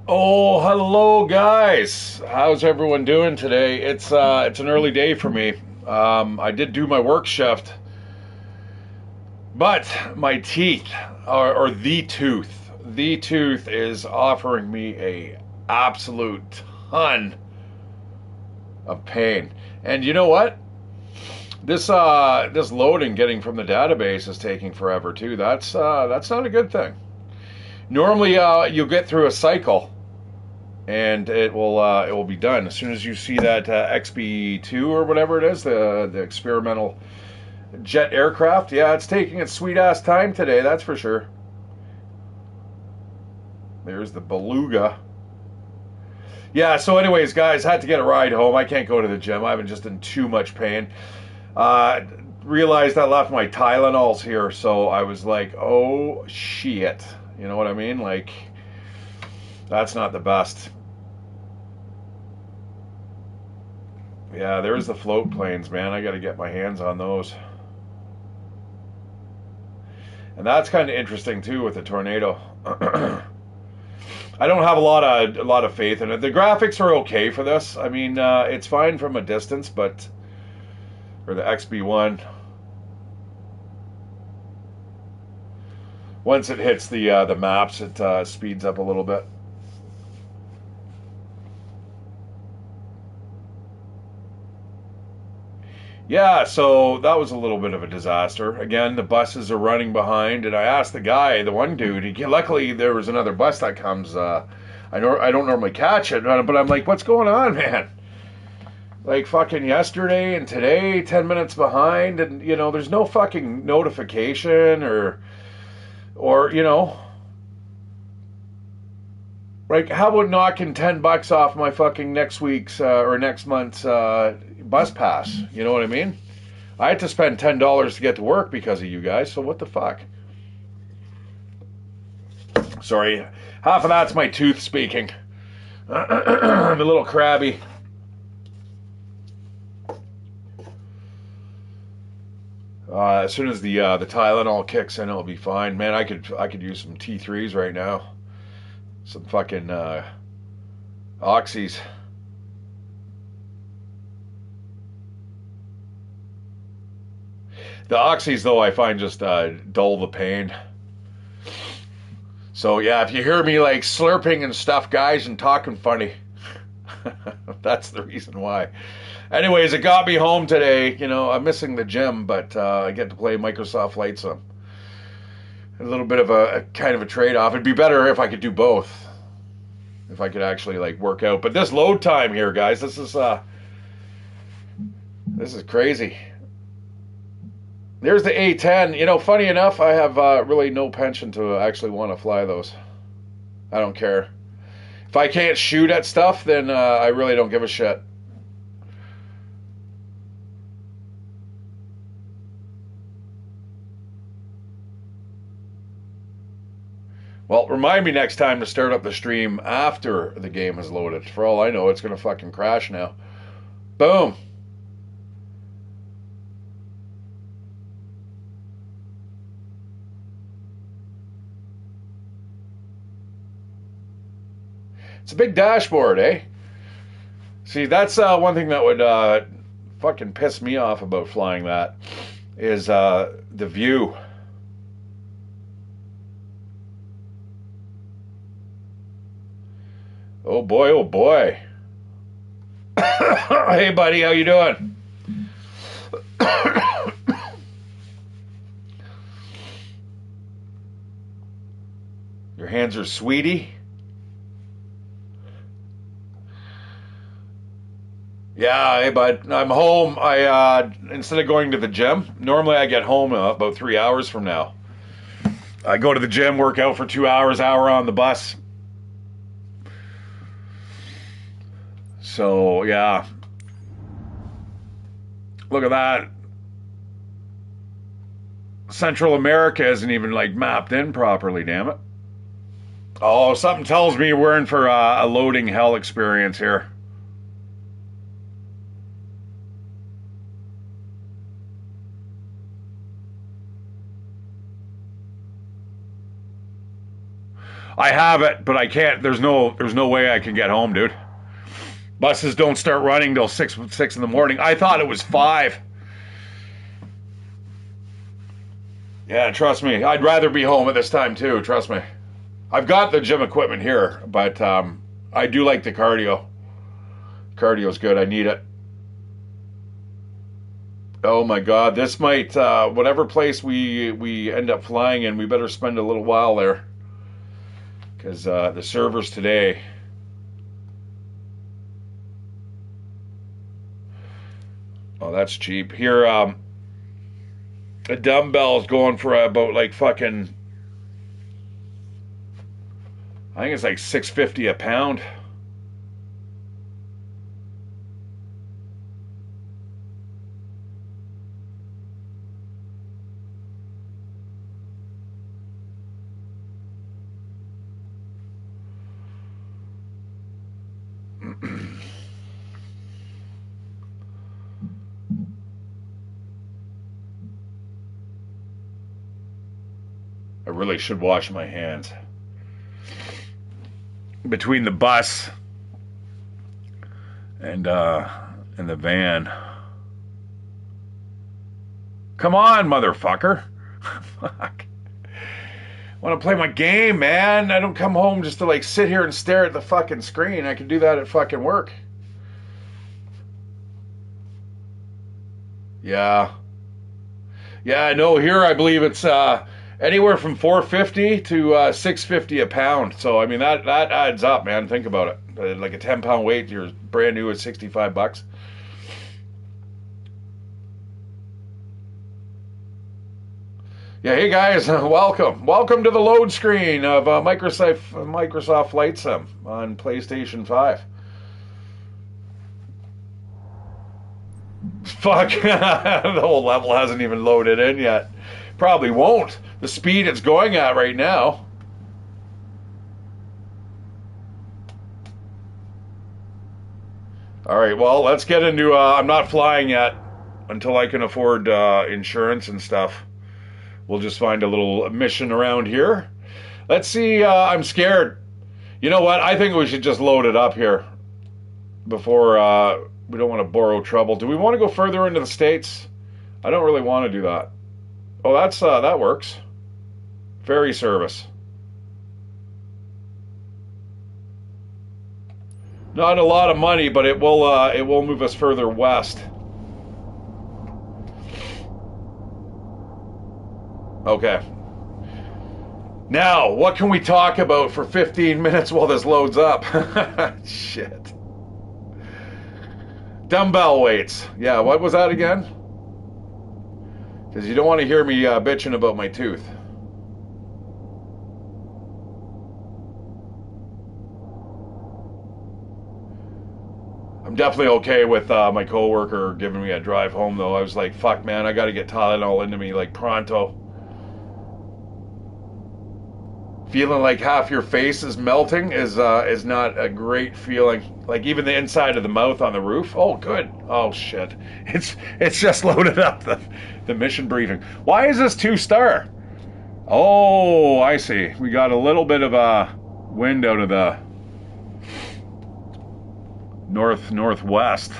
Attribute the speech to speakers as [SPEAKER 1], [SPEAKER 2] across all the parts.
[SPEAKER 1] Oh, hello guys. How's everyone doing today? It's an early day for me. I did do my work shift, but my teeth or the tooth is offering me a absolute ton of pain. And you know what? This loading getting from the database is taking forever too. That's not a good thing. Normally, you'll get through a cycle and it will be done as soon as you see that XB2 or whatever it is, the experimental jet aircraft. Yeah, it's taking its sweet ass time today, that's for sure. There's the beluga. Yeah. So, anyways, guys, had to get a ride home. I can't go to the gym. I've been just in too much pain. Uh, Realized I left my Tylenols here, so I was like, oh shit. You know what I mean? Like, that's not the best. Yeah, there's the float planes, man. I got to get my hands on those. And that's kind of interesting too with the tornado. I don't have a lot of faith in it. The graphics are okay for this. I mean, it's fine from a distance, but or the XB1. Once it hits the maps, it speeds up a little bit. Yeah, so that was a little bit of a disaster. Again, the buses are running behind, and I asked the guy, the one dude. Luckily, there was another bus that comes. I don't normally catch it, but I'm like, what's going on, man? Like fucking yesterday and today, 10 minutes behind, and there's no fucking notification or like how about knocking $10 off my fucking next week's or next month's bus pass? You know what I mean? I had to spend $10 to get to work because of you guys. So what the fuck? Sorry, half of that's my tooth speaking. I'm a little crabby. As soon as the Tylenol kicks in, it'll be fine. Man, I could use some T3s right now. Some fucking oxys. The oxys, though, I find just dull the pain. So yeah, if you hear me like slurping and stuff, guys, and talking funny, that's the reason why. Anyways, it got me home today. I'm missing the gym, but I get to play Microsoft Flight Sim. A little bit of a kind of a trade-off. It'd be better if I could do both. If I could actually like work out. But this load time here, guys, this is crazy. There's the A10. Funny enough, I have really no penchant to actually want to fly those. I don't care. If I can't shoot at stuff, then I really don't give a shit. Well, remind me next time to start up the stream after the game has loaded. For all I know, it's going to fucking crash now. Boom. It's a big dashboard, eh? See, that's one thing that would fucking piss me off about flying that is the view. Oh boy, oh boy. Hey buddy, how you doing? Your hands are sweetie? Yeah, hey bud, I'm home. I instead of going to the gym, normally I get home about 3 hours from now. I go to the gym, work out for 2 hours, hour on the bus. So yeah, look at that. Central America isn't even like mapped in properly. Damn it. Oh, something tells me we're in for a loading hell experience here. I have it, but I can't. There's no way I can get home, dude. Buses don't start running till 6 in the morning. I thought it was 5. Yeah, trust me. I'd rather be home at this time too. Trust me. I've got the gym equipment here, but I do like the cardio. Cardio's good. I need it. Oh my God, this might whatever place we end up flying in, we better spend a little while there, because the servers today. Oh, that's cheap. Here, a dumbbell's going for about like fucking. I think it's like $6.50 a pound. I really should wash my hands. Between the bus and the van. Come on, motherfucker. Fuck. I want to play my game, man. I don't come home just to like sit here and stare at the fucking screen. I can do that at fucking work. Yeah. Yeah, no, here I believe it's anywhere from $4.50 to $6.50 a pound. So I mean that adds up, man. Think about it. Like a 10-pound weight, you're brand new at $65. Yeah, hey guys, welcome to the load screen of Microsoft Flight Sim on PlayStation 5. Fuck, the whole level hasn't even loaded in yet. Probably won't. The speed it's going at right now. All right, well, let's get into. I'm not flying yet until I can afford insurance and stuff. We'll just find a little mission around here. Let's see. I'm scared. You know what? I think we should just load it up here before. We don't want to borrow trouble. Do we want to go further into the States? I don't really want to do that. Oh, that works. Ferry service. Not a lot of money, but it will move us further west. Okay. Now, what can we talk about for 15 minutes while this loads up? Shit. Dumbbell weights. Yeah, what was that again? Because you don't want to hear me bitching about my tooth. I'm definitely okay with my coworker giving me a drive home, though. I was like, fuck, man, I got to get Tylenol into me, like, pronto. Feeling like half your face is melting is not a great feeling. Like even the inside of the mouth on the roof. Oh, good. Oh shit. It's just loaded up the mission briefing. Why is this 2-star? Oh, I see. We got a little bit of a wind out of the northwest.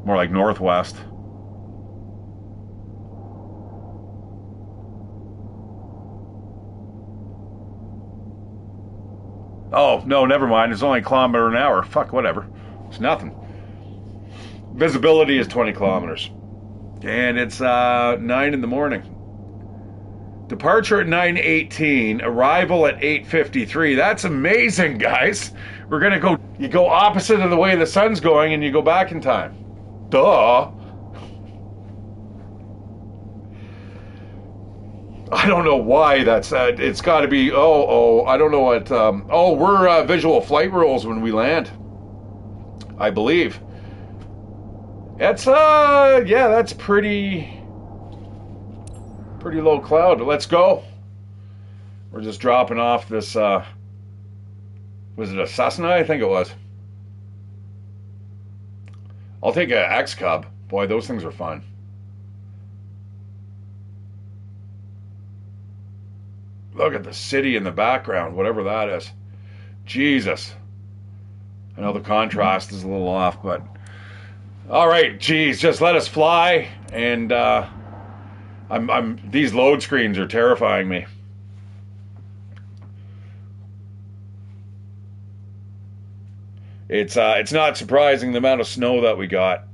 [SPEAKER 1] More like northwest. Oh, no, never mind. It's only a kilometer an hour. Fuck, whatever. It's nothing. Visibility is 20 kilometers. And it's 9 in the morning. Departure at 9:18. Arrival at 8:53. That's amazing, guys. We're going to go... You go opposite of the way the sun's going and you go back in time. Duh. I don't know why that's. It's got to be. I don't know what. We're visual flight rules when we land. I believe. That's that's pretty low cloud. Let's go. We're just dropping off this. Was it a Cessna? I think it was. I'll take a X Cub. Boy, those things are fun. Look at the city in the background, whatever that is. Jesus. I know the contrast is a little off, but... All right, geez, just let us fly. And these load screens are terrifying me. It's not surprising the amount of snow that we got.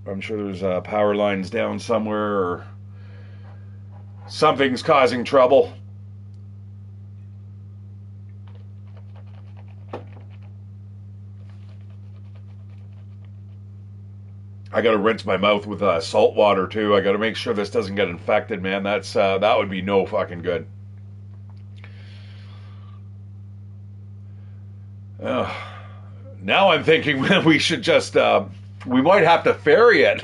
[SPEAKER 1] I'm sure there's power lines down somewhere or something's causing trouble. I got to rinse my mouth with salt water too. I got to make sure this doesn't get infected, man. That would be no fucking good. Now I'm thinking we should just we might have to ferry it.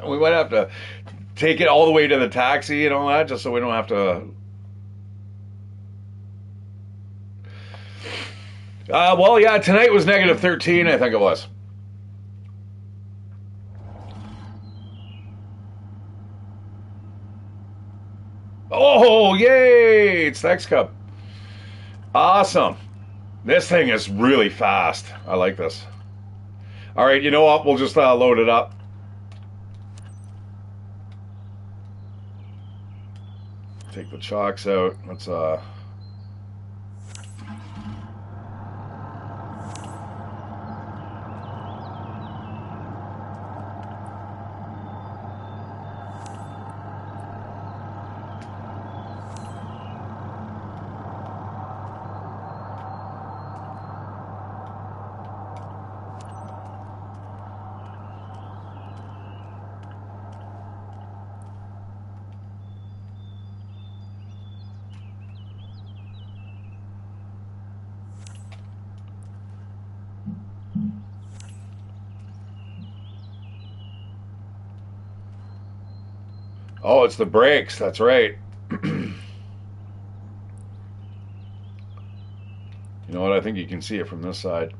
[SPEAKER 1] We might have to take it all the way to the taxi and all that, just so we don't have to. Well, yeah, tonight was negative 13, I think it was. Oh, yay! It's the X Cup. Awesome. This thing is really fast. I like this. All right, you know what? We'll just load it up. Take the chocks out. Let's Oh, it's the brakes. That's right. You know what? I think you can see it from this side.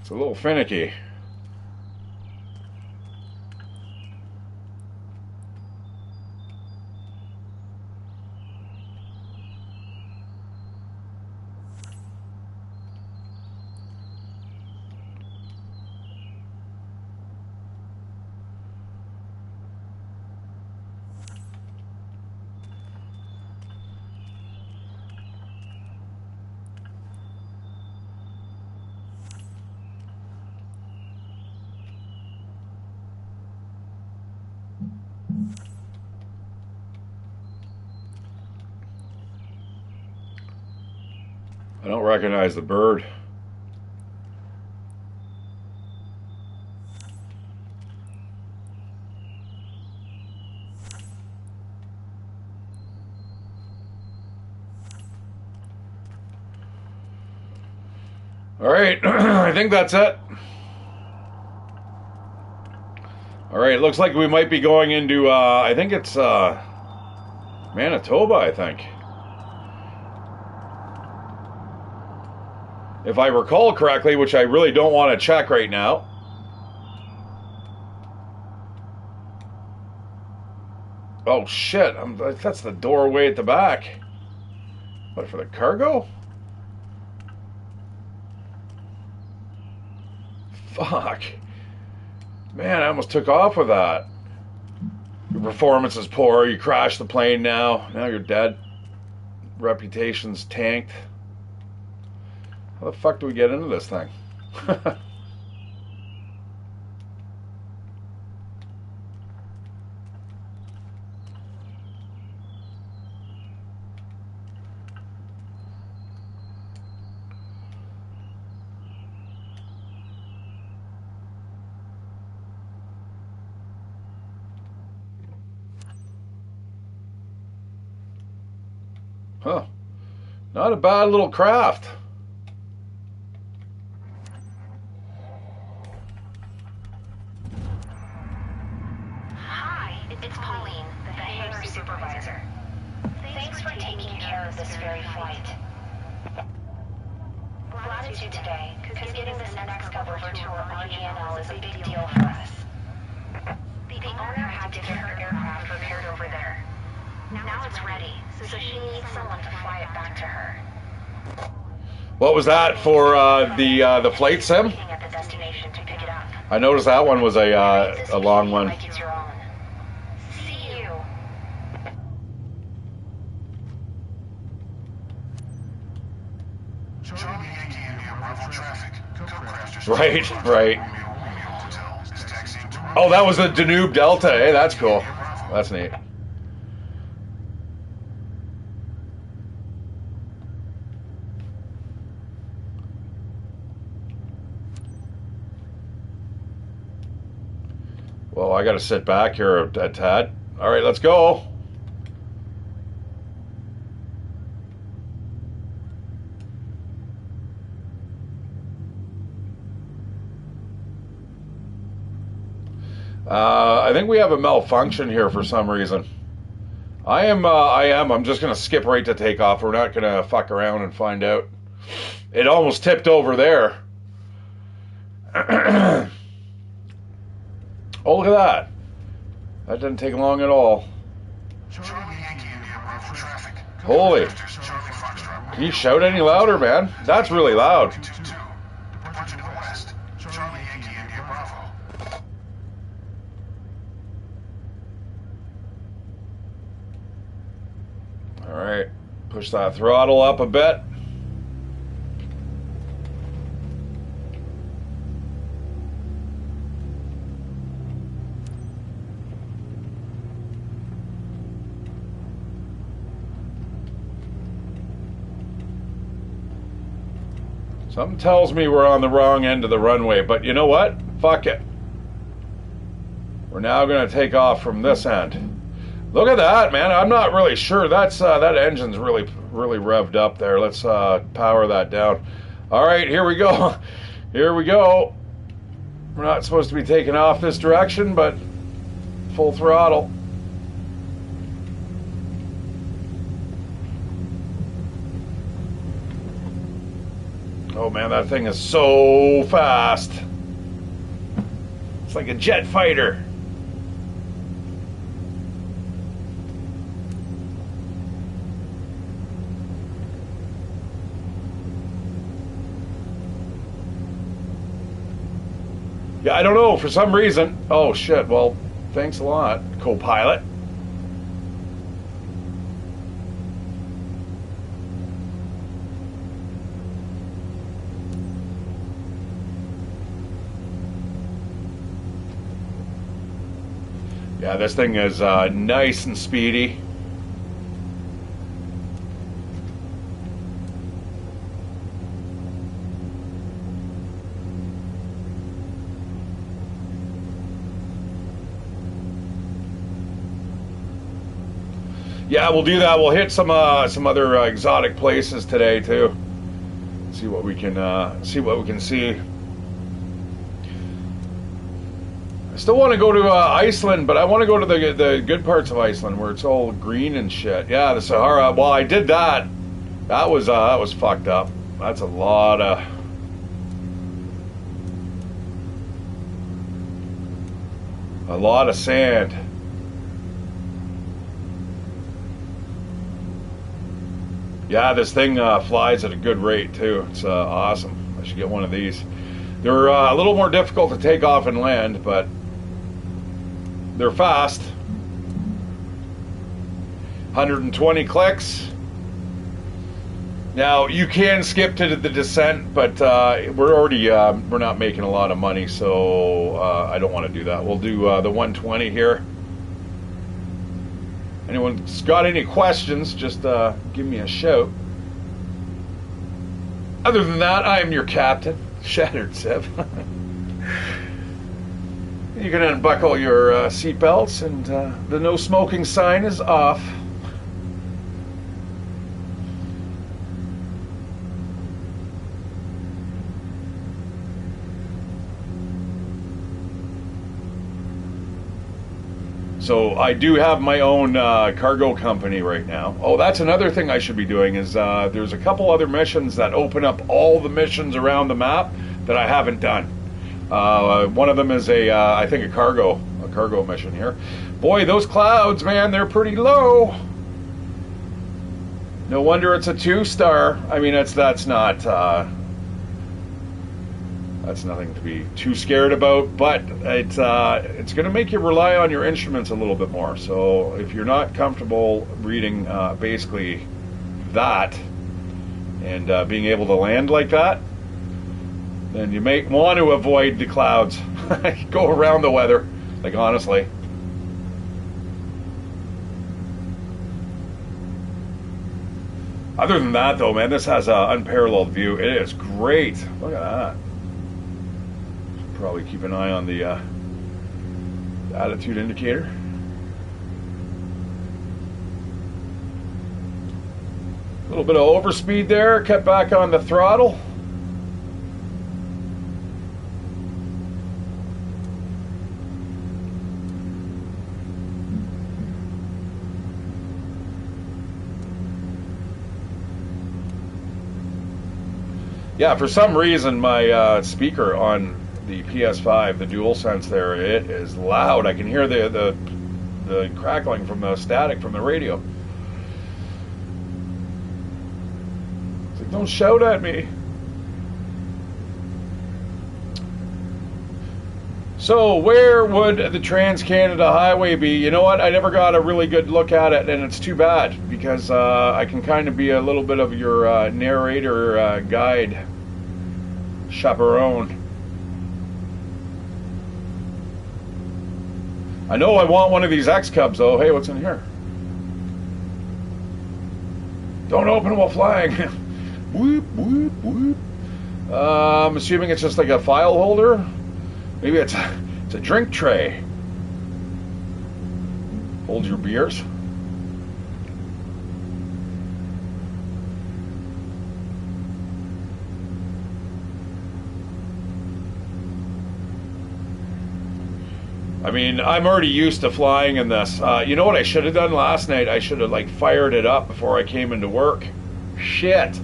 [SPEAKER 1] It's a little finicky. I don't recognize the bird. All right, I think that's it. All right, looks like we might be going into, I think it's Manitoba, I think. If I recall correctly, which I really don't want to check right now. Oh shit, that's the doorway at the back. What, for the cargo? Fuck. Man, I almost took off with that. Your performance is poor, you crashed the plane now you're dead. Reputation's tanked. How the fuck do we get into this thing? Huh. Not a bad little craft.
[SPEAKER 2] Hi, it's Pauline, the hangar supervisor. Thanks for taking care of this very flight. Glad wanted to today, because getting this next cover to our RGNL is a big deal for us. The owner had to get her aircraft repaired over there. Now it's ready, so she needs someone to fly it back to her.
[SPEAKER 1] What was that for the flight sim?
[SPEAKER 2] Waiting at the destination to pick it up.
[SPEAKER 1] I noticed that one was a long one.
[SPEAKER 2] Like it's your own. See you.
[SPEAKER 3] Charlie Yankee India Bravo traffic.
[SPEAKER 1] Right, right. Oh, that was the Danube Delta. Hey, that's cool. That's neat. Well, I got to sit back here a tad. All right, let's go. I think we have a malfunction here for some reason. I am. I'm just going to skip right to takeoff. We're not going to fuck around and find out. It almost tipped over there. Oh, look at that. That didn't take long at all. Holy. Can you shout any louder, man? That's really loud. All right. Push that throttle up a bit. Something tells me we're on the wrong end of the runway, but you know what? Fuck it. We're now going to take off from this end. Look at that, man. I'm not really sure. That's that engine's really revved up there. Let's power that down. All right, here we go. Here we go. We're not supposed to be taking off this direction, but full throttle. Oh man, that thing is so fast. It's like a jet fighter. Yeah, I don't know, for some reason. Oh shit, well, thanks a lot, co-pilot. Yeah, this thing is nice and speedy. Yeah, we'll do that. We'll hit some other exotic places today too. See what we can see. I still want to go to Iceland, but I want to go to the good parts of Iceland where it's all green and shit. Yeah, the Sahara. Well, I did that. That was fucked up. That's a lot of sand. Yeah, this thing flies at a good rate too. It's awesome. I should get one of these. They're a little more difficult to take off and land, but they're fast. 120 clicks. Now you can skip to the descent, but we're not making a lot of money, so I don't want to do that. We'll do the 120 here. Anyone's got any questions, just give me a shout. Other than that, I am your captain, Shattered Sib. You can unbuckle your seatbelts, and the no smoking sign is off. So I do have my own cargo company right now. Oh, that's another thing I should be doing is there's a couple other missions that open up all the missions around the map that I haven't done. One of them is I think a cargo mission here. Boy, those clouds, man, they're pretty low. No wonder it's a 2-star. I mean, that's nothing to be too scared about, but it's going to make you rely on your instruments a little bit more. So if you're not comfortable reading basically that and being able to land like that, then you may want to avoid the clouds. Go around the weather, like honestly. Other than that, though, man, this has an unparalleled view. It is great. Look at that. Probably keep an eye on the attitude indicator. A little bit of overspeed there, kept back on the throttle. Yeah, for some reason my speaker on the PS5, the DualSense there, it is loud. I can hear the crackling from the static from the radio. It's like, don't shout at me. So where would the Trans-Canada Highway be? You know what? I never got a really good look at it, and it's too bad, because I can kind of be a little bit of your narrator, guide, chaperone. I know I want one of these X-Cubs, though. Hey, what's in here? Don't open while flying. Whoop, whoop, whoop. I'm assuming it's just like a file holder. Maybe it's a drink tray. Hold your beers. I mean, I'm already used to flying in this. You know what I should have done last night? I should have fired it up before I came into work. Shit.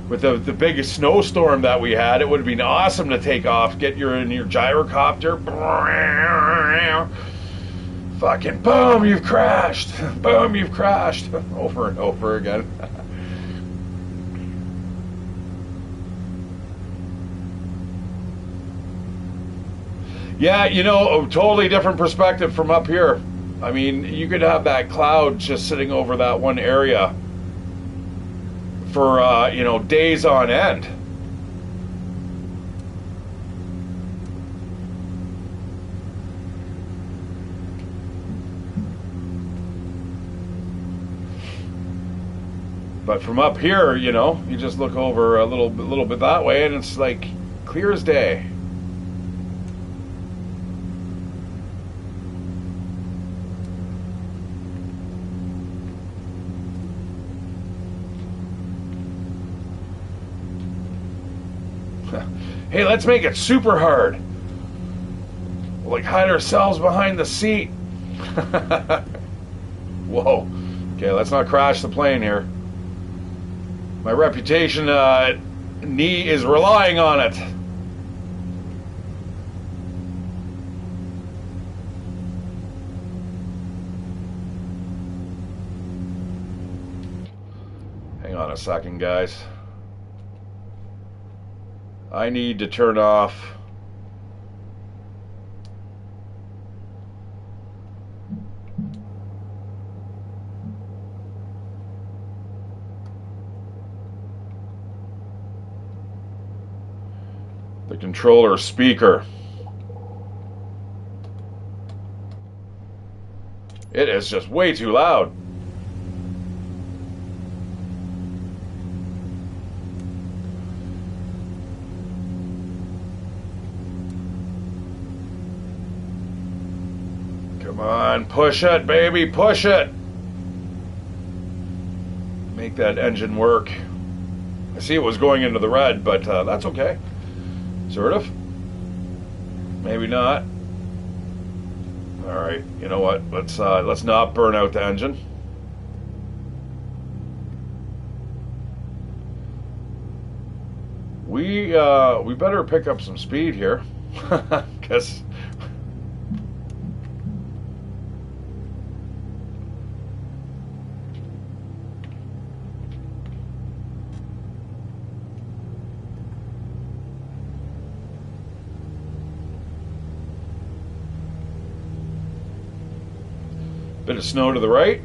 [SPEAKER 1] With the biggest snowstorm that we had, it would have been awesome to take off, get in your gyrocopter. Fucking boom, you've crashed. Boom, you've crashed. Over and over again. Yeah, you know, a totally different perspective from up here. I mean, you could have that cloud just sitting over that one area for, days on end. But from up here, you just look over a little bit that way, and it's like clear as day. Hey, let's make it super hard. We'll hide ourselves behind the seat. Whoa. Okay, let's not crash the plane here. My reputation knee is relying on it. Hang on a second, guys. I need to turn off the controller speaker. It is just way too loud. Come on, push it, baby, push it. Make that engine work. I see it was going into the red, but that's okay. Sort of. Maybe not. All right, you know what? Let's not burn out the engine. We better pick up some speed here, because bit of snow to the right.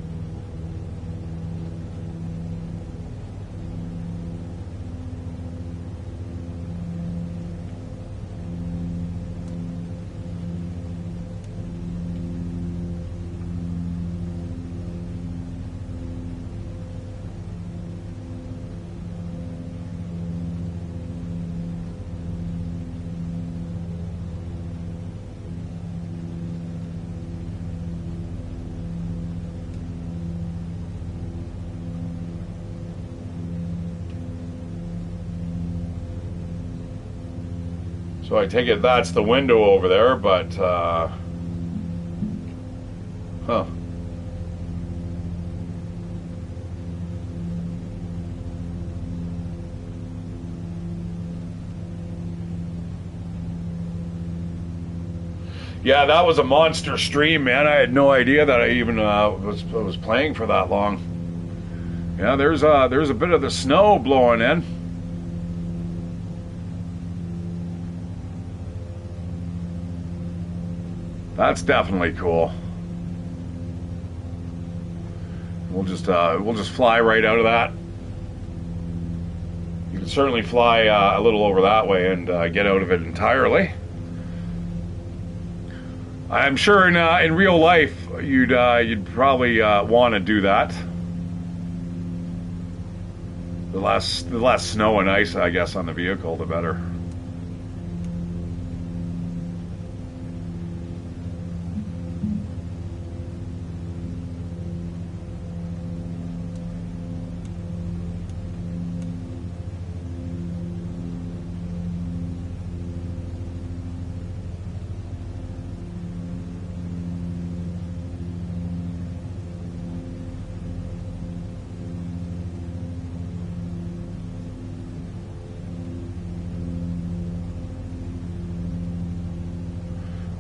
[SPEAKER 1] So I take it that's the window over there, but, huh. Yeah, that was a monster stream, man. I had no idea that I even was playing for that long. Yeah, there's a bit of the snow blowing in. That's definitely cool. We'll just fly right out of that. You can certainly fly a little over that way and get out of it entirely. I'm sure in real life you'd probably want to do that. The less snow and ice, I guess, on the vehicle, the better.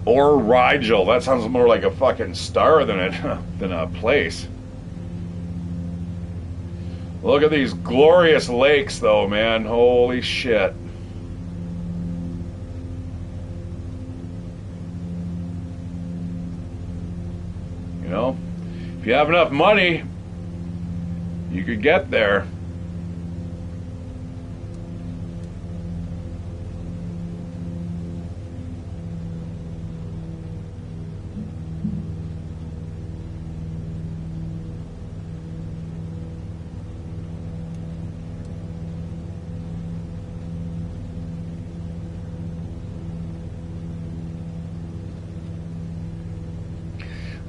[SPEAKER 1] Or Rigel. That sounds more like a fucking star than a place. Look at these glorious lakes, though, man. Holy shit. You know, if you have enough money, you could get there.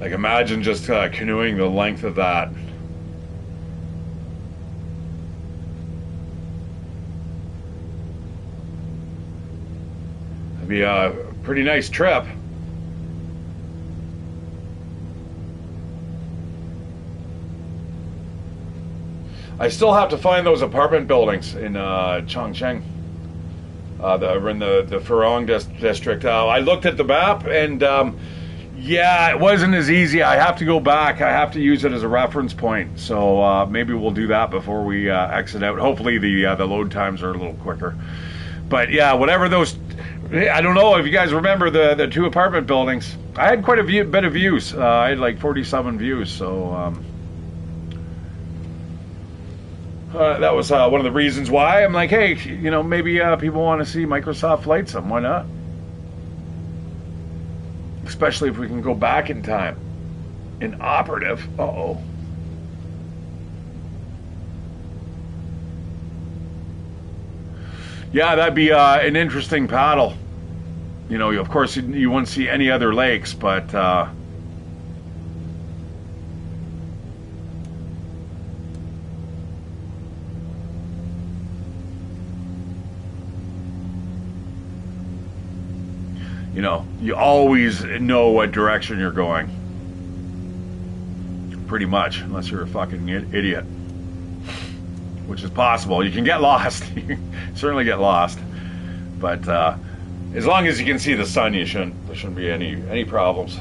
[SPEAKER 1] Like, imagine just canoeing the length of that. It'd be a pretty nice trip. I still have to find those apartment buildings in Chongqing. In the Furong district. I looked at the map and yeah, it wasn't as easy. I have to go back. I have to use it as a reference point. So maybe we'll do that before we exit out. Hopefully the load times are a little quicker. But yeah, whatever those, I don't know if you guys remember the two apartment buildings. I had quite a bit of views. I had like 47 views. So that was one of the reasons why I'm like, hey, you know, maybe people want to see Microsoft Flight Sim. Why not? Especially if we can go back in time. In operative. Uh-oh. Yeah, that'd be an interesting paddle. You know, of course, you wouldn't see any other lakes, but you know, you always know what direction you're going. Pretty much, unless you're a fucking idiot. Which is possible. You can get lost. You can certainly get lost. But as long as you can see the sun, there shouldn't be any problems.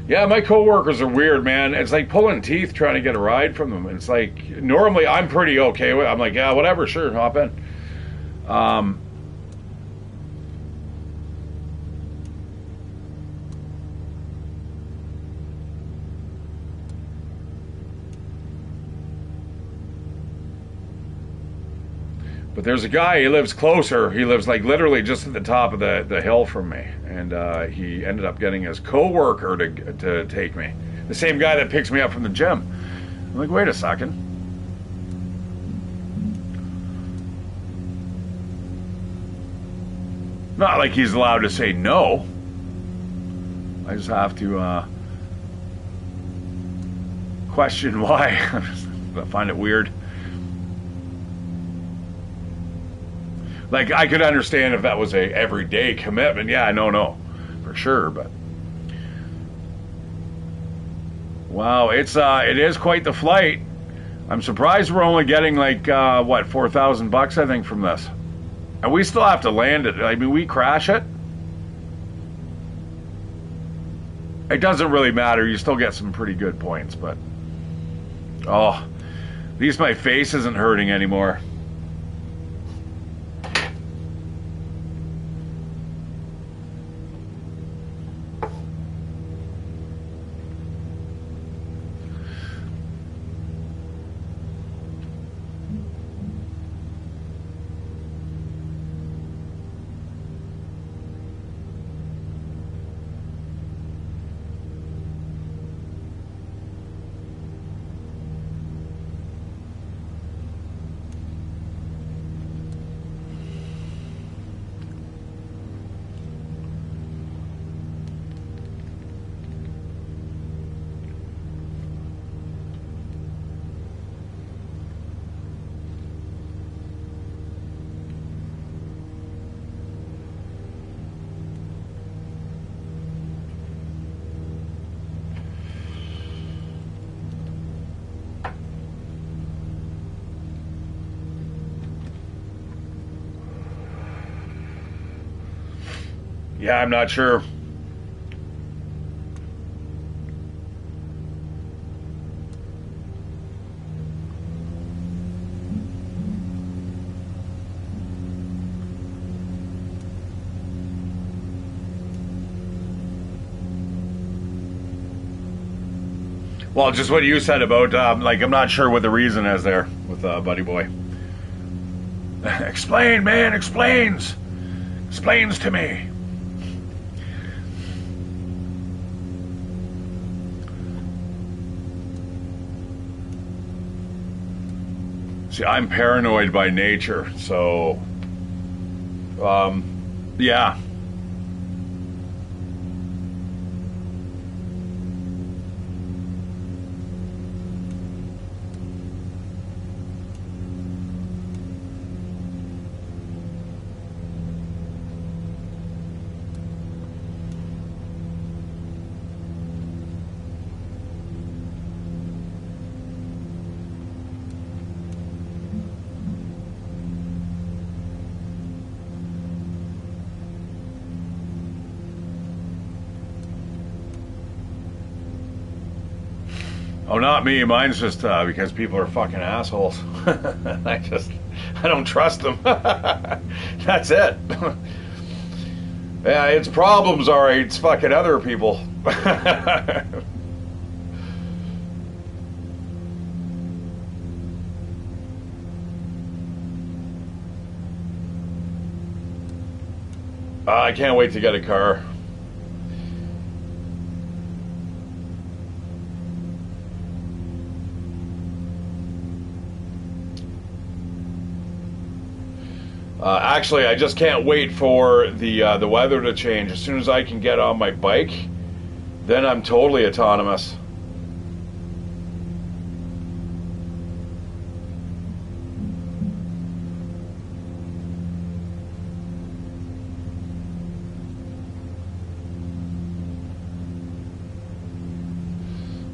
[SPEAKER 1] Yeah, my coworkers are weird, man. It's like pulling teeth trying to get a ride from them. It's like, normally I'm pretty okay with it. I'm like, yeah, whatever, sure, hop in. But there's a guy, he lives closer. He lives like literally just at the top of the hill from me. And he ended up getting his coworker to take me. The same guy that picks me up from the gym. I'm like, wait a second. Not like he's allowed to say no. I just have to question why. I find it weird. Like, I could understand if that was a everyday commitment. Yeah, no, for sure. But wow, it is quite the flight. I'm surprised we're only getting like what, $4,000 I think from this, and we still have to land it. I mean, we crash it. It doesn't really matter. You still get some pretty good points, but oh, at least my face isn't hurting anymore. Yeah, I'm not sure. Well, just what you said about, like, I'm not sure what the reason is there with Buddy Boy. Explain, man, explains to me. See, I'm paranoid by nature, so, yeah. Oh, not me. Mine's just because people are fucking assholes. I don't trust them. That's it. Yeah, it's problems, all right. It's fucking other people. I can't wait to get a car. Actually, I just can't wait for the weather to change. As soon as I can get on my bike, then I'm totally autonomous.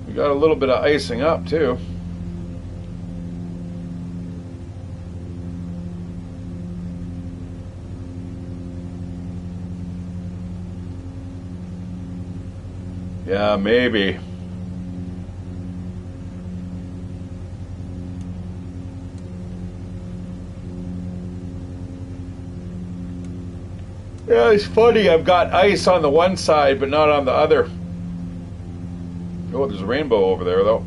[SPEAKER 1] We got a little bit of icing up too. Yeah, maybe. Yeah, it's funny. I've got ice on the one side, but not on the other. Oh, there's a rainbow over there, though.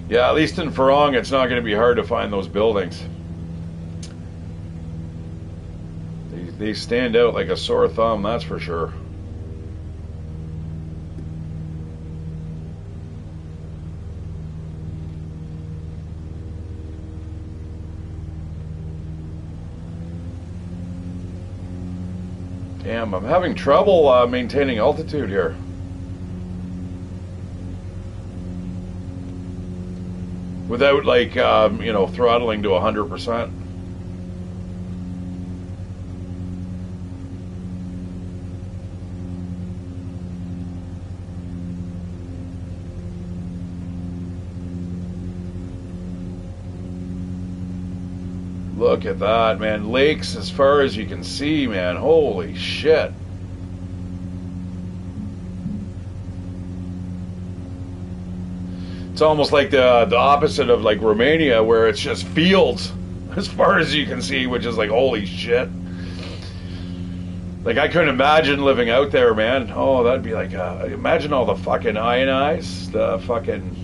[SPEAKER 1] Yeah, at least in Farong, it's not going to be hard to find those buildings. They stand out like a sore thumb, that's for sure. Damn, I'm having trouble maintaining altitude here. Without, like, you know, throttling to 100%. Look at that, man. Lakes as far as you can see, man. Holy shit. It's almost like the opposite of like Romania, where it's just fields as far as you can see, which is like, holy shit. Like, I couldn't imagine living out there, man. Oh, that'd be like, imagine all the fucking ionize, the fucking...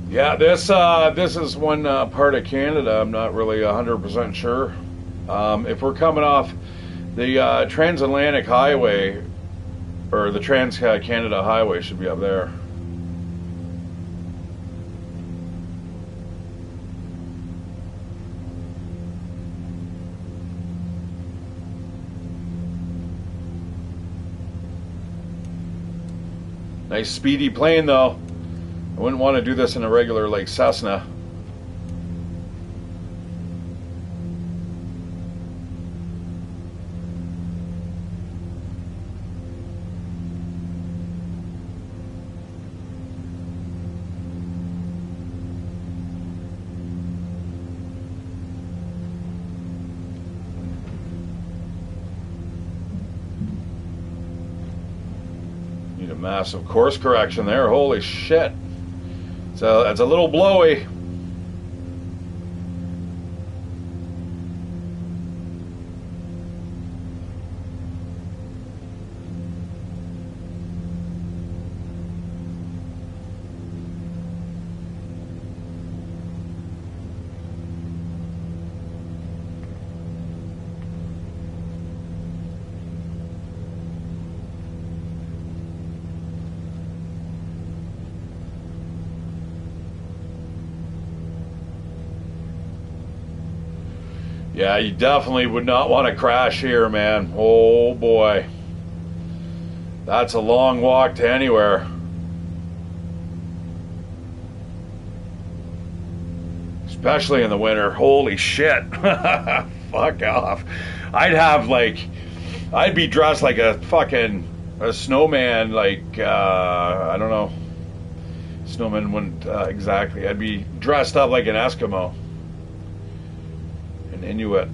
[SPEAKER 1] Yeah, this is one part of Canada. I'm not really 100% sure. If we're coming off the Transatlantic Highway, or the Trans-Canada Highway should be up there. Nice speedy plane though. I wouldn't want to do this in a regular, like, Cessna. Need a massive course correction there. Holy shit. So that's a little blowy. Yeah, you definitely would not want to crash here, man. Oh boy. That's a long walk to anywhere. Especially in the winter. Holy shit. Fuck off. I'd be dressed like a snowman, like, I don't know. Snowman wouldn't exactly. I'd be dressed up like an Eskimo. An Inuit.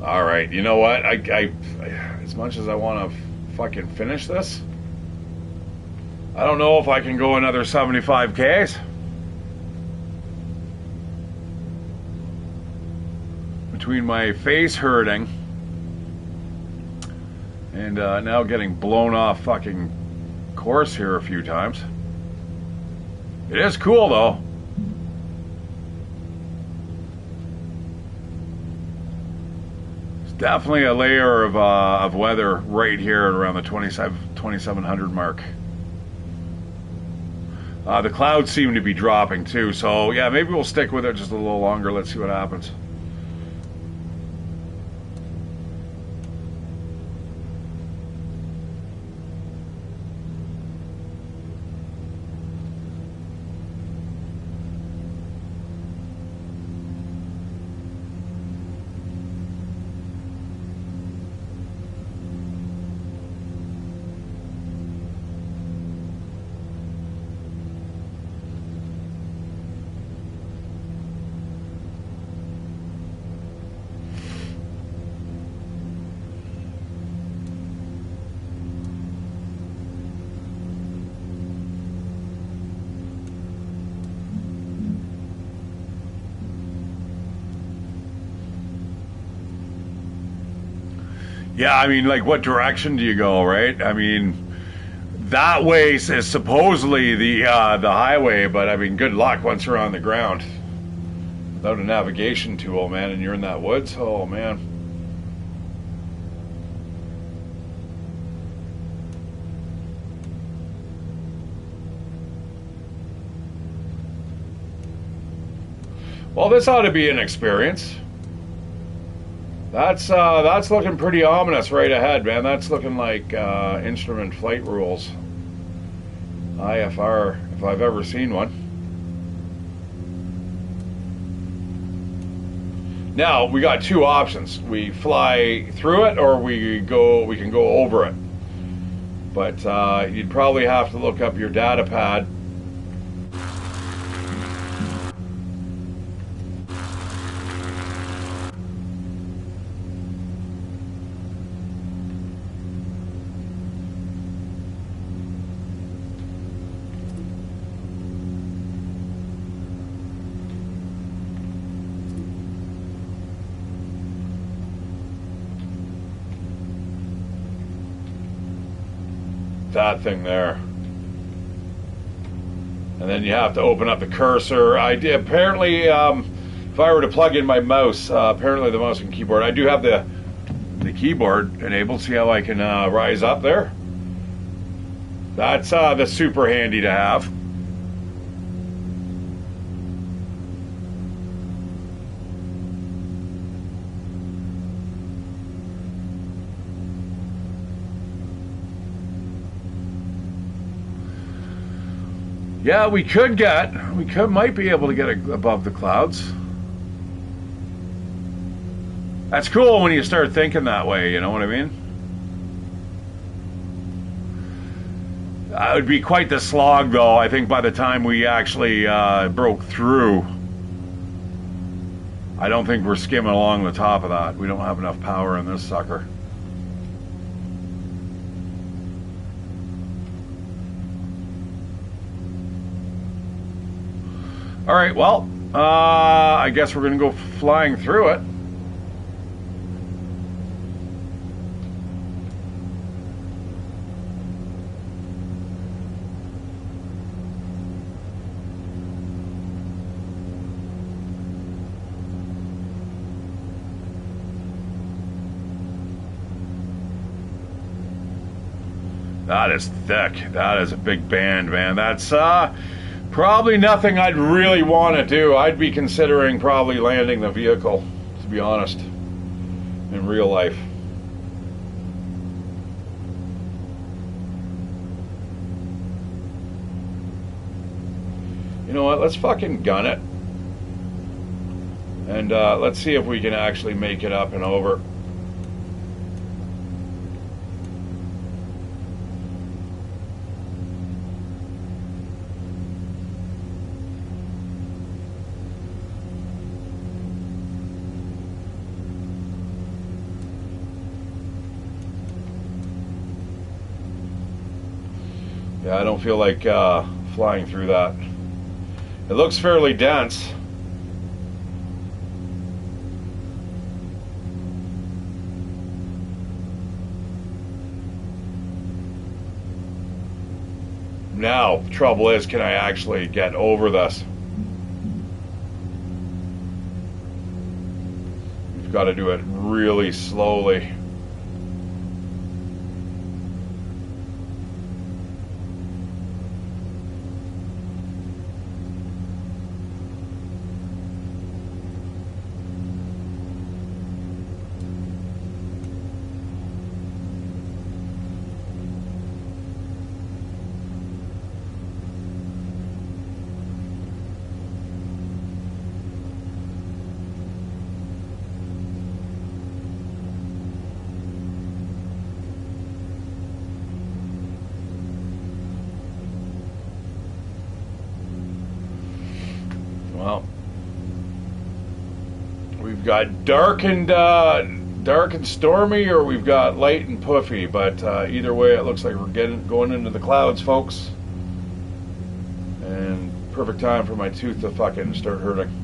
[SPEAKER 1] All right, you know what? I as much as I want to fucking finish this, I don't know if I can go another 75 Ks. Between my face hurting and now getting blown off fucking course here a few times. It is cool though. Definitely a layer of weather right here at around the 2700 mark. The clouds seem to be dropping too, so yeah, maybe we'll stick with it just a little longer. Let's see what happens. Yeah, I mean, like, what direction do you go, right? I mean, that way is supposedly the highway, but I mean, good luck once you're on the ground. Without a navigation tool, man, and you're in that woods, oh, man. Well, this ought to be an experience. That's looking pretty ominous right ahead, man. That's looking like instrument flight rules. IFR, if I've ever seen one. Now, we got two options. We fly through it or we can go over it. But you'd probably have to look up your data pad. That thing there, and then you have to open up the cursor. Apparently, if I were to plug in my mouse, apparently the mouse and keyboard, I do have the keyboard enabled. See how I can rise up there? That's super handy to have. Yeah, might be able to get above the clouds. That's cool when you start thinking that way, you know what I mean? It would be quite the slog, though, I think, by the time we actually broke through. I don't think we're skimming along the top of that. We don't have enough power in this sucker. All right, well, I guess we're going to go flying through it. That is thick. That is a big band, man. That's probably nothing I'd really want to do. I'd be considering probably landing the vehicle, to be honest, in real life. You know what? Let's fucking gun it. And let's see if we can actually make it up and over. Yeah, I don't feel like flying through that. It looks fairly dense. Now, the trouble is, can I actually get over this? We've got to do it really slowly. Well, we've got dark and stormy, or we've got light and puffy. But either way, it looks like we're going into the clouds, folks. And perfect time for my tooth to fucking start hurting.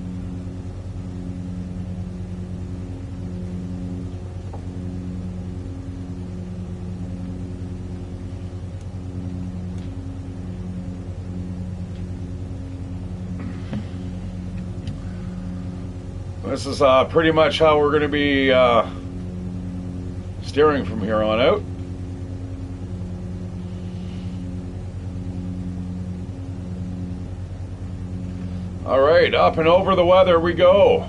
[SPEAKER 1] This is pretty much how we're going to be steering from here on out. All right, up and over the weather we go.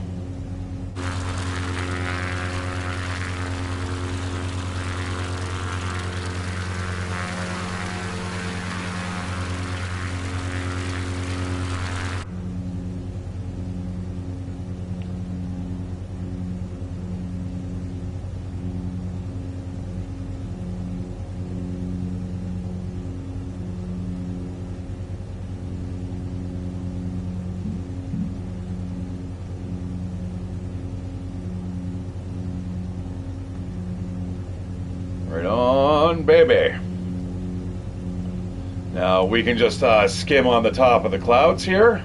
[SPEAKER 1] Right on, baby. Now we can just skim on the top of the clouds here.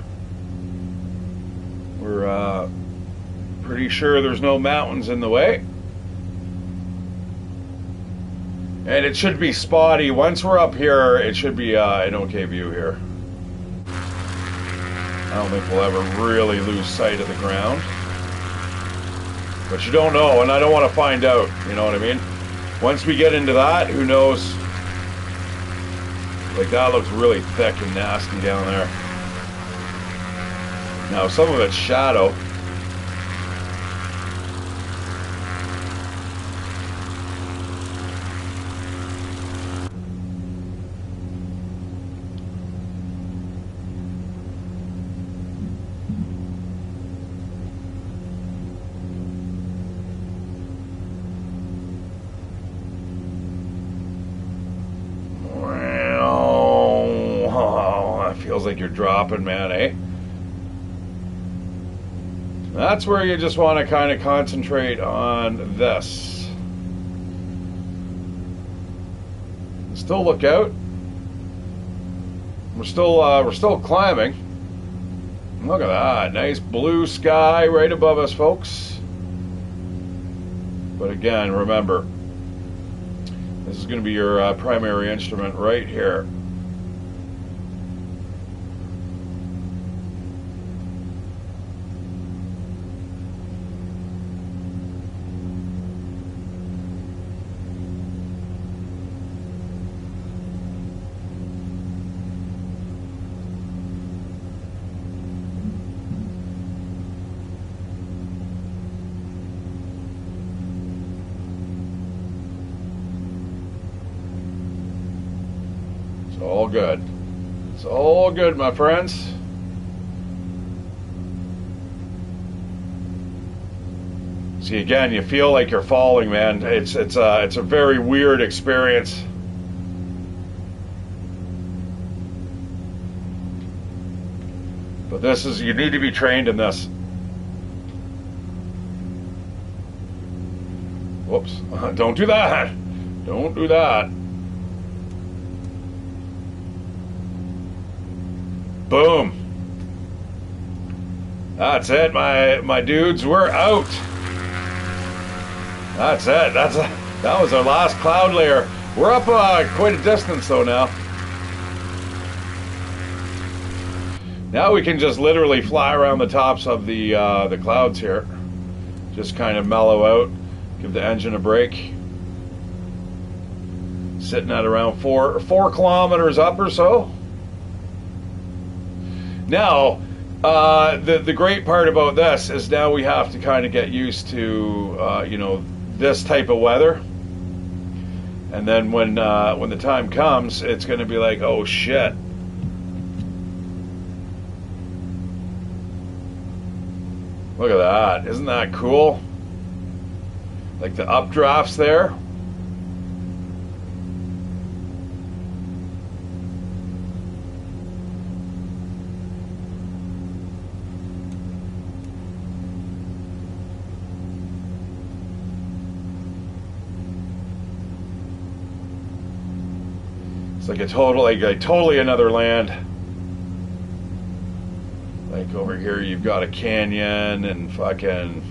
[SPEAKER 1] We're pretty sure there's no mountains in the way. And it should be spotty. Once we're up here, it should be an okay view here. I don't think we'll ever really lose sight of the ground. But you don't know, and I don't want to find out, you know what I mean? Once we get into that, who knows? Like, that looks really thick and nasty down there. Now, some of it's shadow. Feels like you're dropping, man, eh? That's where you just want to kind of concentrate on this. Still look out. We're still climbing. Look at that, nice blue sky right above us, folks. But again, remember, this is going to be your primary instrument right here. all good. It's all good, my friends. See, again, you feel like you're falling, man. It's a very weird experience. But this is, you need to be trained in this. Whoops. Don't do that. Don't do that. Boom. That's it, my dudes. We're out. That's it. That was our last cloud layer. We're up quite a distance though now. Now we can just literally fly around the tops of the clouds here. Just kind of mellow out. Give the engine a break. Sitting at around 4 kilometers up or so. Now, the great part about this is now we have to kind of get used to you know, this type of weather. And then when the time comes, it's going to be like, oh shit. Look at that. Isn't that cool? Like the updrafts there. It's like totally another land. Like over here you've got a canyon and fucking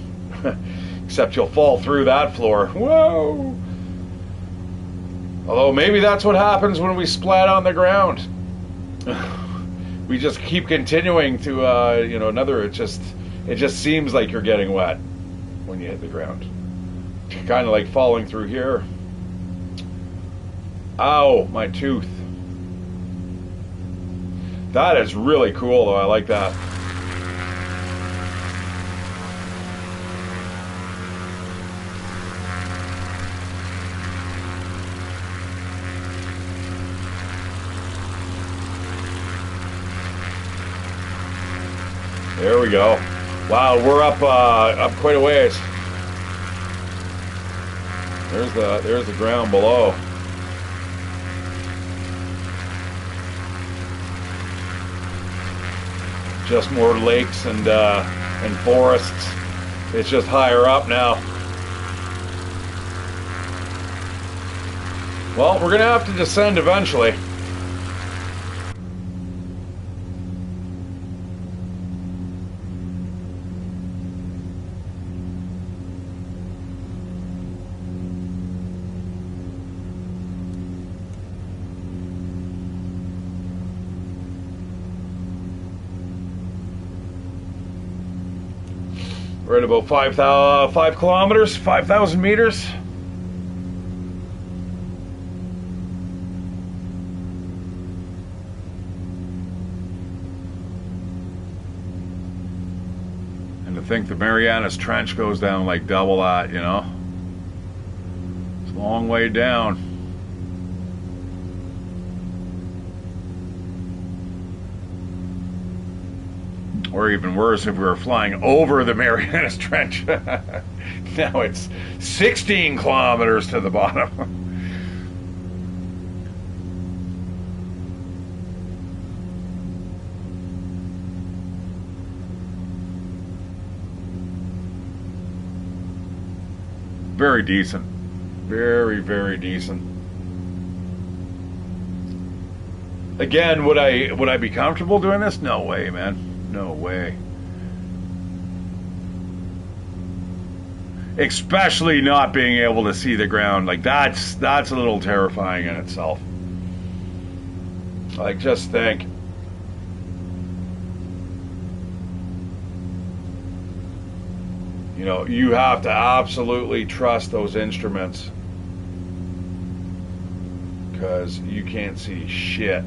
[SPEAKER 1] except you'll fall through that floor. Whoa! Although maybe that's what happens when we splat on the ground. We just keep continuing to you know, it just seems like you're getting wet when you hit the ground. Kind of like falling through here. Ow, my tooth. That is really cool though. I like that. There we go. Wow, we're up quite a ways. There's the ground below. Just more lakes and forests. It's just higher up now. Well, we're gonna have to descend eventually. We're at about 5 kilometers, 5,000 meters. And to think the Marianas Trench goes down like double that, you know? It's a long way down. Or even worse, if we were flying over the Marianas Trench. Now it's 16 kilometers to the bottom. Very decent. Very, very decent. Again, would I be comfortable doing this? No way, man. No way. Especially not being able to see the ground. Like that's a little terrifying in itself. Like just think. You know, you have to absolutely trust those instruments because you can't see shit.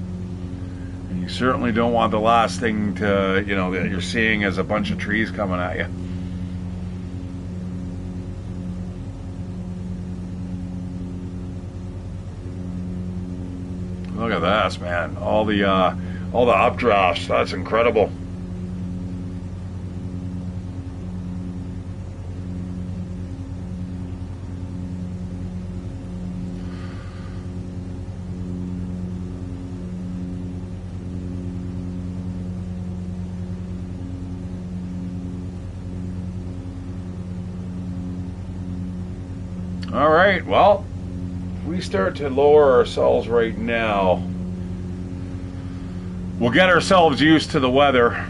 [SPEAKER 1] You certainly don't want the last thing to, you know, that you're seeing as a bunch of trees coming at you. Look at this, man. All the updrafts. That's incredible. All right, well, if we start to lower ourselves right now, we'll get ourselves used to the weather,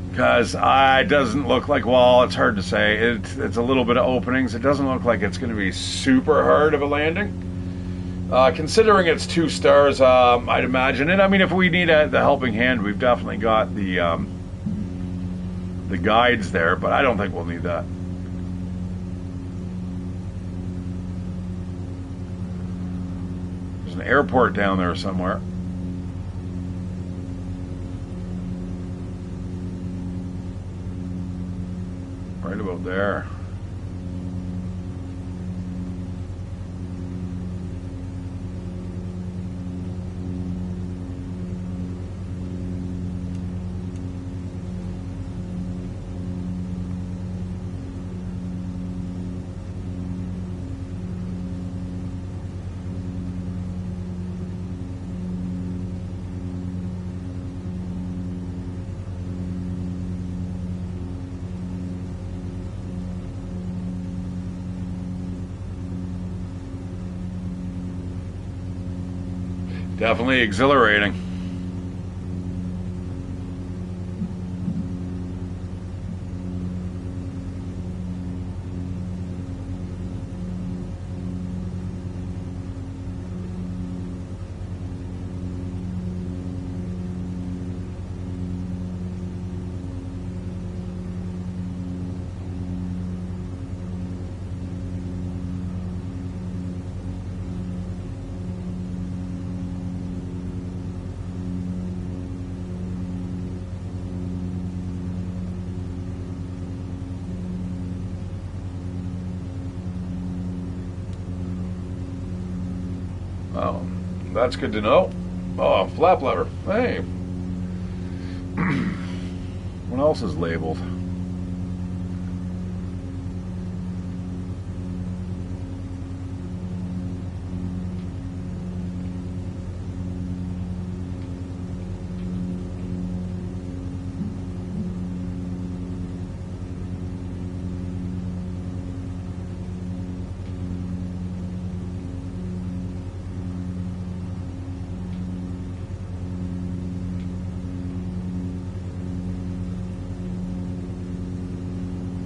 [SPEAKER 1] because it doesn't look like, well, it's hard to say. It's a little bit of openings. It doesn't look like it's going to be super hard of a landing. Considering it's 2 stars, I'd imagine it. I mean, if we need the helping hand, we've definitely got the guides there, but I don't think we'll need that. An airport down there somewhere. Right about there. Definitely exhilarating. Oh, that's good to know. Oh, flap lever. Hey. What else is labeled?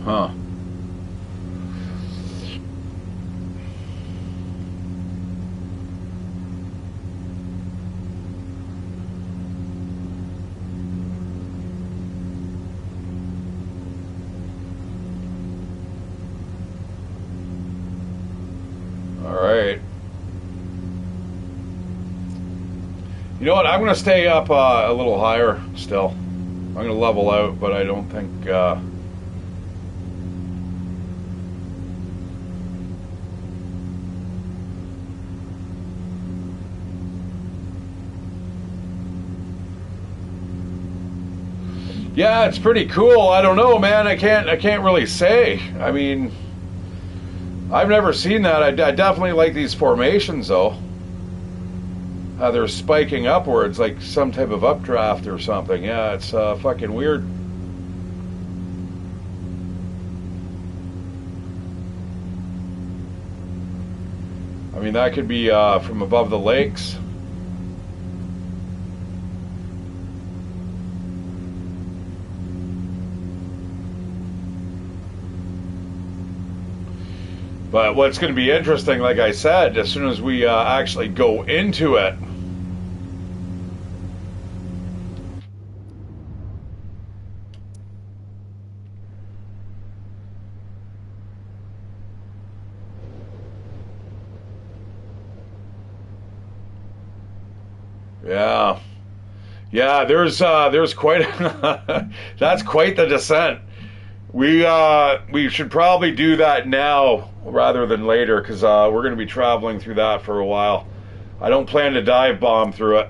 [SPEAKER 1] Huh. All right. You know what? I'm going to stay up a little higher still. I'm going to level out, but I don't think... Yeah, it's pretty cool. I don't know, man. I can't really say. I mean, I've never seen that. I definitely like these formations, though. How they're spiking upwards, like some type of updraft or something. Yeah, it's fucking weird. I mean, that could be from above the lakes. But what's going to be interesting, like I said, as soon as we actually go into it, yeah, there's quite that's quite the descent. We should probably do that now rather than later, because we're going to be traveling through that for a while. I don't plan to dive bomb through it.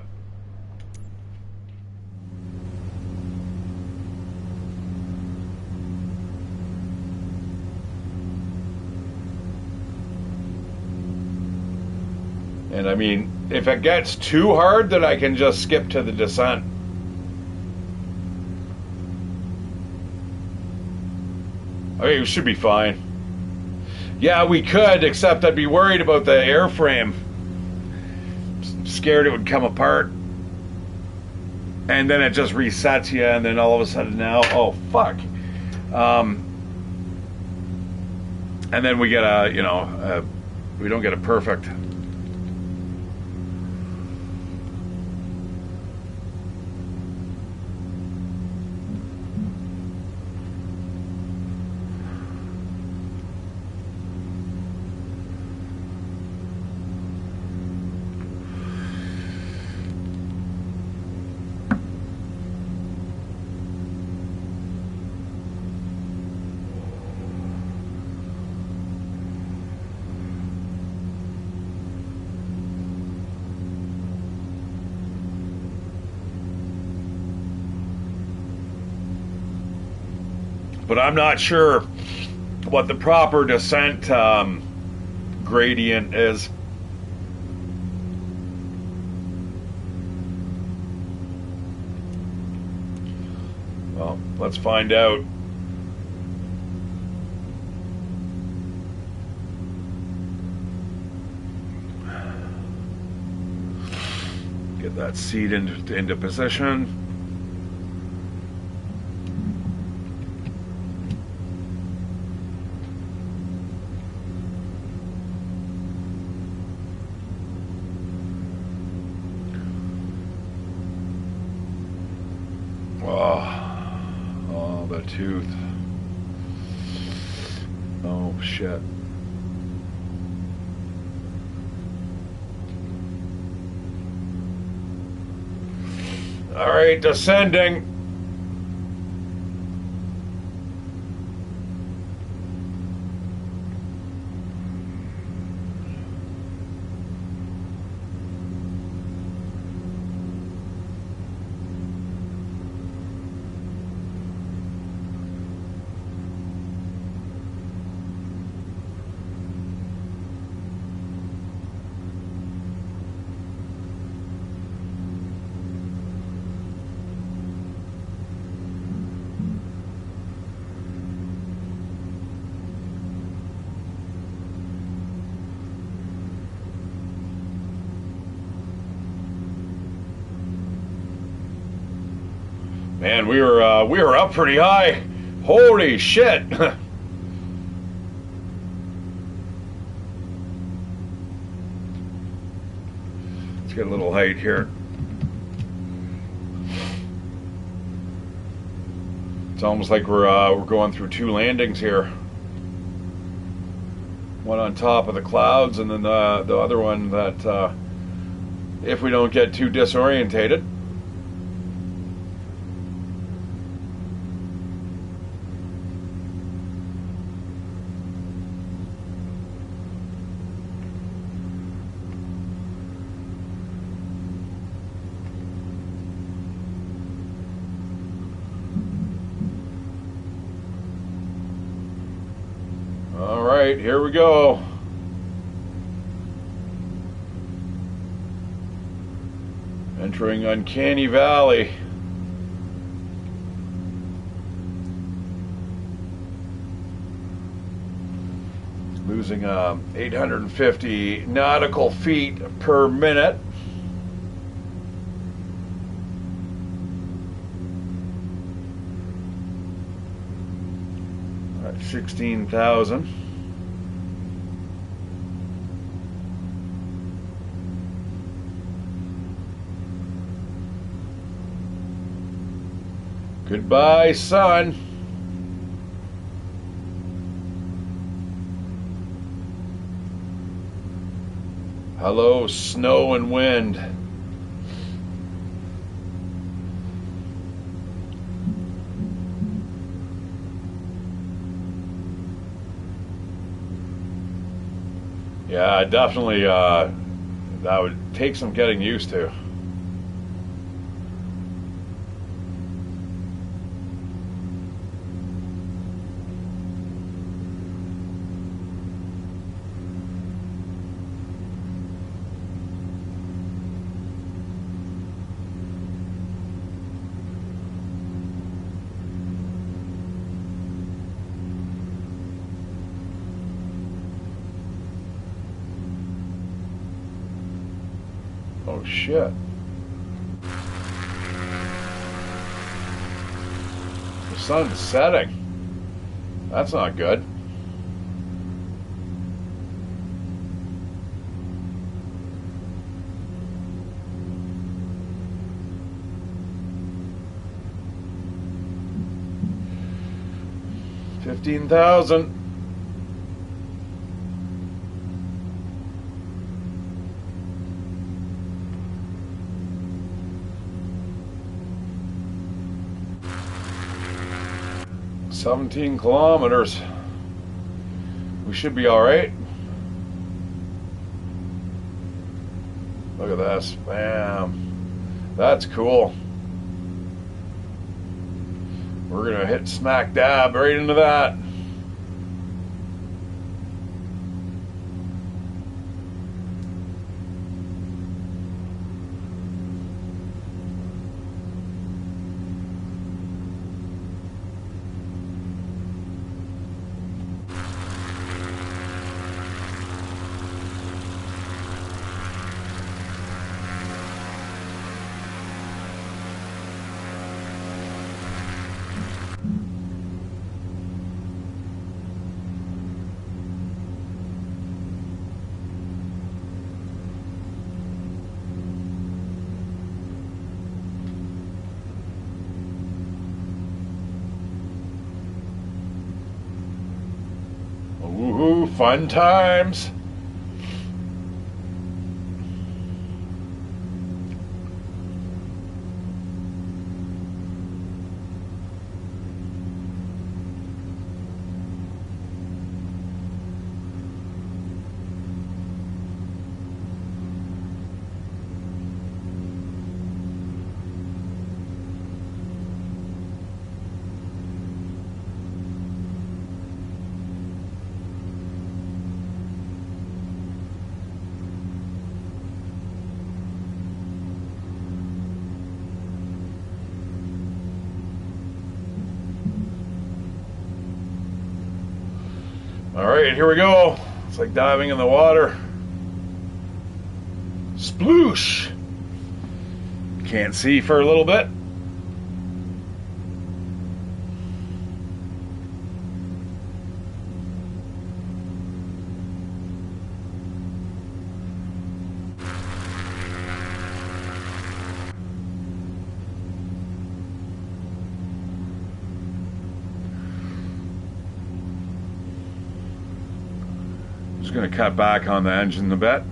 [SPEAKER 1] And I mean, if it gets too hard, then I can just skip to the descent. I mean, it should be fine. Yeah, we could, except I'd be worried about the airframe. Scared it would come apart. And then it just resets you, and then all of a sudden now, oh, fuck. And then we get we don't get a perfect. But I'm not sure what the proper descent gradient is. Well, let's find out. Get that seat into position. Oh, the tooth. Oh, shit. All right, descending. Man, we were up pretty high. Holy shit! Let's get a little height here. It's almost like we're going through two landings here. One on top of the clouds, and then the other one that if we don't get too disorientated. All right, here we go. Entering Uncanny Valley. Losing 850 nautical feet per minute. At 16,000. Goodbye, sun. Hello, snow and wind. Yeah, definitely That would take some getting used to. Oh shit. The sun's setting. That's not good. $15,000. $17 kilometers. We should be all right. Look at this. Bam. That's cool. We're gonna hit smack dab right into that. Woohoo, fun times. All right, here we go. It's like diving in the water. Sploosh. Can't see for a little bit. Just going to cut back on the engine a bit.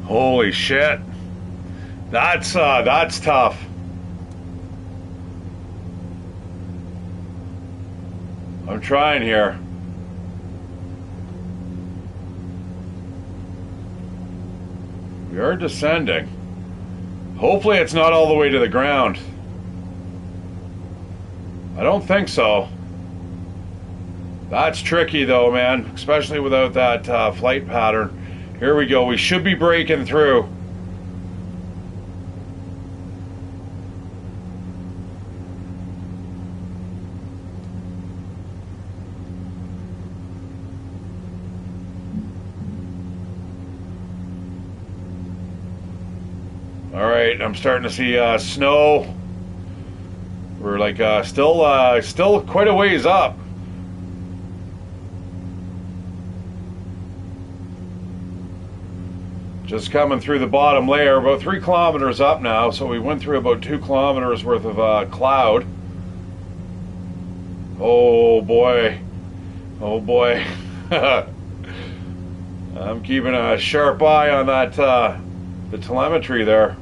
[SPEAKER 1] Holy shit. That's tough. I'm trying here. We are descending. Hopefully it's not all the way to the ground. I don't think so. That's tricky though, man, especially without that flight pattern. Here we go. We should be breaking through. All right, I'm starting to see snow. We're like still quite a ways up. Just coming through the bottom layer, about 3 kilometers up now. So we went through about 2 kilometers worth of cloud. Oh boy, oh boy. I'm keeping a sharp eye on that the telemetry there.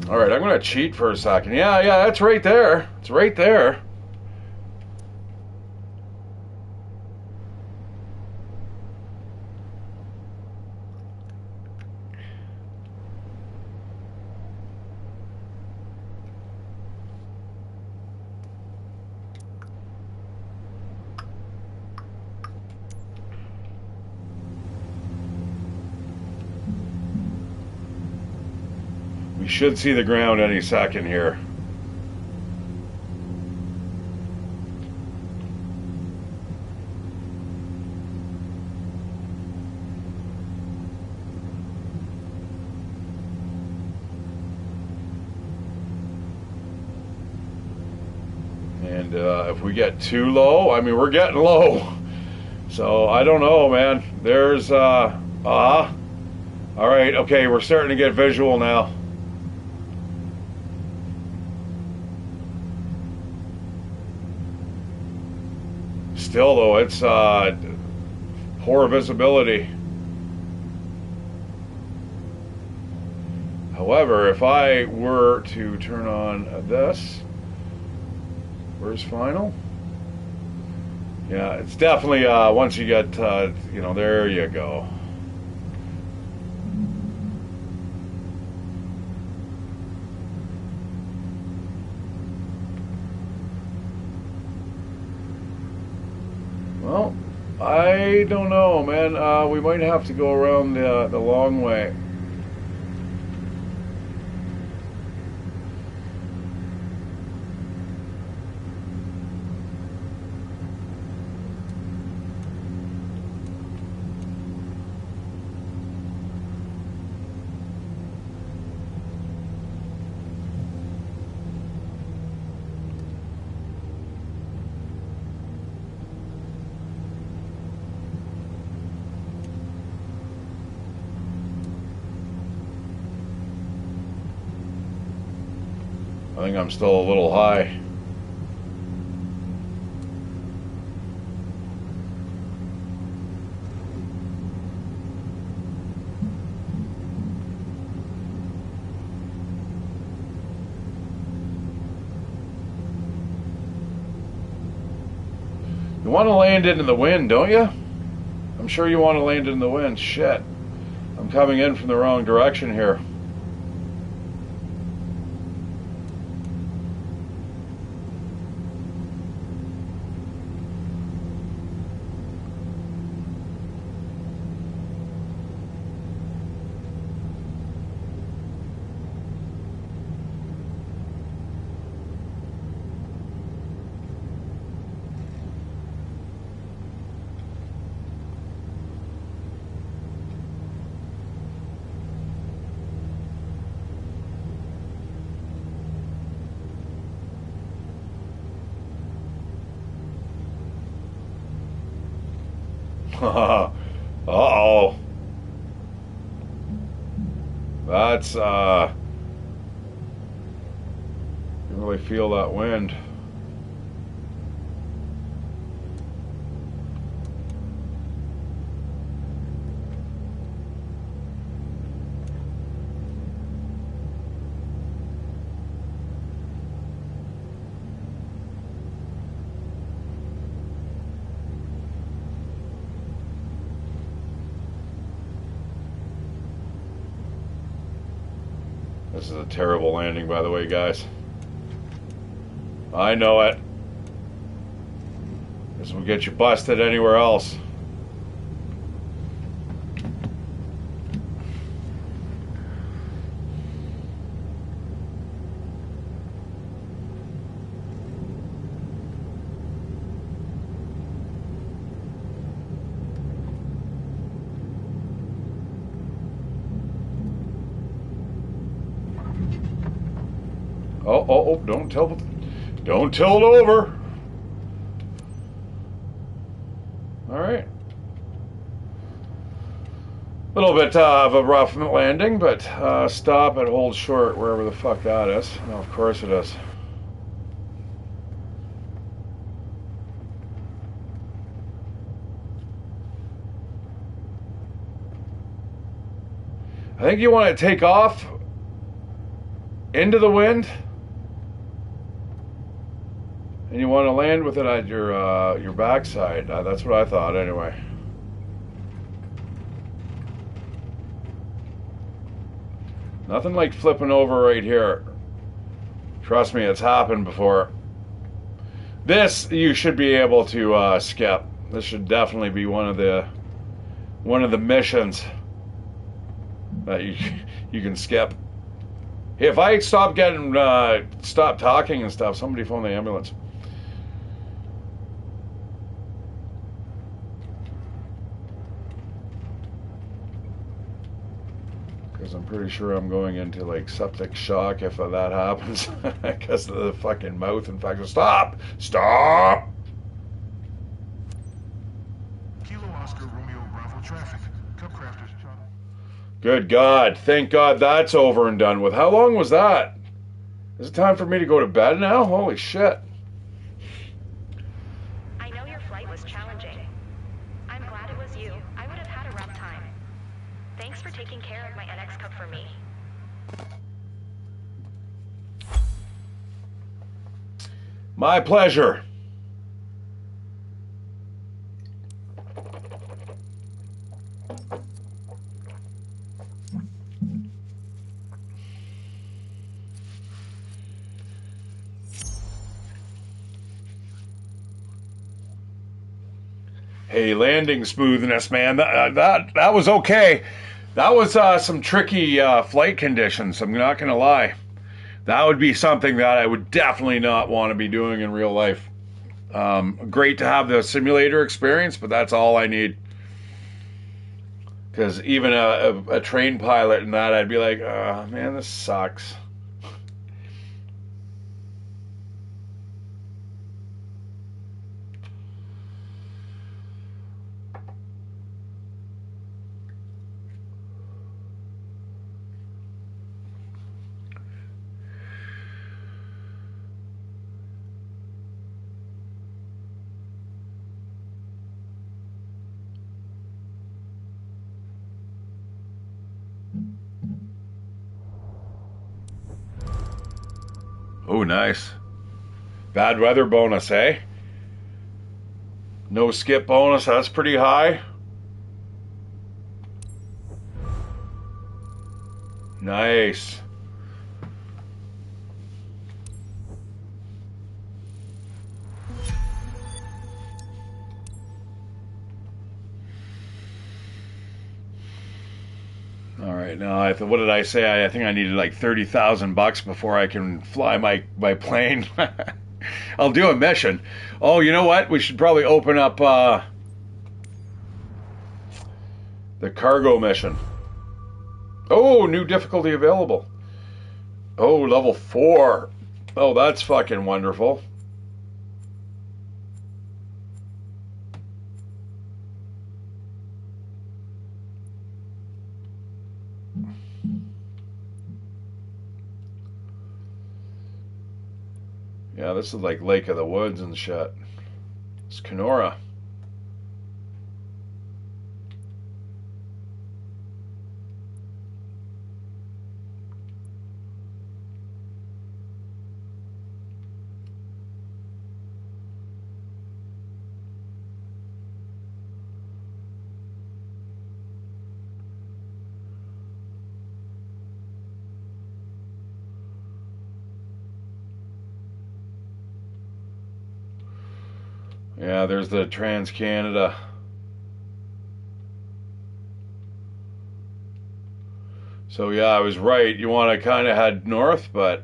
[SPEAKER 1] All right, I'm going to cheat for a second. Yeah, that's right there. It's right there. We should see the ground any second here. And if we get too low, I mean, we're getting low. So I don't know, man. There's, all right, okay, we're starting to get visual now. Still though, it's poor visibility. However, if I were to turn on this, where's final? Yeah, it's definitely once you get you know, there you go. Well, I don't know, man. We might have to go around the long way. I think I'm still a little high. You want to land it in the wind, don't you? I'm sure you want to land it in the wind. Shit. I'm coming in from the wrong direction here. Uh-oh. That's, you really feel that wind. This is a terrible landing, by the way, guys. I know it. This will get you busted anywhere else. Oh, don't tilt over. All right. A little bit of a rough landing, but stop and hold short wherever the fuck that is. Oh, of course it is. I think you want to take off into the wind. And you want to land with it at your backside. That's what I thought, anyway. Nothing like flipping over right here. Trust me, it's happened before. This you should be able to skip. This should definitely be one of the missions that you can skip. Hey, if I stop talking and stuff, somebody phone the ambulance. Because I'm pretty sure I'm going into like septic shock if that happens because of the fucking mouth infection. Stop! Stop!
[SPEAKER 3] Kilo Oscar Romeo Bravo traffic. Cubcrafters.
[SPEAKER 1] Good God. Thank God that's over and done with. How long was that? Is it time for me to go to bed now? Holy shit.
[SPEAKER 2] I know your flight was challenging. I'm glad it was you. I would have had a rough time. Thanks for taking care of my NX Cup for me.
[SPEAKER 1] My pleasure. Hey, landing smoothness, man. That was okay. That was some tricky flight conditions. I'm not gonna lie. That would be something that I would definitely not want to be doing in real life. Great to have the simulator experience, but that's all I need. Because even a trained pilot and that, I'd be like, oh, man, this sucks. Oh, nice. Bad weather bonus, eh? No skip bonus, that's pretty high. Nice. All right, now what did I say? I think I needed like $30,000 before I can fly my plane. I'll do a mission. Oh, you know what? We should probably open up the cargo mission. Oh, new difficulty available. Oh, level 4. Oh, that's fucking Yeah, this is like Lake of the Woods and shit. It's Kenora. Yeah, there's the Trans-Canada. So yeah, I was right. You want to kind of head north, but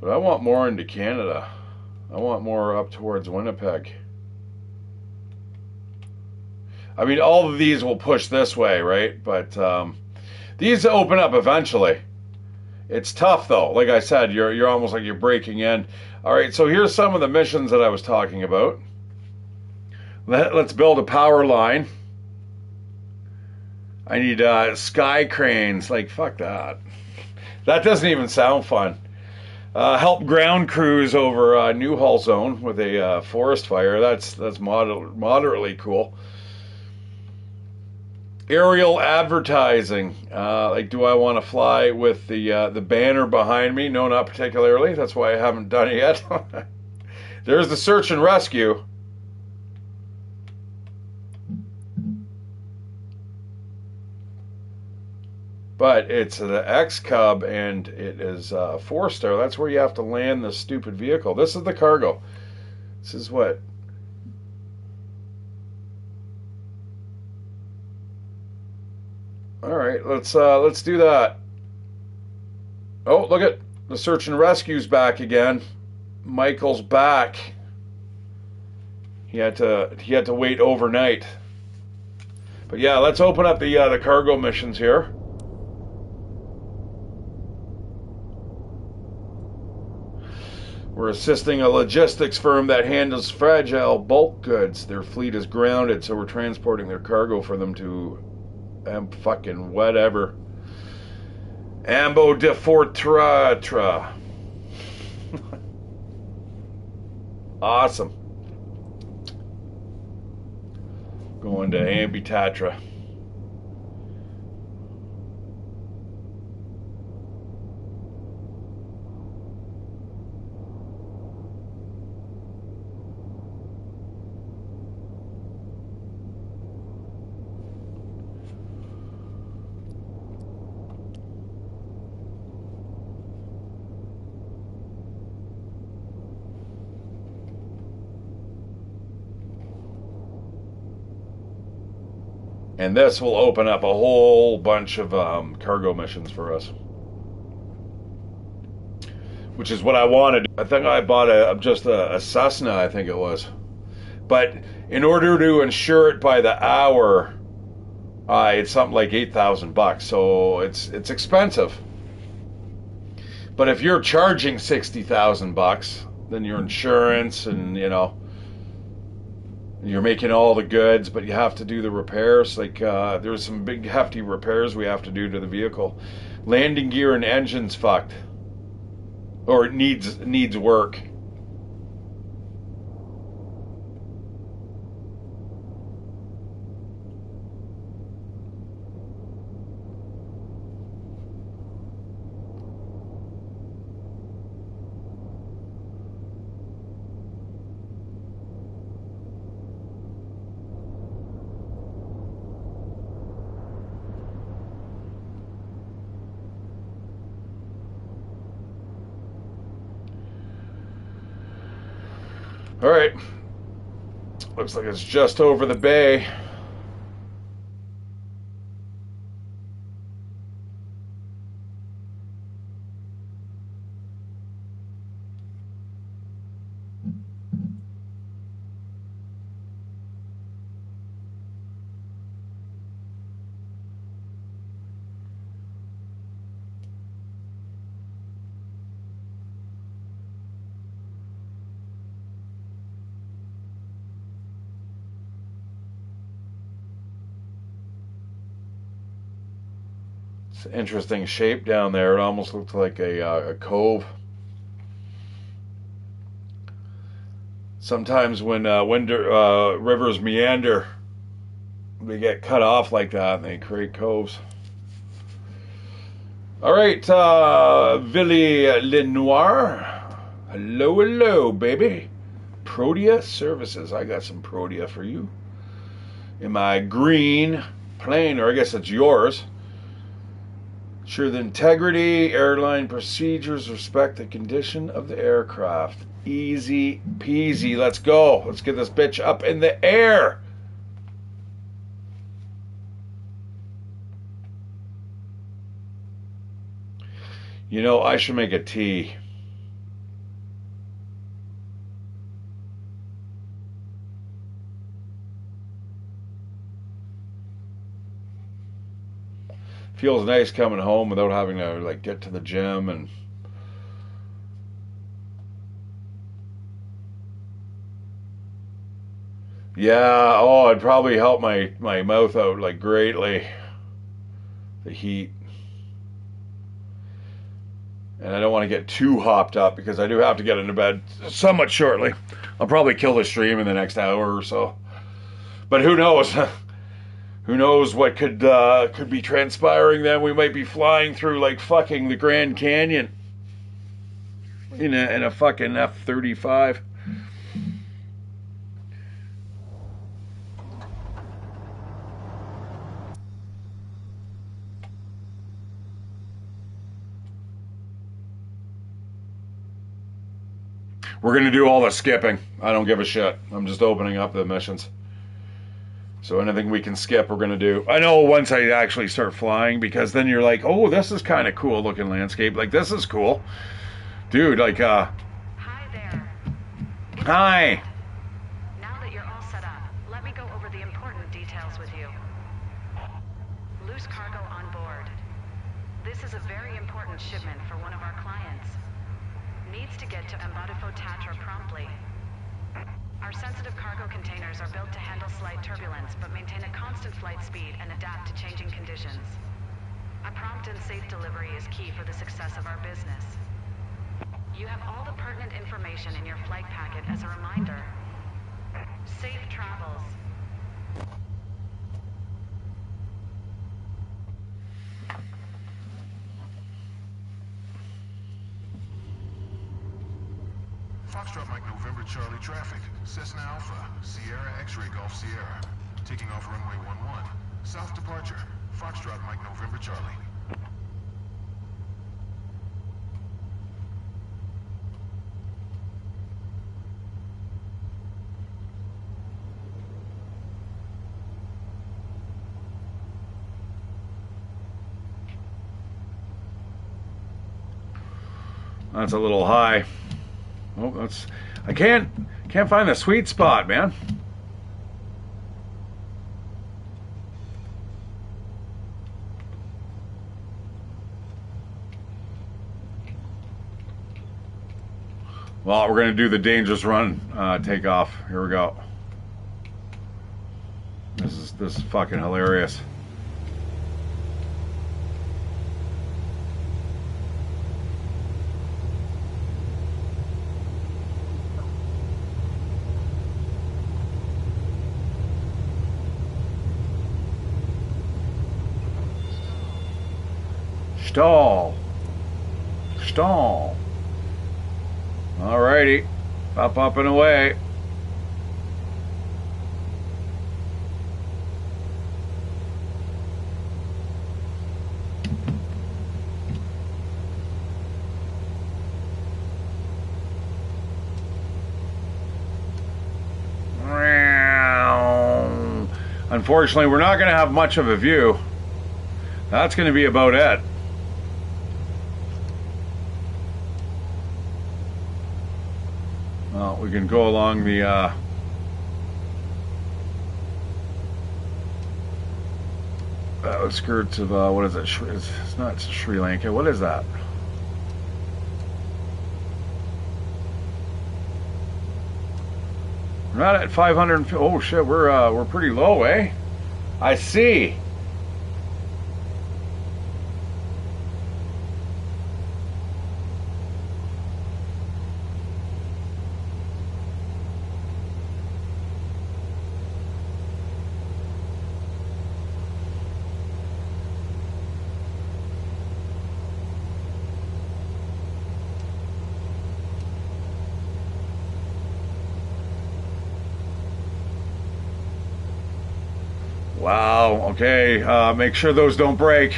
[SPEAKER 1] I want more into Canada. I want more up towards Winnipeg. I mean, all of these will push this way, right? But these open up eventually. It's tough though. Like I said, you're almost like you're breaking in. All right, so here's some of the missions that I was talking about. Let's build a power line. I need sky cranes. Like, fuck that. That doesn't even sound fun. Help ground crews over Newhall Zone with a forest fire. That's moderately cool. Aerial advertising. Like, do I want to fly with the banner behind me? No, not particularly. That's why I haven't done it yet. There's the search and rescue. But it's the X-Cub, and it is 4-star. That's where you have to land the stupid vehicle. This is the cargo. This is what? All right, let's do that. Oh, look at the search and rescue's back again. Michael's back. He had to wait overnight. But yeah, let's open up the cargo missions here. We're assisting a logistics firm that handles fragile bulk goods. Their fleet is grounded, so we're transporting their cargo for them to fucking whatever. Ambo de Fortratra. Awesome. Going to Ambitatra. And this will open up a whole bunch of cargo missions for us, which is what I wanted. I think I bought just a Cessna, I think it was. But in order to insure it by the hour, it's something like $8,000. So it's expensive. But if you're charging $60,000, then your insurance and you're making all the goods, but you have to do the repairs. Like there's some big hefty repairs we have to do to the vehicle. Landing gear and engine's fucked, or it needs work. All right. Looks like it's just over the bay. It's an interesting shape down there. It almost looked like a cove. Sometimes when rivers meander, they get cut off like that and they create coves. All right, Ville Lenoir. Hello, hello, baby. Protea Services. I got some Protea for you. In my green plane, or I guess it's yours. Ensure the integrity, airline procedures, respect the condition of the aircraft. Easy peasy. Let's go. Let's get this bitch up in the air. You know, I should make a tea. Feels nice coming home without having to like get to the gym and yeah, oh, it'd probably help my mouth out like greatly. The heat. And I don't want to get too hopped up because I do have to get into bed somewhat shortly. I'll probably kill the stream in the next hour or so. But who knows? Who knows what could be transpiring then? We might be flying through like fucking the Grand Canyon in a fucking F-35. We're gonna do all the skipping. I don't give a shit. I'm just opening up the missions. So anything we can skip, we're going to do. I know once I actually start flying, because then you're like, oh, this is kind of cool looking landscape. Like, this is cool. Dude, like,
[SPEAKER 4] Hi there.
[SPEAKER 1] Hi.
[SPEAKER 4] Now that you're all set up, let me go over the important details with you. Loose cargo on board. This is a very important shipment for one of our clients. Needs to get to Embadifo Tatra promptly. Our sensitive cargo containers are built to handle slight turbulence, but maintain a constant flight speed and adapt to changing conditions. A prompt and safe delivery is key for the success of our business. You have all the pertinent information in your flight packet as a reminder. Safe travels.
[SPEAKER 3] Foxtrot Mike November Charlie traffic. Cessna Alpha, Sierra X-Ray Golf Sierra. Taking off runway 11. South departure. Foxtrot Mike November Charlie.
[SPEAKER 1] That's a little high. Oh, that's. I can't find the sweet spot, man. Well, we're gonna do the dangerous run takeoff. Here we go. This is fucking hilarious. Stall. Stall. Alrighty. Up and away. Unfortunately, we're not going to have much of a view. That's going to be about it. Well, we can go along the skirts of what is it? It's not Sri Lanka. What is that? We're not at 500. Oh shit, we're pretty low, eh? I see. Wow, okay. Make sure those don't break.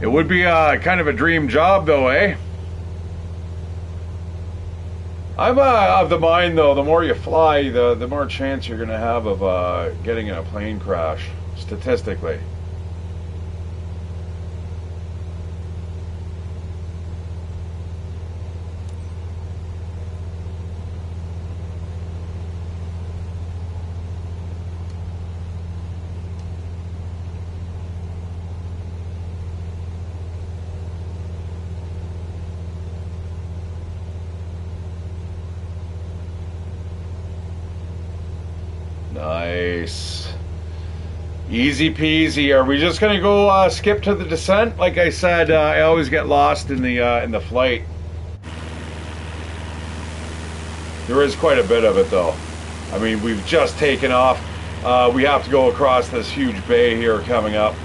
[SPEAKER 1] It would be kind of a dream job, though, eh? I'm of the mind, though, the more you fly, the more chance you're going to have of getting in a plane crash, statistically. Nice. Easy peasy. Are we just gonna go skip to the descent? Like I said, I always get lost in the flight. There is quite a bit of it, though. I mean, we've just taken off. We have to go across this huge bay here coming up,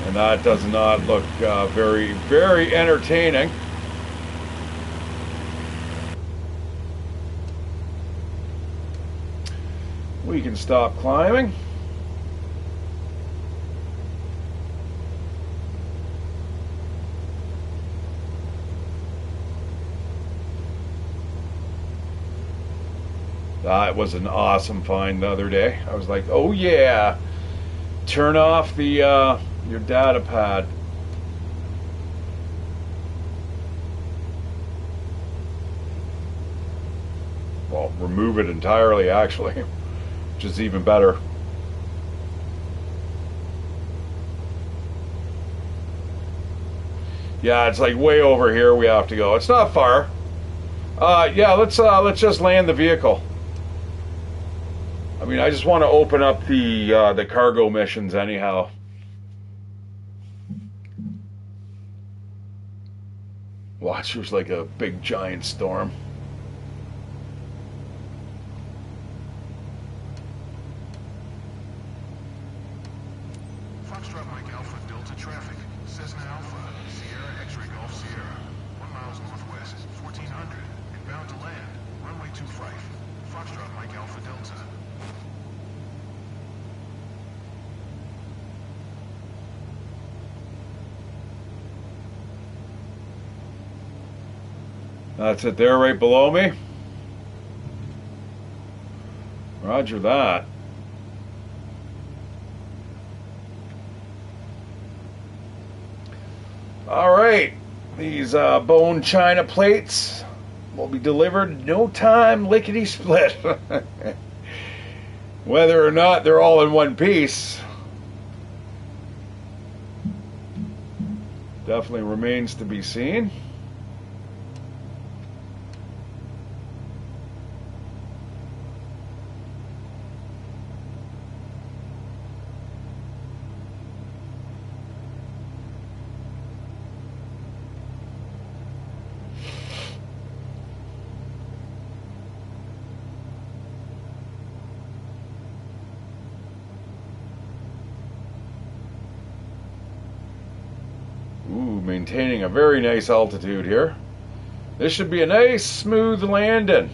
[SPEAKER 1] and that does not look very, very entertaining. We can stop climbing. That was an awesome find the other day. I was like, oh yeah, turn off the your data pad. Well, remove it entirely, actually, which is even better. Yeah, it's like way over here we have to go. It's not far. Yeah, let's just land the vehicle. I mean, I just want to open up the cargo missions anyhow. Watch, there's like a big giant storm.
[SPEAKER 3] Foxtrot Mike Alpha Delta traffic. Cessna Alpha, Sierra X-ray Golf Sierra. 1 miles northwest, 1400. Inbound to land. Runway 25. Foxtrot Mike Alpha Delta.
[SPEAKER 1] That's it there right below me. Roger that. All right, these bone china plates will be delivered no time lickety split. Whether or not they're all in one piece definitely remains to be seen. Maintaining a very nice altitude here. This should be a nice smooth landing.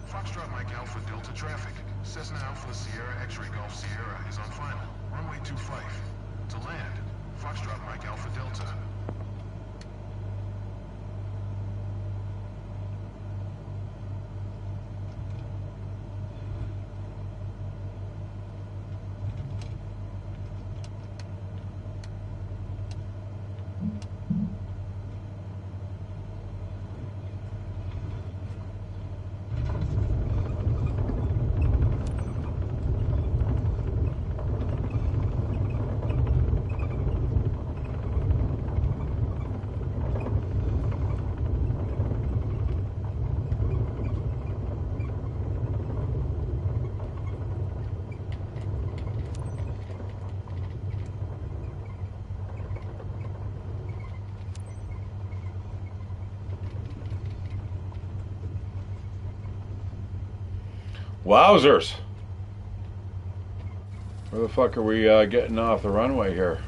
[SPEAKER 3] Foxtrot Mike Alpha Delta traffic. Cessna Alpha Sierra X-ray Golf Sierra is on final. Runway 25. To land. Foxtrot Mike Alpha Delta.
[SPEAKER 1] Wowzers. Where the fuck are we getting off the runway here?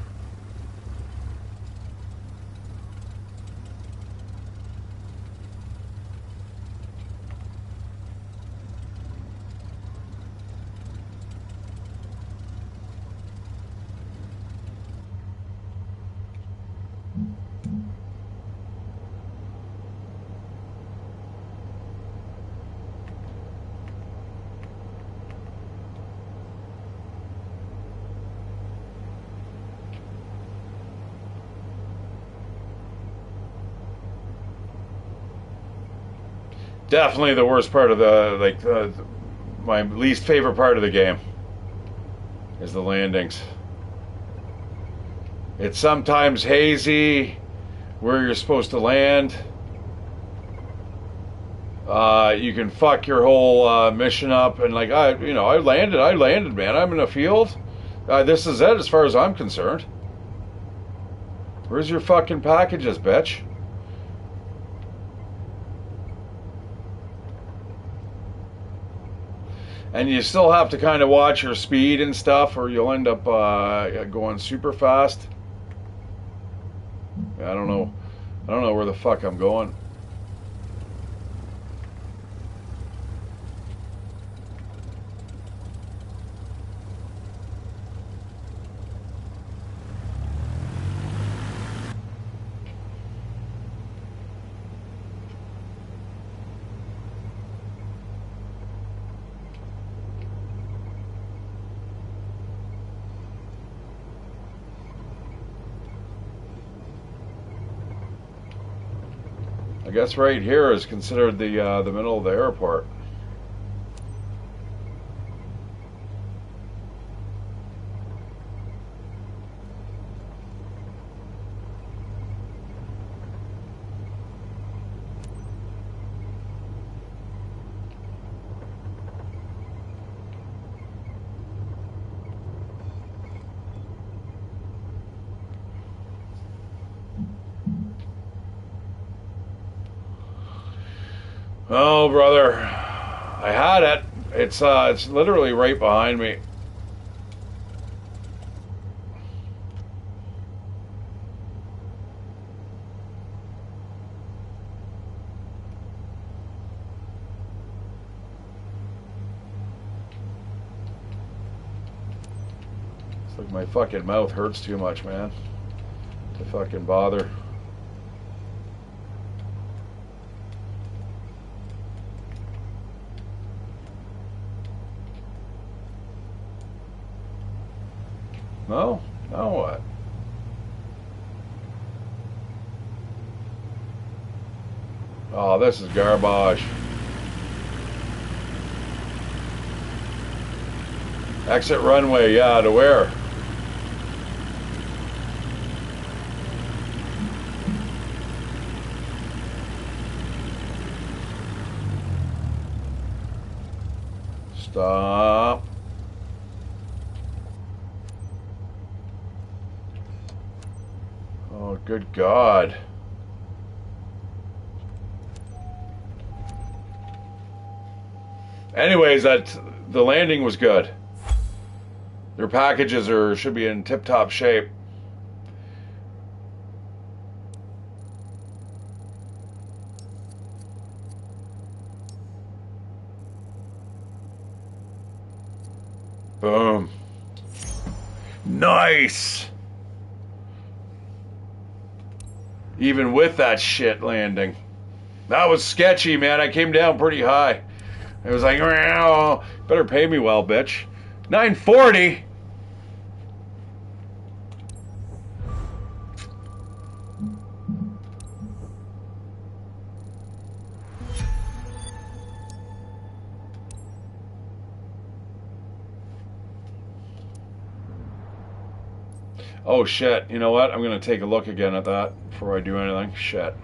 [SPEAKER 1] Definitely the worst part of my least favorite part of the game is the landings. It's sometimes hazy where you're supposed to land. You can fuck your whole mission up, and like I landed, man. I'm in a field. This is it as far as I'm concerned. Where's your fucking packages, bitch? And you still have to kind of watch your speed and stuff, or you'll end up going super fast. I don't know where the fuck I'm going. I guess right here is considered the middle of the airport. Oh, brother, I had it. It's literally right behind me. It's like my fucking mouth hurts too much, man, to fucking bother. No? Now what? Oh, this is garbage. Exit runway, yeah, to where? Stop. Oh, good God. Anyways, the landing was good. Their packages should be in tip-top shape. Boom. Nice. Even with that shit landing. That was sketchy, man. I came down pretty high. It was like, better pay me well, bitch. $9.40. Oh shit, you know what? I'm gonna take a look again at that before I do anything. Shit.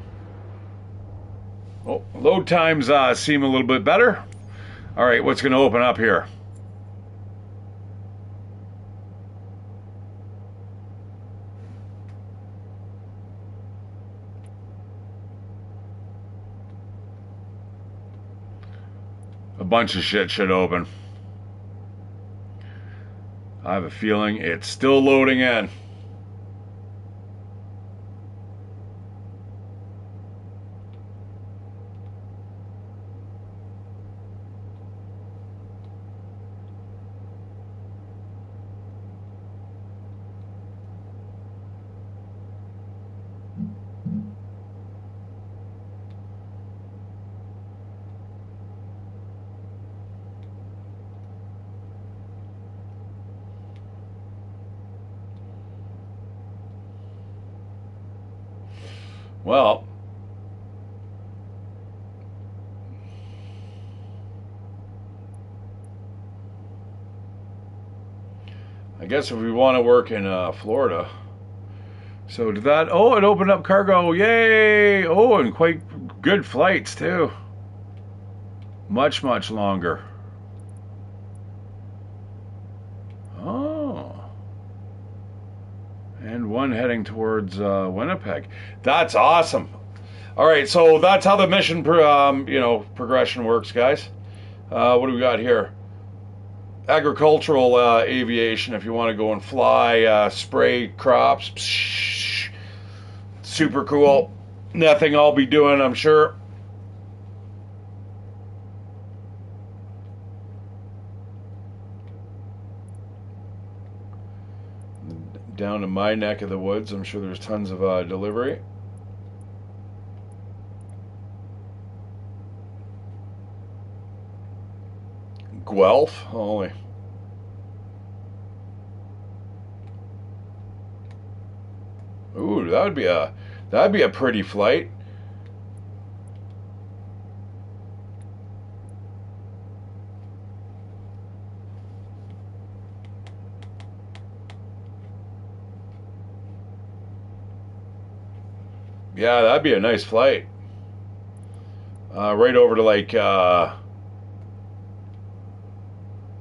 [SPEAKER 1] Oh, load times seem a little bit better. Alright, what's gonna open up here? a bunch of shit should open. I have a feeling it's still loading in. Well, I guess if we want to work in Florida. So did that? Oh, it opened up cargo. Yay! Oh, and quite good flights too. Much, much longer. Oh. And one heading towards Winnipeg. That's awesome. All right, so that's how the mission, progression works, guys. What do we got here? Agricultural aviation. If you want to go and fly, spray crops. Psh, super cool. Nothing I'll be doing, I'm sure. Down in my neck of the woods, I'm sure there's tons of delivery. Guelph, holy. Ooh, that'd be a pretty flight. Yeah, that'd be a nice flight. Right over to like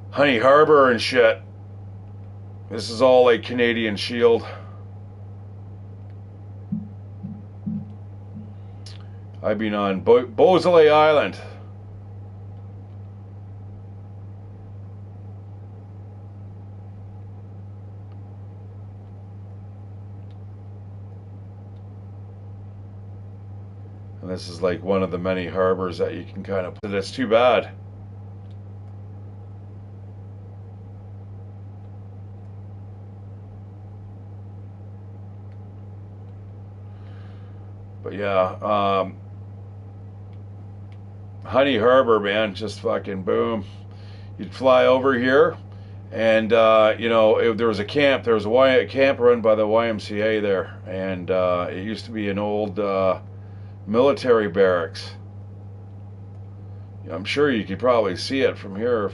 [SPEAKER 1] Honey Harbor and shit. This is all like Canadian Shield. I've been on Beausoleil Island. And this is like one of the many harbors that you can kind of... It's too bad. But yeah, Honey Harbor, man, just fucking boom. You'd fly over here, and if there was a camp, there was a camp run by the YMCA there, and it used to be an old military barracks. I'm sure you could probably see it from here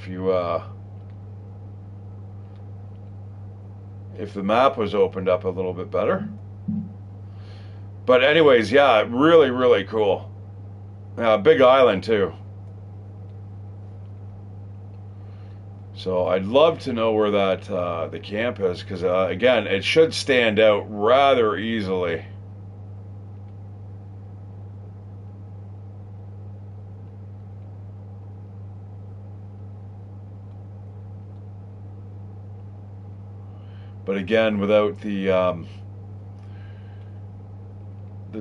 [SPEAKER 1] if the map was opened up a little bit better. But anyways, yeah, really, really cool. Big island too. So I'd love to know where that the camp is, because again, it should stand out rather easily. But again, without the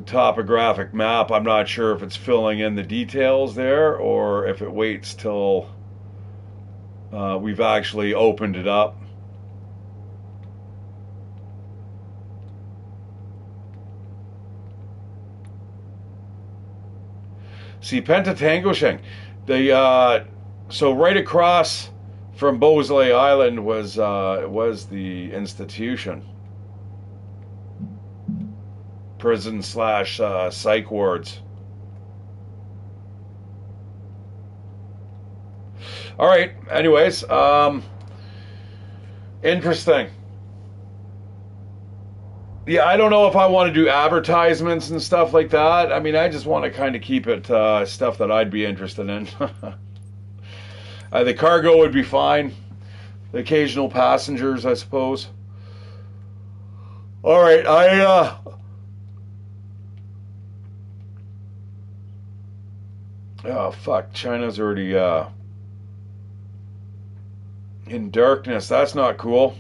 [SPEAKER 1] topographic map, I'm not sure if it's filling in the details there or if it waits till we've actually opened it up. See, Pentatangoshing, so right across from Beausoleil Island was the institution. Prison / psych wards. All right. Anyways, interesting. Yeah, I don't know if I want to do advertisements and stuff like that. I mean, I just want to kind of keep it stuff that I'd be interested in. The cargo would be fine. The occasional passengers, I suppose. All right, oh fuck! China's already in darkness. That's not cool.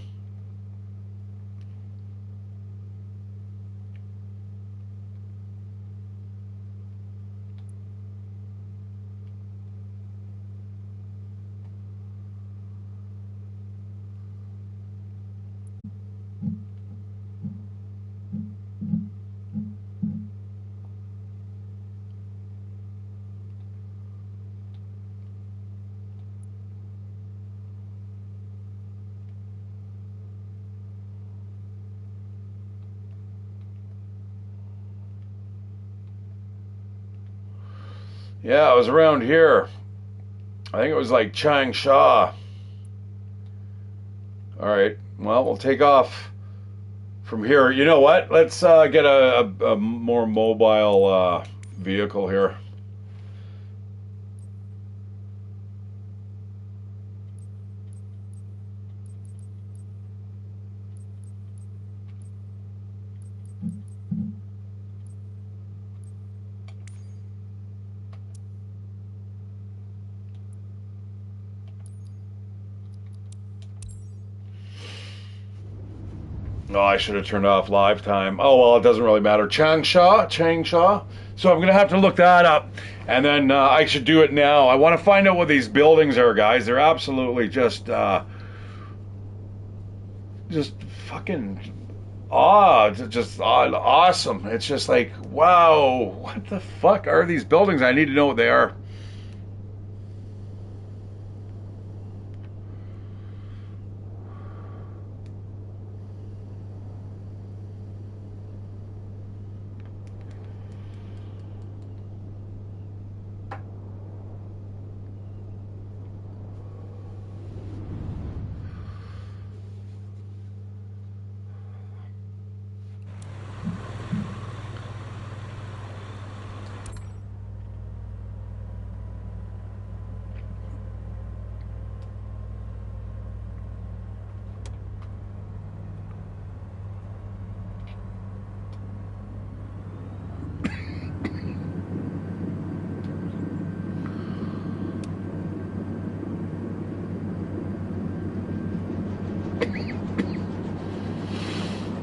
[SPEAKER 1] Yeah, it was around here. I think it was like Changsha. All right. Well, we'll take off from here. You know what? Let's get a more mobile vehicle here. Oh, I should have turned off live time. Oh, well, it doesn't really matter. Changsha. So I'm going to have to look that up. And then I should do it now. I want to find out what these buildings are, guys. They're absolutely just fucking awesome. It's just like, wow, what the fuck are these buildings? I need to know what they are.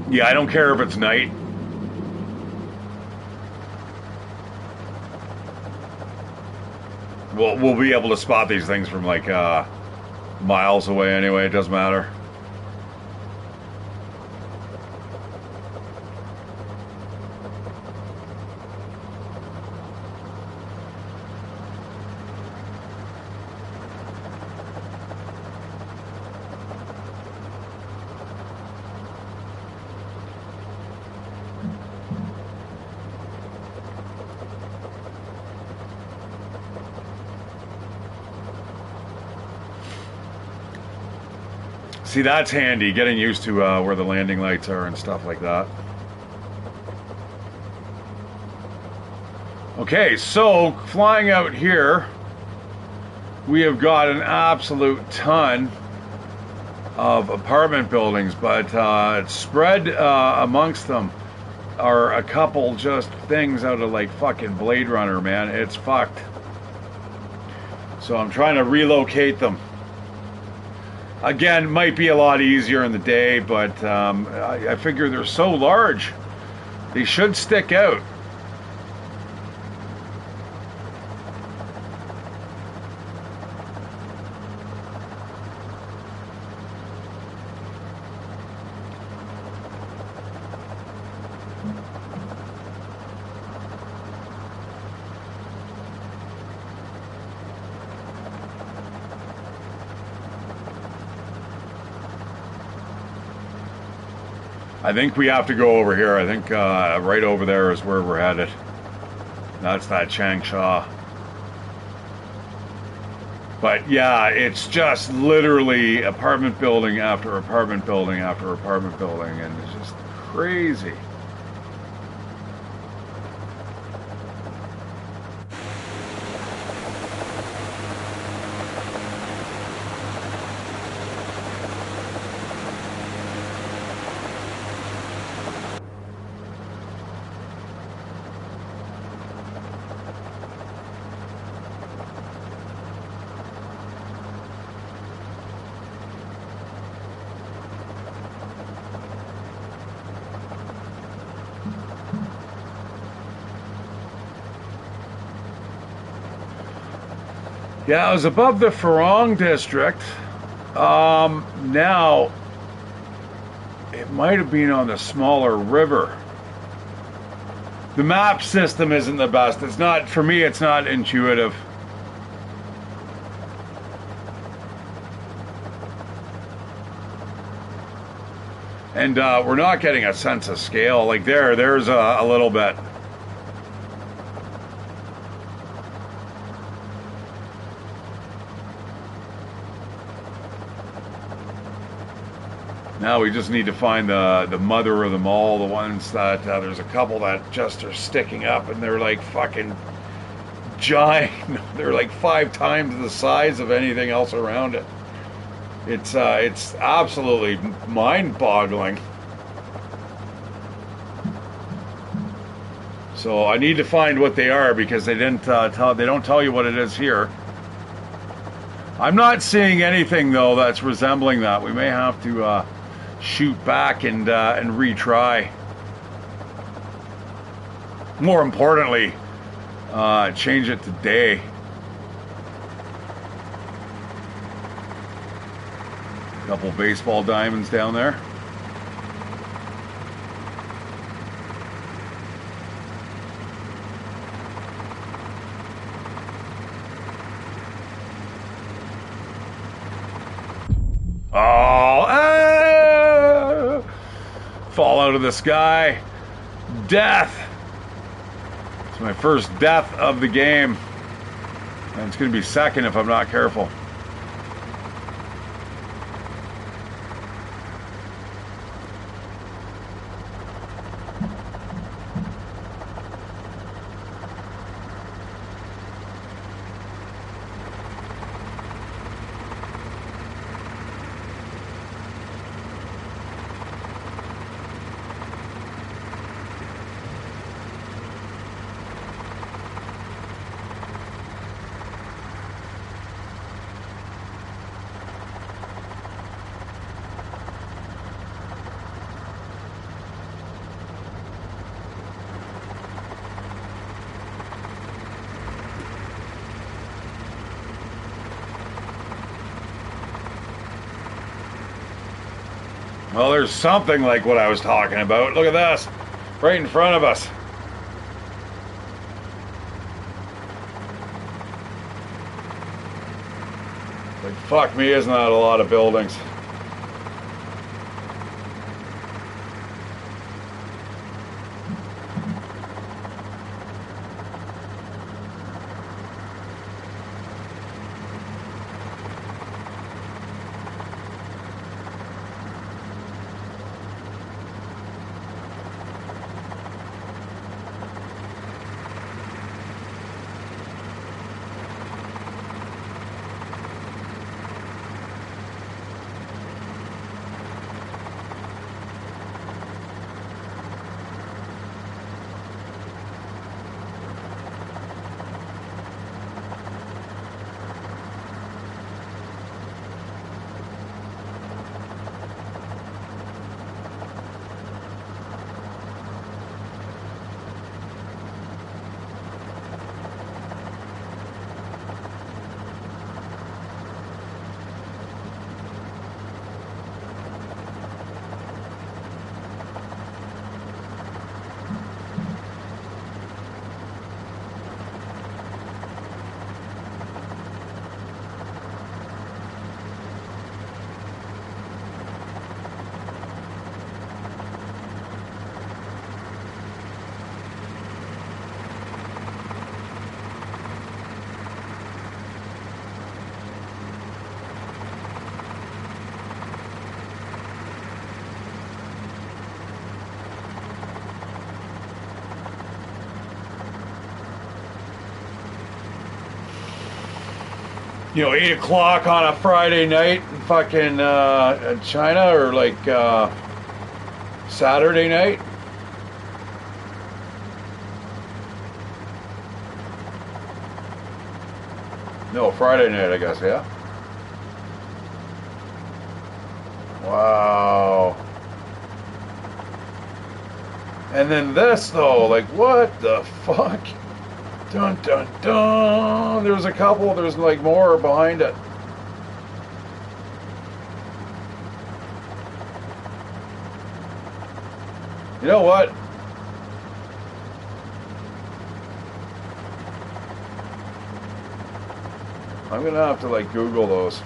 [SPEAKER 1] Yeah, I don't care if it's night. We'll be able to spot these things from like miles away anyway. It doesn't matter. See, that's handy, getting used to where the landing lights are and stuff like that. Okay, so flying out here, we have got an absolute ton of apartment buildings, but spread amongst them are a couple just things out of like fucking Blade Runner, man. It's fucked. So I'm trying to relocate them. Again, might be a lot easier in the day, but I figure they're so large, they should stick out. I think we have to go over here. I think right over there is where we're headed. That's that Changsha. But yeah, it's just literally apartment building after apartment building after apartment building, and it's just crazy. Yeah, it was above the Farong district. Now, it might have been on the smaller river. The map system isn't the best. It's not, for me, it's not intuitive. And we're not getting a sense of scale. Like there's a little bit. Now we just need to find the mother of them all, the ones that, there's a couple that just are sticking up and they're like fucking giant. They're like 5 times the size of anything else around it. It's absolutely mind-boggling. So I need to find what they are because they didn't they don't tell you what it is here. I'm not seeing anything though that's resembling that. We may have to shoot back and retry. More importantly, change it to day. Couple baseball diamonds down there. Oh, fall out of the sky. Death. It's my first death of the game. And it's going to be second if I'm not careful. Well, there's something like what I was talking about. Look at this. Right in front of us. Like, fuck me, isn't that a lot of buildings? You know, 8 o'clock on a Friday night in fucking China, or like Saturday night. No, Friday night, I guess, yeah. Wow. And then this, though, like, what the fuck? Dun dun dun. There's a couple. There's like more behind it. You know what? I'm gonna have to like Google those.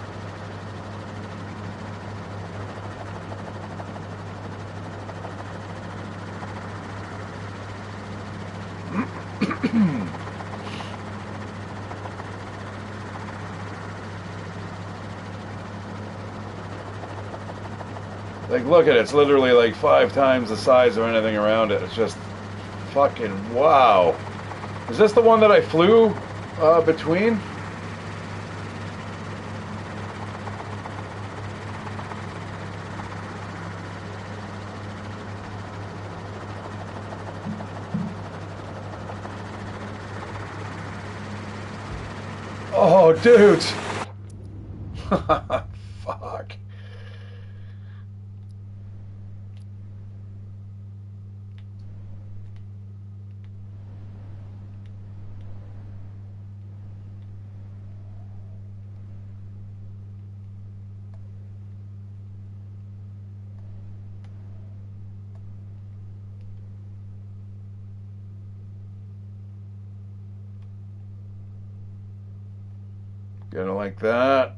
[SPEAKER 1] Like, look at it. It's literally like 5 times the size of anything around it. It's just fucking wow. Is this the one that I flew between? Oh, dude. Fuck. Gonna like that.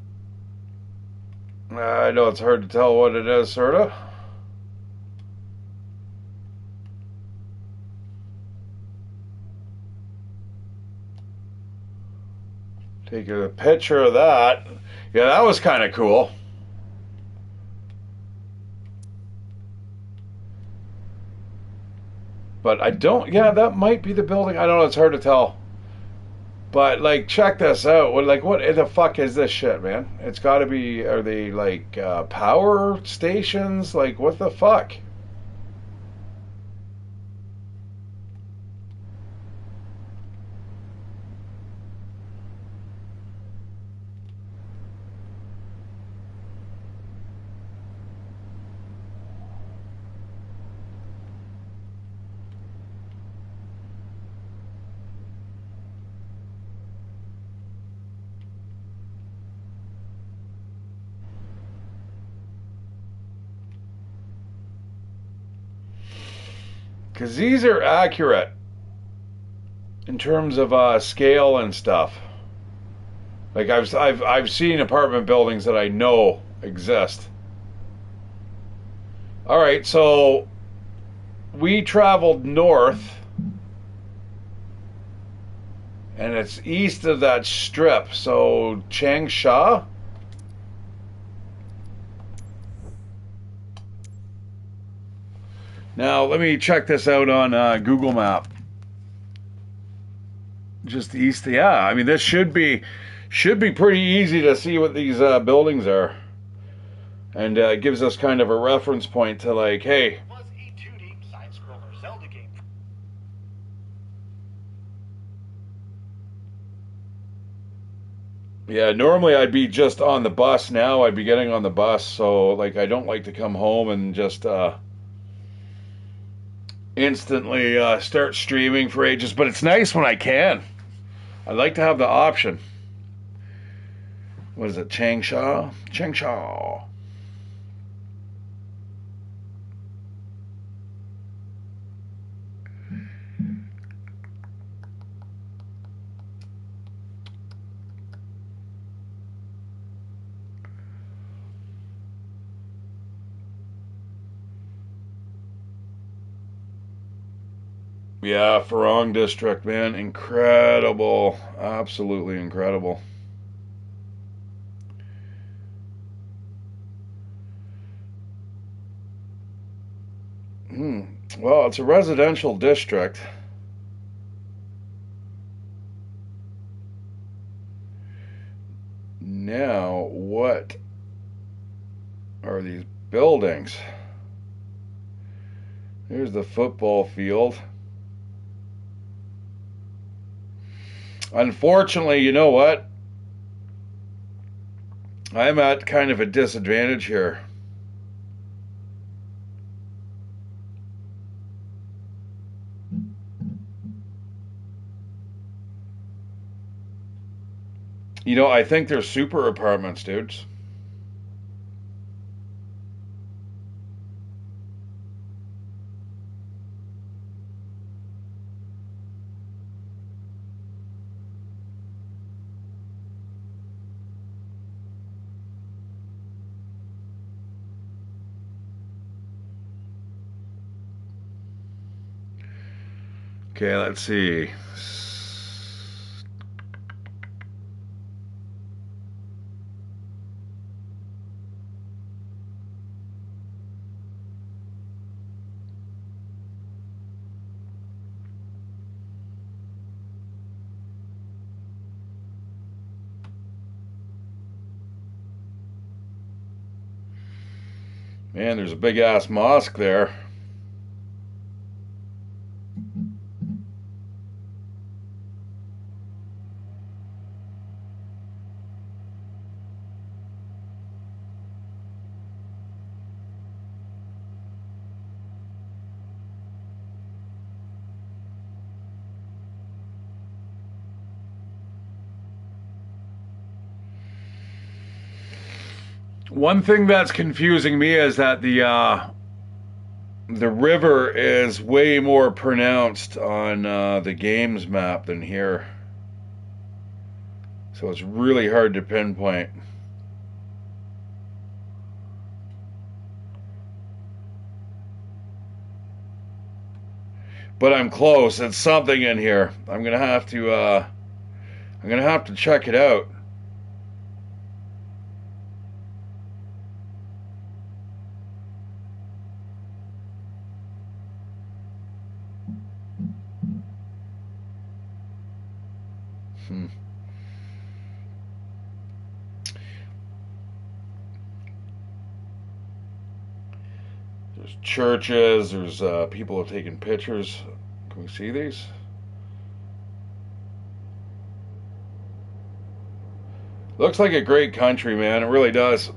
[SPEAKER 1] I know it's hard to tell what it is, sorta. Take a picture of that. Yeah, that was kind of cool. But I don't. Yeah, that might be the building. I don't know. It's hard to tell. But like, check this out. What the fuck is this shit, man? It's got to be. Are they like power stations? Like, what the fuck? Because these are accurate in terms of scale and stuff. Like I've seen apartment buildings that I know exist. All right, so we traveled north, and it's east of that strip. So Changsha. Now let me check this out on Google Map. Just east, yeah. I mean, this should be pretty easy to see what these buildings are, and it gives us kind of a reference point to like, hey.
[SPEAKER 5] Was a 2D side-scroller Zelda game.
[SPEAKER 1] Yeah, normally I'd be just on the bus. Now I'd be getting on the bus, so like I don't like to come home and just instantly start streaming for ages, but it's nice when I can. I like to have the option. What is it? Changsha? Changsha. Yeah, Farong District, man. Incredible. Absolutely incredible. Well, it's a residential district. Now, what are these buildings? Here's the football field. Unfortunately, you know what? I'm at kind of a disadvantage here. You know, I think they're super apartments, dudes. Okay, let's see. Man, there's a big ass mosque there. One thing that's confusing me is that the river is way more pronounced on the games map than here, so it's really hard to pinpoint. But I'm close. It's something in here. I'm gonna have to check it out. Hmm. There's churches. There's people taking pictures. Can we see these? Looks like a great country, man. It really does.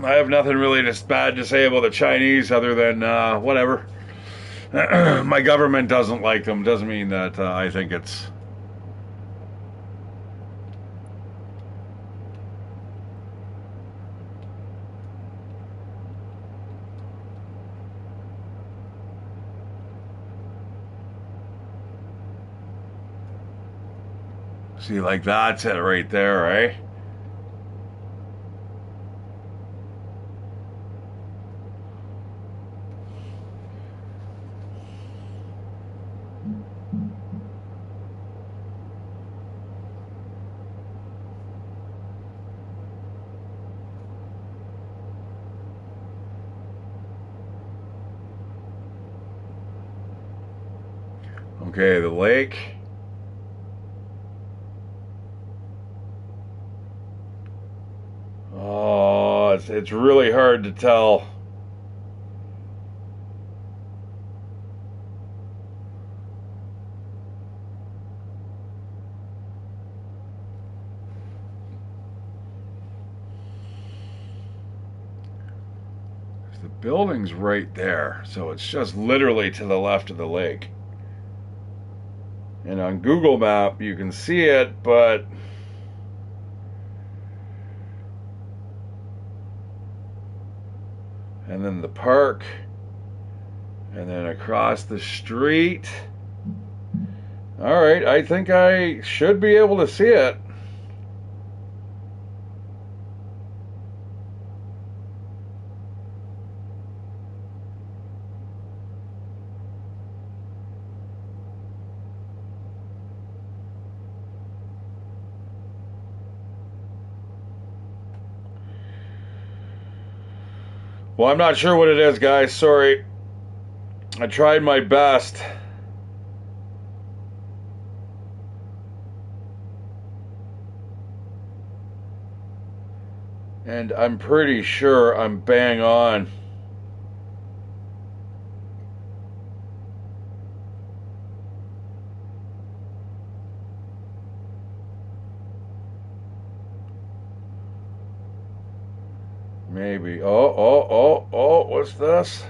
[SPEAKER 1] I have nothing really just bad to say about the Chinese other than whatever. My government doesn't like them. Doesn't mean that I think it's. See, like that's it right there, eh? Okay, the lake. Oh, it's really hard to tell. The building's right there, so it's just literally to the left of the lake. And on Google Map, you can see it, but and then the park, and then across the street. All right, I think I should be able to see it. Well, I'm not sure what it is, guys. Sorry. I tried my best. And I'm pretty sure I'm bang on. Maybe. Oh, what's this?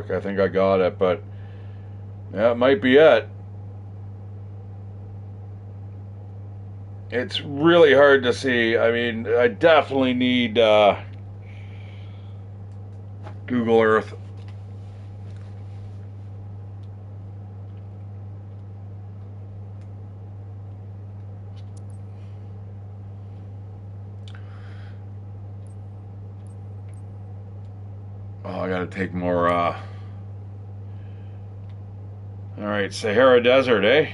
[SPEAKER 1] Fuck, I think I got it, but yeah, it might be it. It's really hard to see. I mean, I definitely need Google Earth. Oh, I gotta take more, alright, Sahara Desert, eh?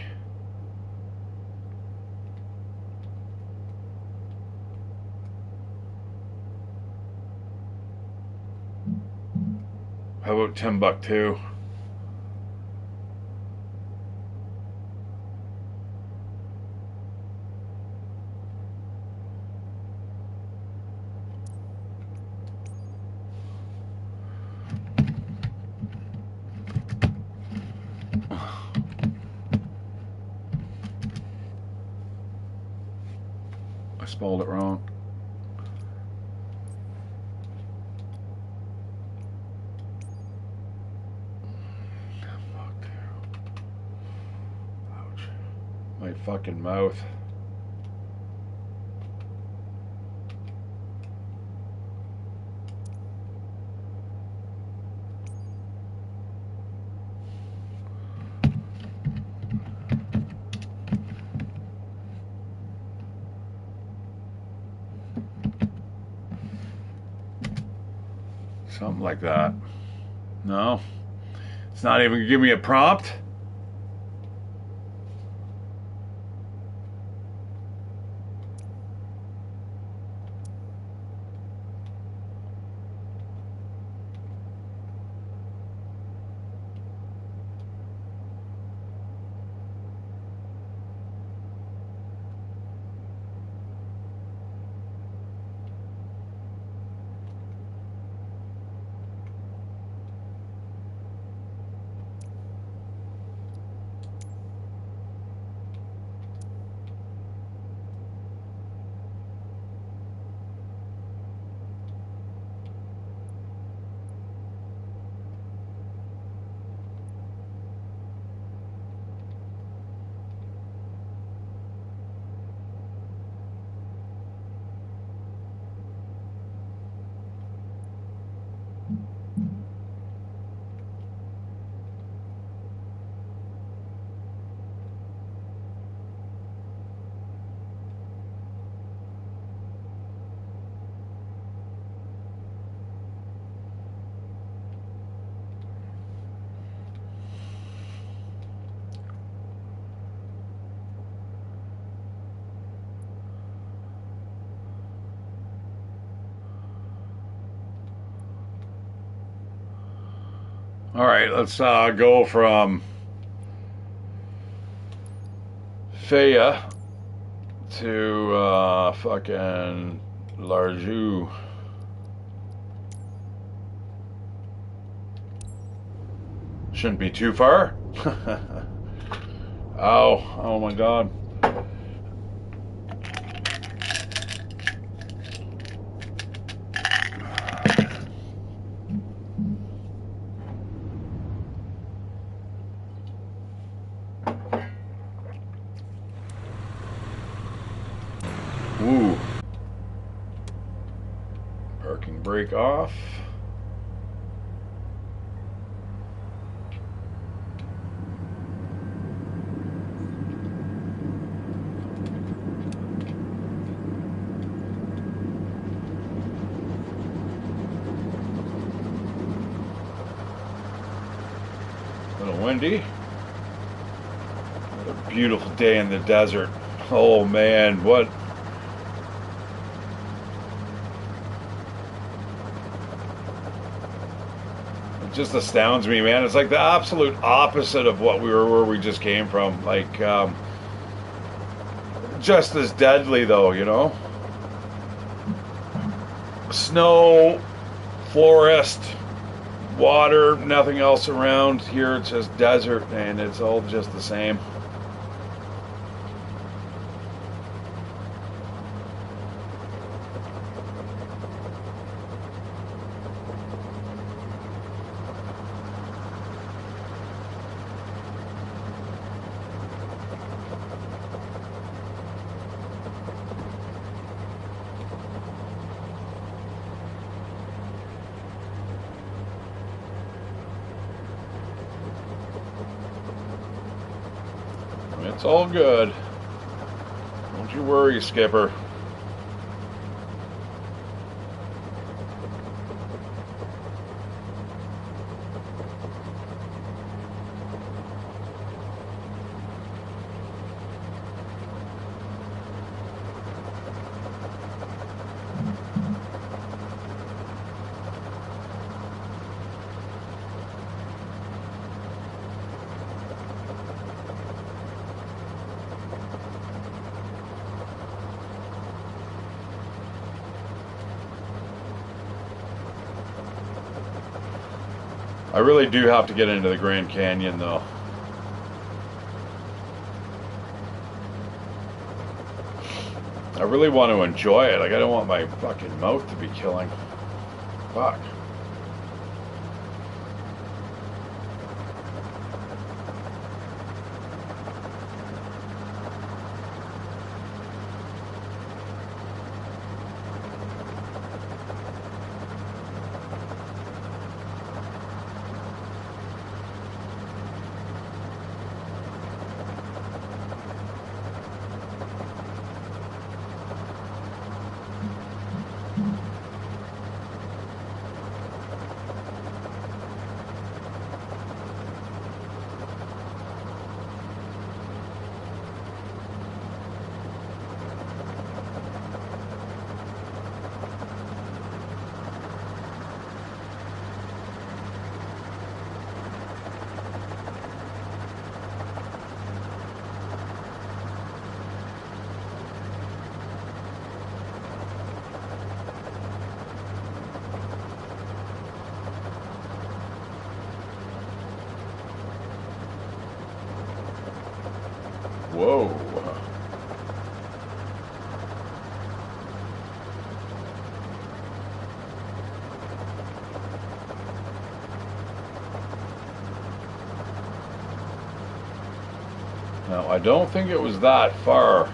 [SPEAKER 1] How about Timbuktu? I spelled it wrong. Ouch. My fucking mouth. Something like that. No? It's not even gonna give me a prompt? All right, let's go from Faya to fucking Larjou. Shouldn't be too far. Ow, oh my god. Ooh. Parking brake off. A little windy. What a beautiful day in the desert. Oh man, what? It just astounds me, man. It's like the absolute opposite of what we were, where we just came from. Like, just as deadly though, you know? Snow, forest, water, nothing else around. Here it's just desert and it's all just the same. It's all good. Don't you worry, Skipper. I really do have to get into the Grand Canyon, though. I really want to enjoy it. Like, I don't want my fucking mouth to be killing. Fuck. Whoa. Now, I don't think it was that far.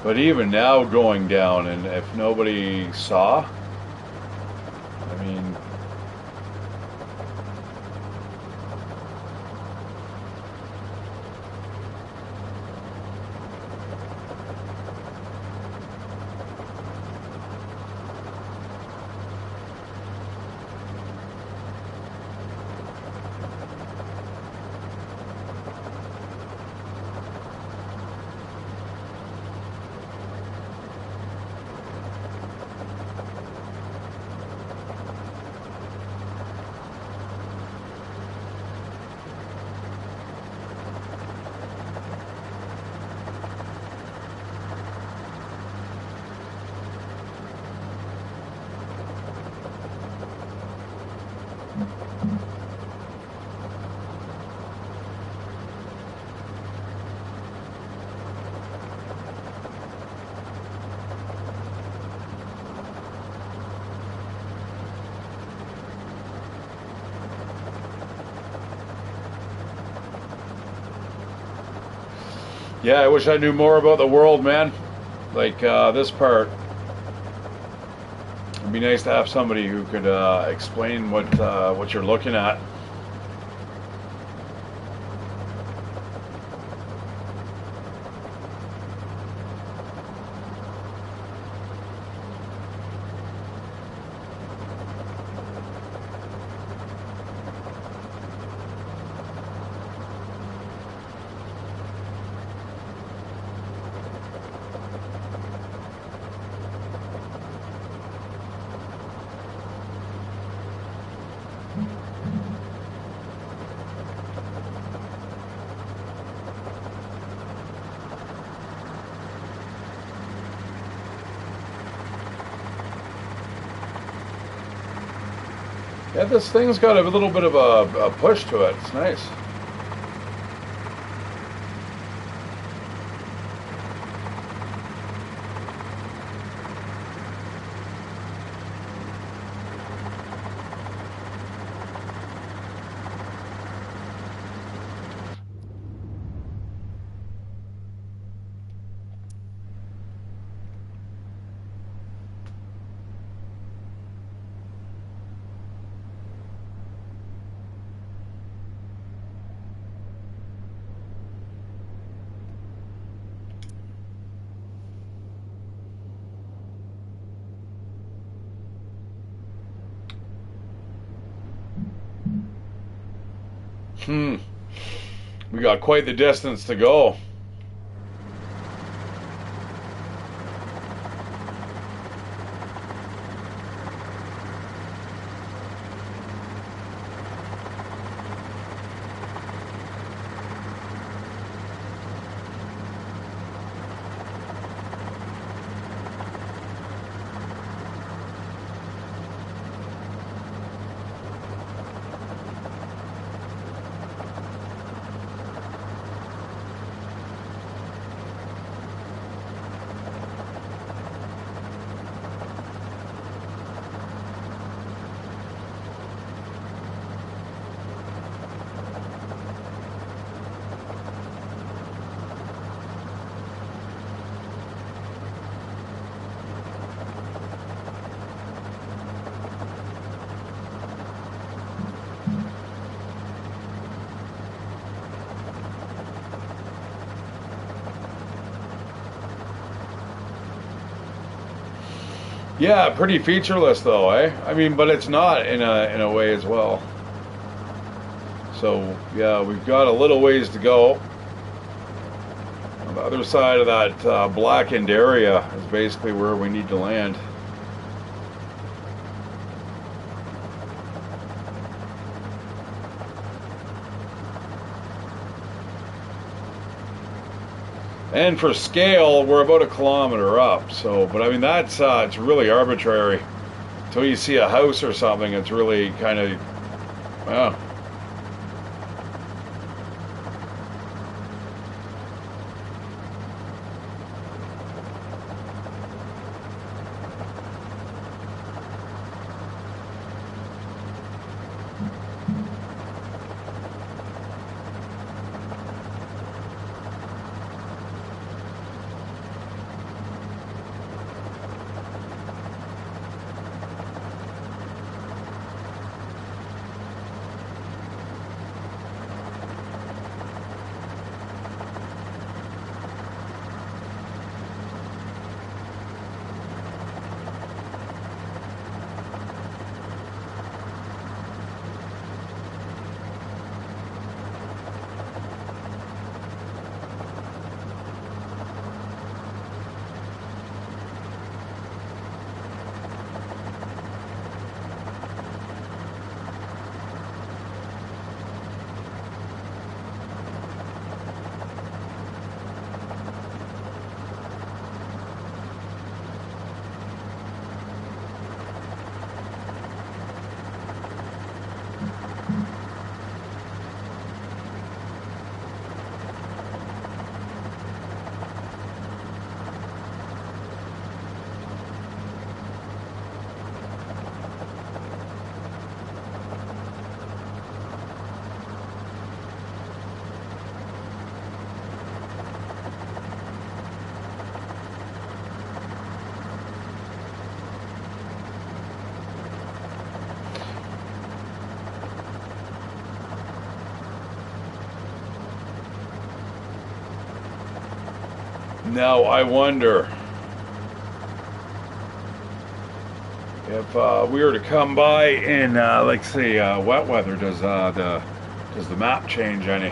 [SPEAKER 1] But even now going down, and if nobody saw, I mean, yeah, I wish I knew more about the world, man. Like this part. It'd be nice to have somebody who could explain what you're looking at. Yeah, this thing's got a little bit of a push to it. It's nice. We got quite the distance to go. Yeah, pretty featureless though, eh? I mean, but it's not in a way as well. So yeah, we've got a little ways to go. On the other side of that blackened area is basically where we need to land. And for scale, we're about 1 kilometer up. So, but I mean, that's it's really arbitrary. Until you see a house or something, it's really kind of, well. Now I wonder if we were to come by in, like say, wet weather, does the map change any?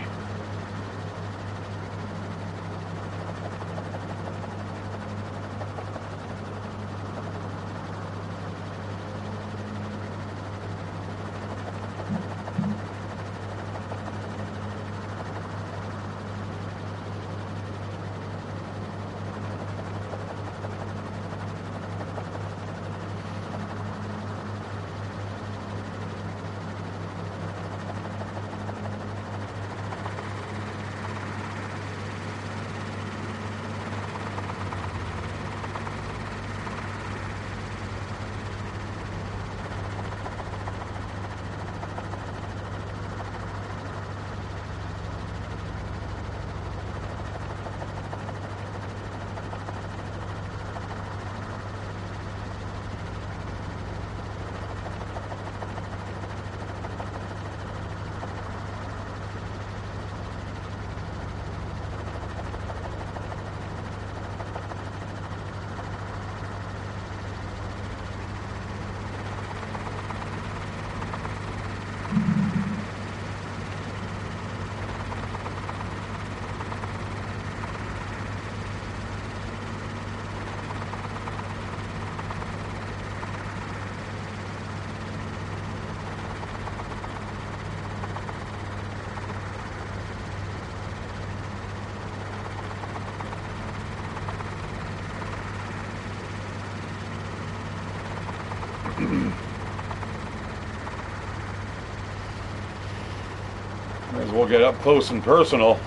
[SPEAKER 1] Might as well get up close and personal.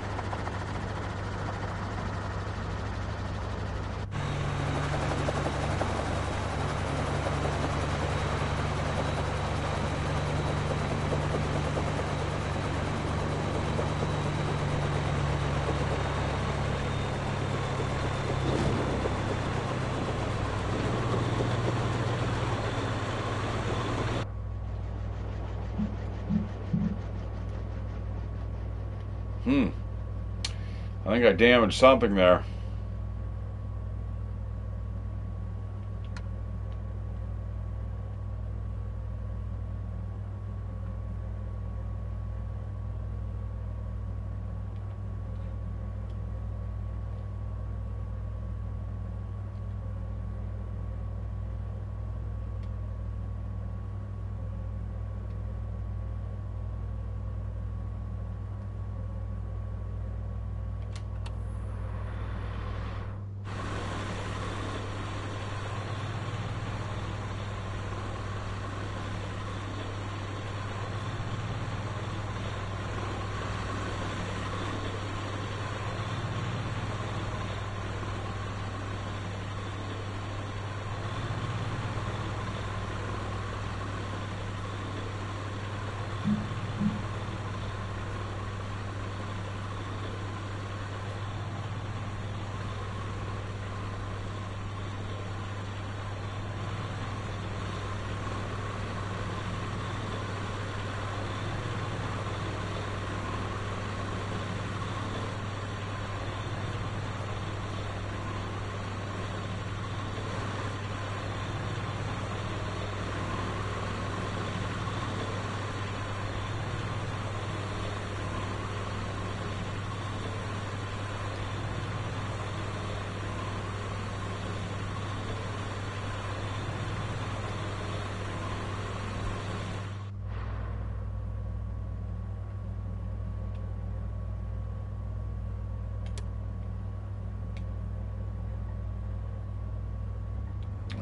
[SPEAKER 1] I think I damaged something there.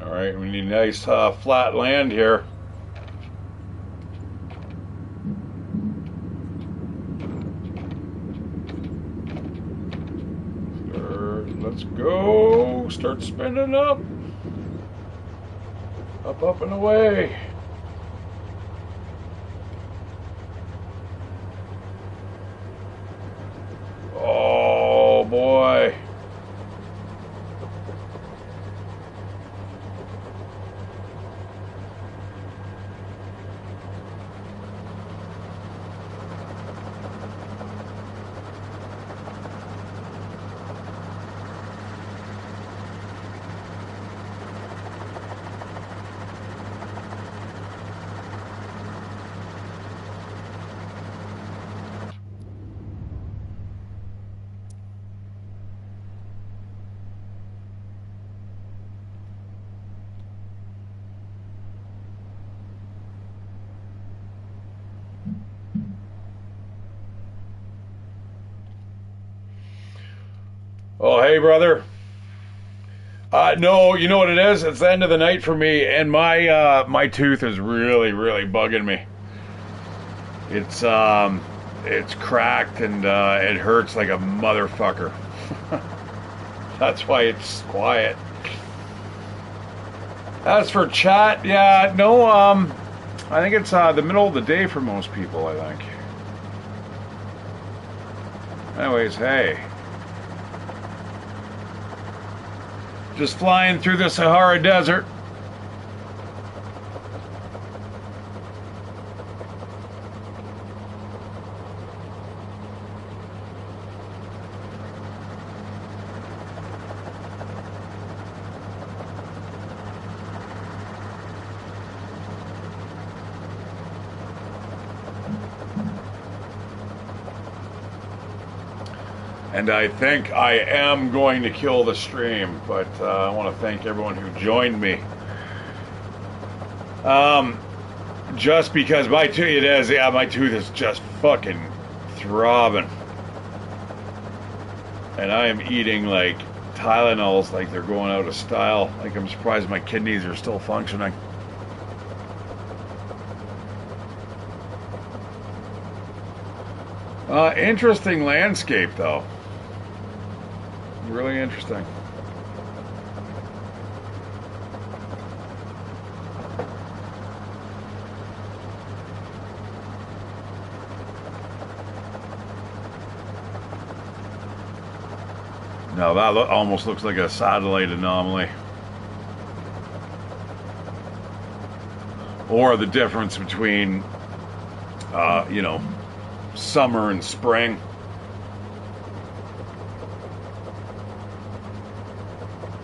[SPEAKER 1] Alright, we need nice flat land here. Let's go. Start spinning up. Up, up, and away. Oh, boy. Oh, hey, brother. No, you know what it is? It's the end of the night for me, and my tooth is really, really bugging me. It's cracked and it hurts like a motherfucker. That's why it's quiet. As for chat, yeah, no, I think it's the middle of the day for most people, I think. Anyways, hey. Just flying through the Sahara Desert. And I think I am going to kill the stream, but I want to thank everyone who joined me. Just because my tooth my tooth is just fucking throbbing. And I am eating like Tylenols like they're going out of style. Like I'm surprised my kidneys are still functioning. Interesting landscape, though. Really interesting. Now that almost looks like a satellite anomaly. Or the difference between, you know, summer and spring.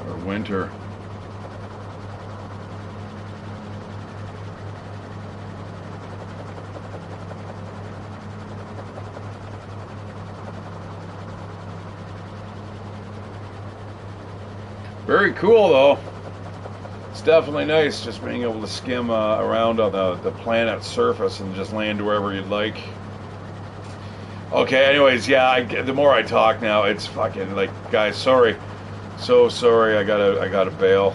[SPEAKER 1] Or winter. Very cool, though. It's definitely nice just being able to skim around on the planet's surface and just land wherever you'd like. Okay, anyways, yeah, the more I talk now, it's fucking like, guys, sorry. So sorry, I gotta bail.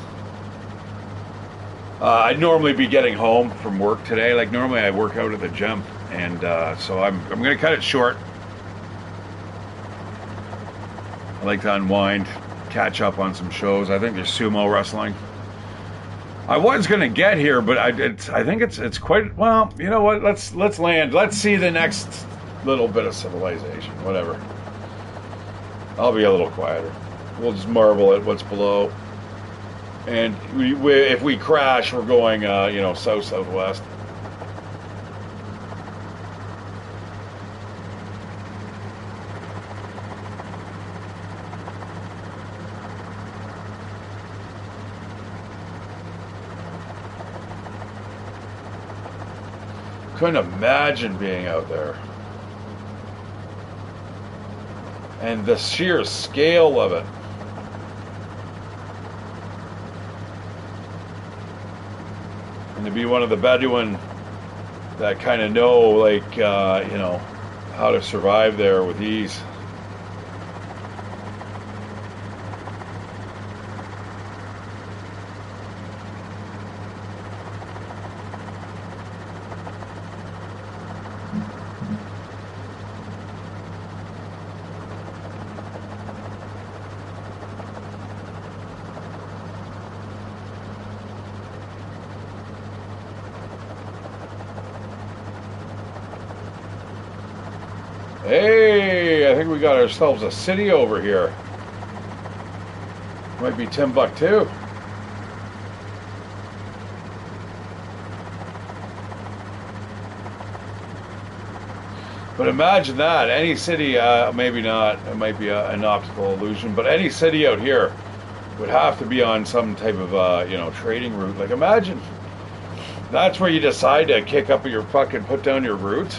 [SPEAKER 1] I'd normally be getting home from work today. Like, normally I work out at the gym, and so I'm gonna cut it short. I like to unwind, catch up on some shows. I think there's sumo wrestling. I was gonna get here, but I think it's quite well. You know what? Let's land. Let's see the next little bit of civilization. Whatever. I'll be a little quieter. We'll just marvel at what's below. And if we crash, we're going you know, south-southwest. Couldn't imagine being out there. And the sheer scale of it. And to be one of the Bedouin that kind of know, like, you know, how to survive there with ease. Hey, I think we got ourselves a city over here. Might be Timbuktu. But imagine that. Any city, maybe not, it might be an optical illusion, but any city out here would have to be on some type of, you know, trading route. Like, imagine that's where you decide to kick up your fucking, put down your roots.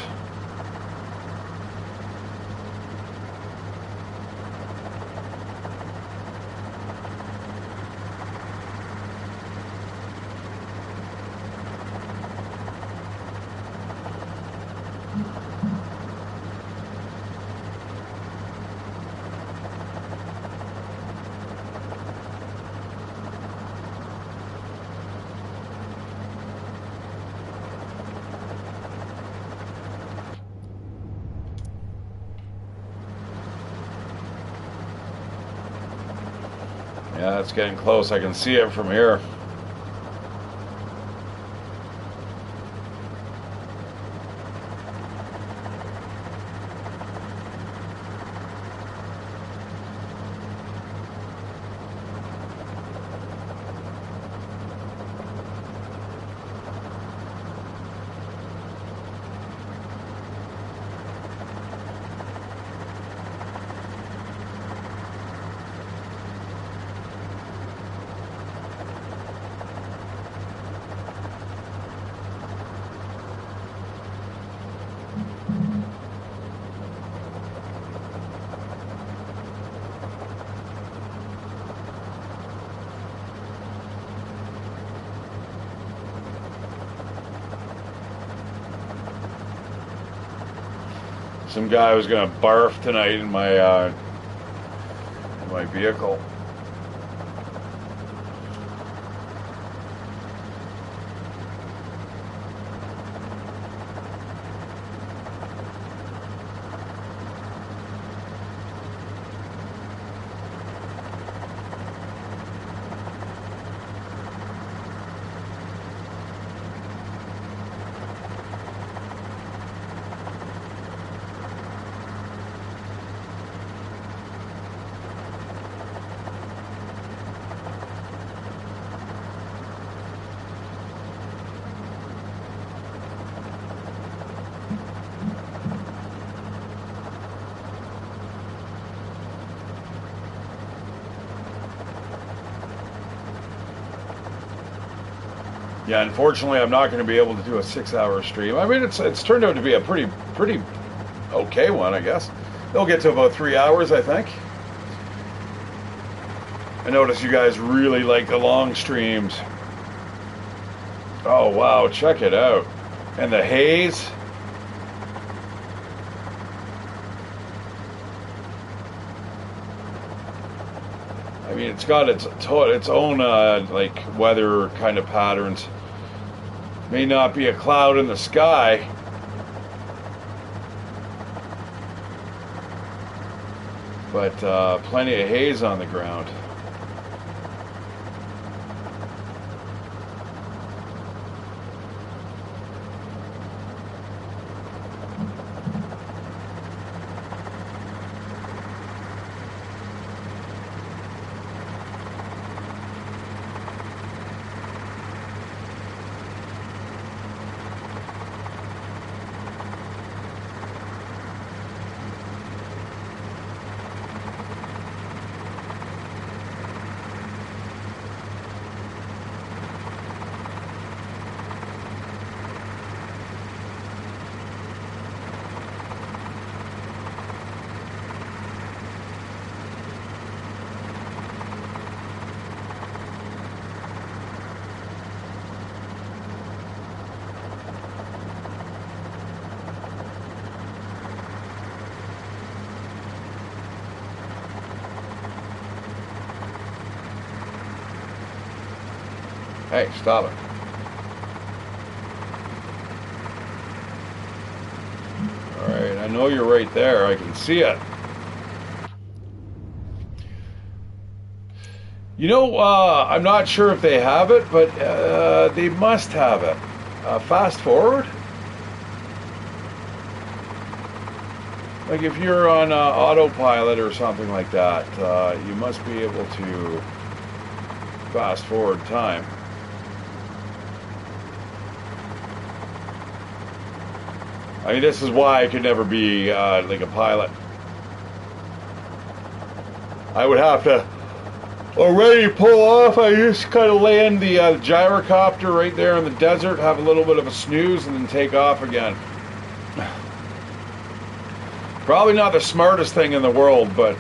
[SPEAKER 1] Yeah, it's getting close. I can see it from here. Some guy was gonna barf tonight in my vehicle. Yeah, unfortunately, I'm not going to be able to do a 6-hour stream. I mean, it's turned out to be a pretty okay one, I guess. It'll get to about 3 hours, I think. I notice you guys really like the long streams. Oh wow, check it out. And the haze. I mean, it's got its own like weather kind of patterns. May not be a cloud in the sky, but plenty of haze on the ground. Hey, stop it. Alright, I know you're right there. I can see it. You know, I'm not sure if they have it, but they must have it. Fast forward? Like if you're on autopilot or something like that, you must be able to fast forward time. I mean, this is why I could never be like a pilot. I would have to already pull off. I just kind of land the gyrocopter right there in the desert, have a little bit of a snooze, and then take off again. Probably not the smartest thing in the world, but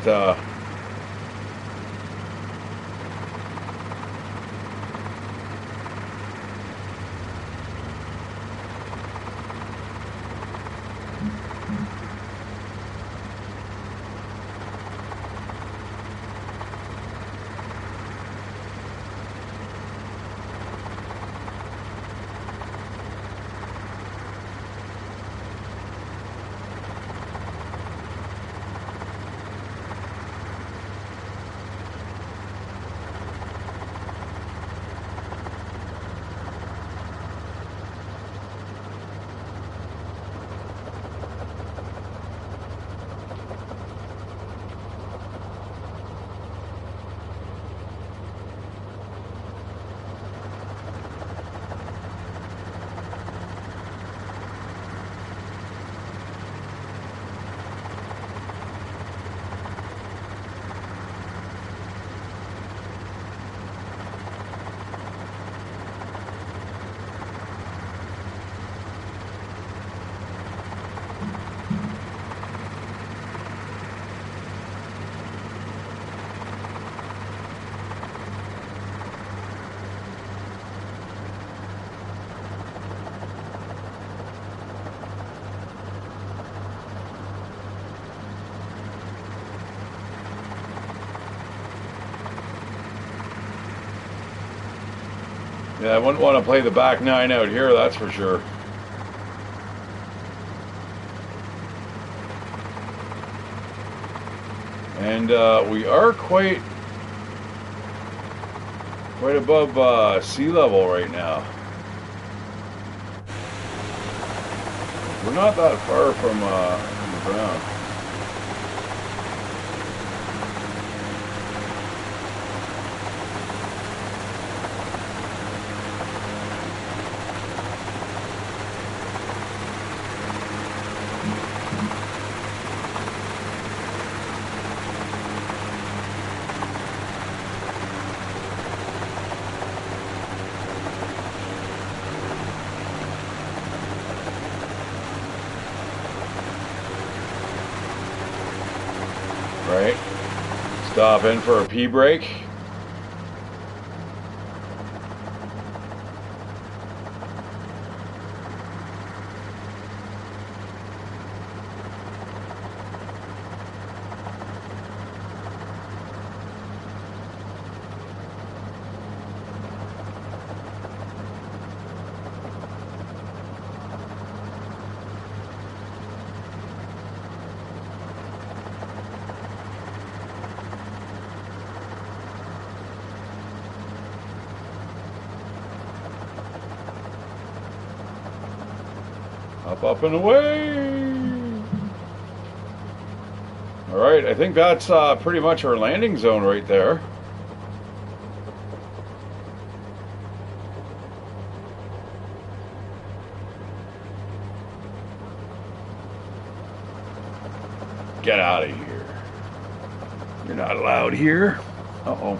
[SPEAKER 1] yeah, I wouldn't want to play the back nine out here, that's for sure. And we are quite above sea level right now. We're not that far from the ground. Stop in for a pee break. Up and away. All right, I think that's pretty much our landing zone right there. Get out of here. You're not allowed here. Uh-oh.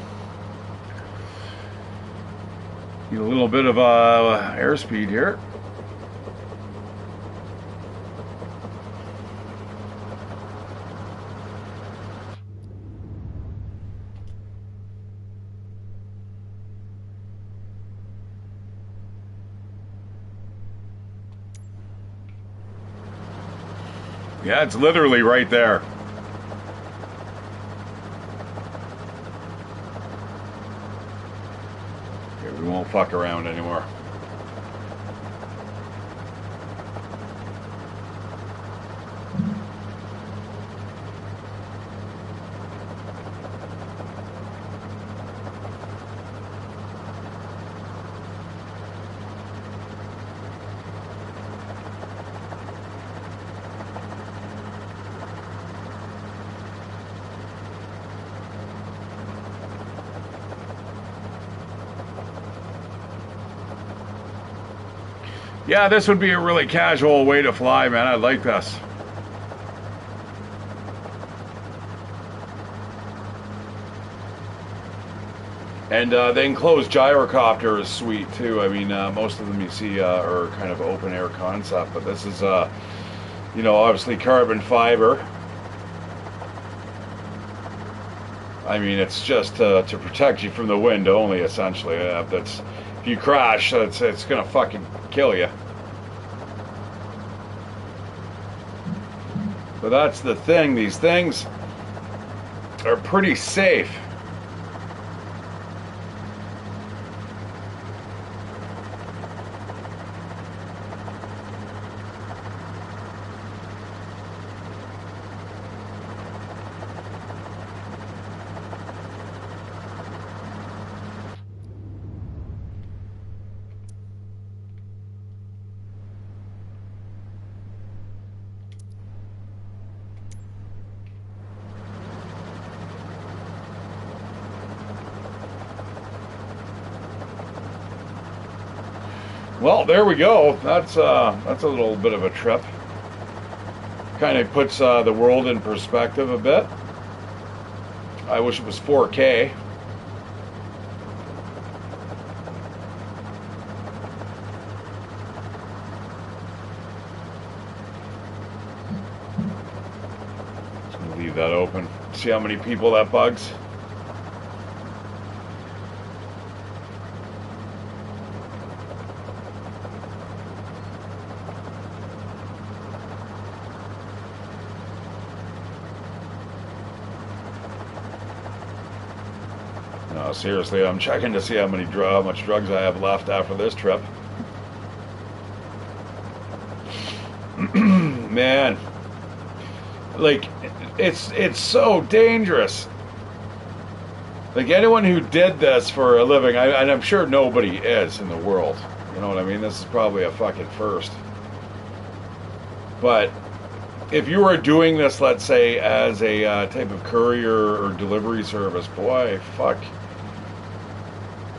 [SPEAKER 1] Need a little bit of airspeed here. Yeah, it's literally right there. Okay, we won't fuck around anymore. Yeah, this would be a really casual way to fly, man. I like this. And the enclosed gyrocopter is sweet too. I mean, most of them you see are kind of open air concept, but this is, you know, obviously carbon fiber. I mean, it's just to protect you from the wind only, essentially. That's if you crash, it's gonna fucking kill you. But that's the thing. These things are pretty safe. Well, there we go. That's a little bit of a trip. Kind of puts the world in perspective a bit. I wish it was 4K. Just gonna leave that open. See how many people that bugs. No, seriously, I'm checking to see how much drugs I have left after this trip. Man, like it's so dangerous. Like anyone who did this for a living, and I'm sure nobody is in the world. You know what I mean? This is probably a fucking first. But if you were doing this, let's say, as a type of courier or delivery service, boy, fuck.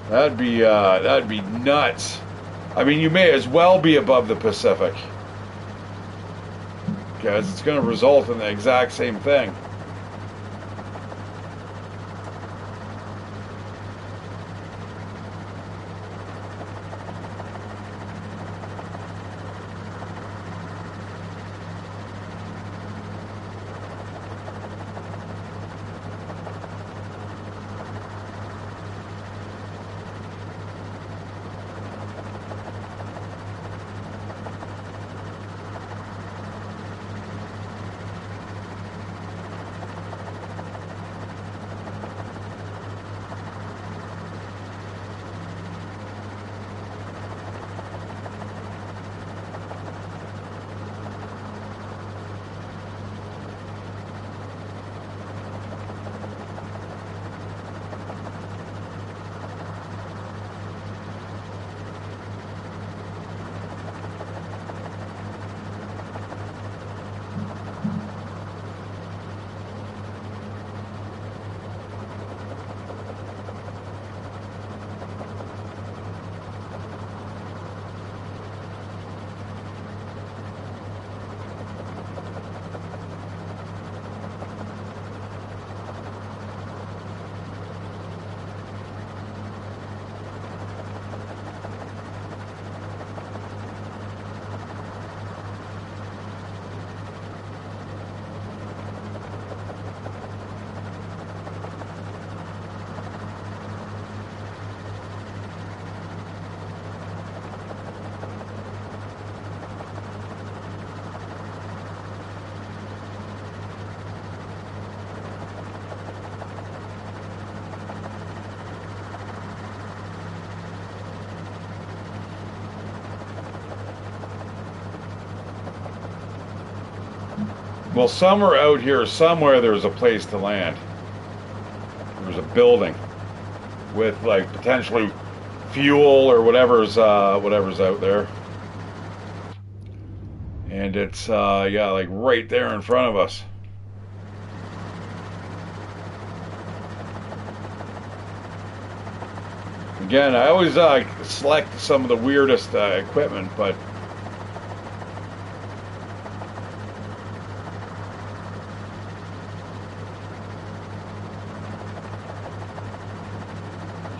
[SPEAKER 1] That'd be nuts. I mean, you may as well be above the Pacific, because it's going to result in the exact same thing. Well, somewhere out here, somewhere there's a place to land. There's a building with like potentially fuel or whatever's out there, and it's yeah, like right there in front of us. Again, I always select some of the weirdest equipment, but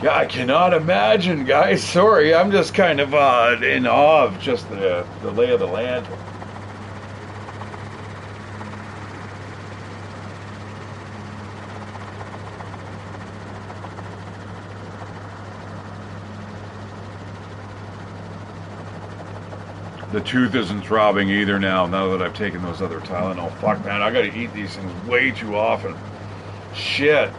[SPEAKER 1] yeah, I cannot imagine, guys. Sorry, I'm just kind of in awe of just the lay of the land. The tooth isn't throbbing either now that I've taken those other Tylenol. Fuck, man, I gotta eat these things way too often. Shit.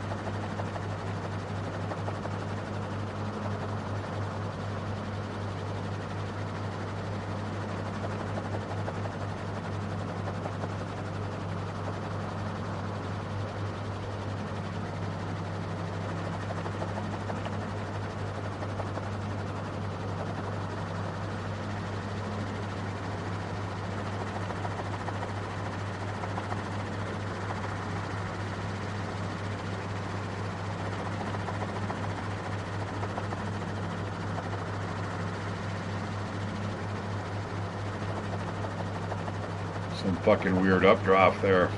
[SPEAKER 1] Some fucking weird updraft there.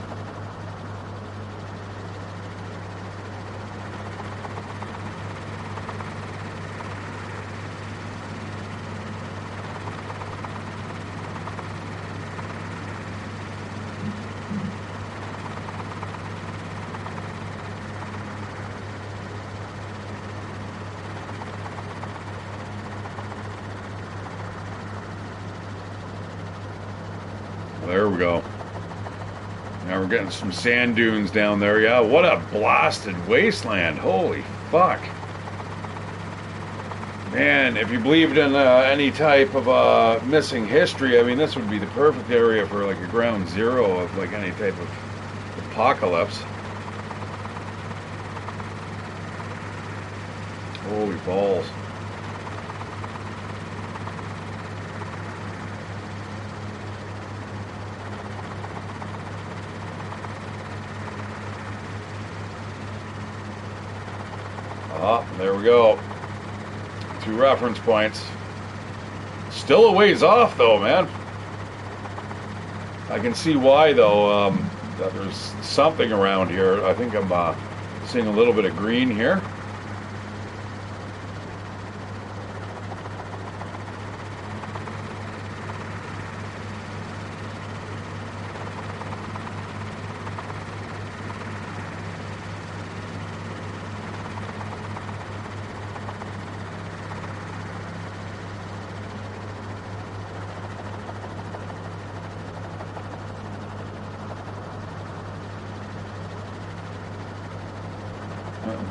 [SPEAKER 1] There we go. Now we're getting some sand dunes down there. Yeah, what a blasted wasteland. Holy fuck. Man, if you believed in any type of missing history, I mean, this would be the perfect area for like a ground zero of like any type of apocalypse. Holy balls. There we go. 2 reference points. Still a ways off though, man. I can see why though, that there's something around here. I think I'm seeing a little bit of green here.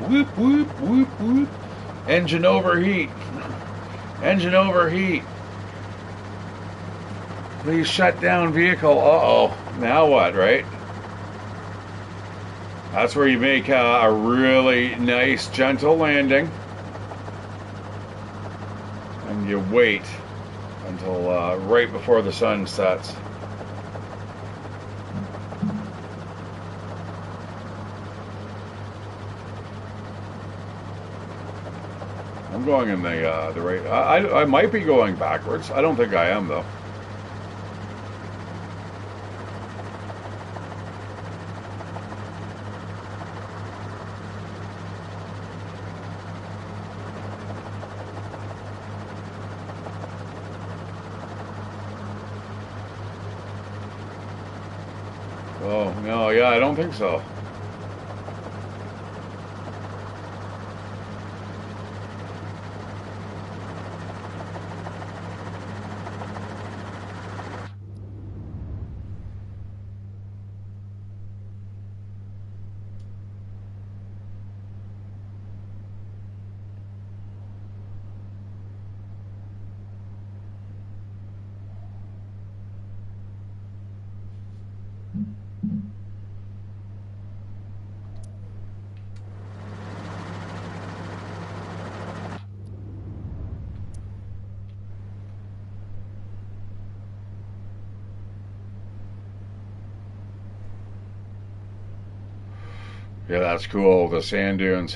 [SPEAKER 1] Whoop, whoop, whoop, whoop. Engine overheat. Engine overheat. Please shut down vehicle. Uh-oh. Now what, right? That's where you make a really nice, gentle landing. And you wait until right before the sun sets. I'm going in the right. I might be going backwards. I don't think I am though. Oh no, yeah, I don't think so. Yeah, that's cool. The sand dunes.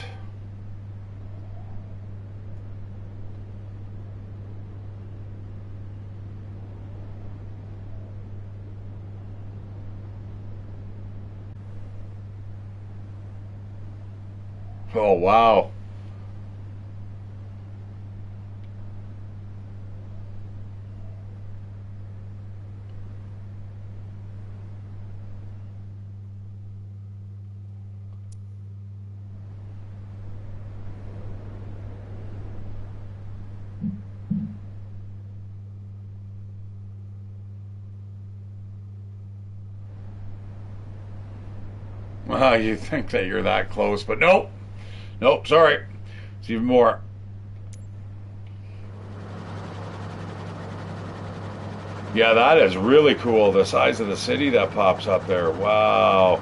[SPEAKER 1] Oh, wow. You think that you're that close, but nope. Nope, sorry. It's even more. Yeah, that is really cool. The size of the city that pops up there. Wow.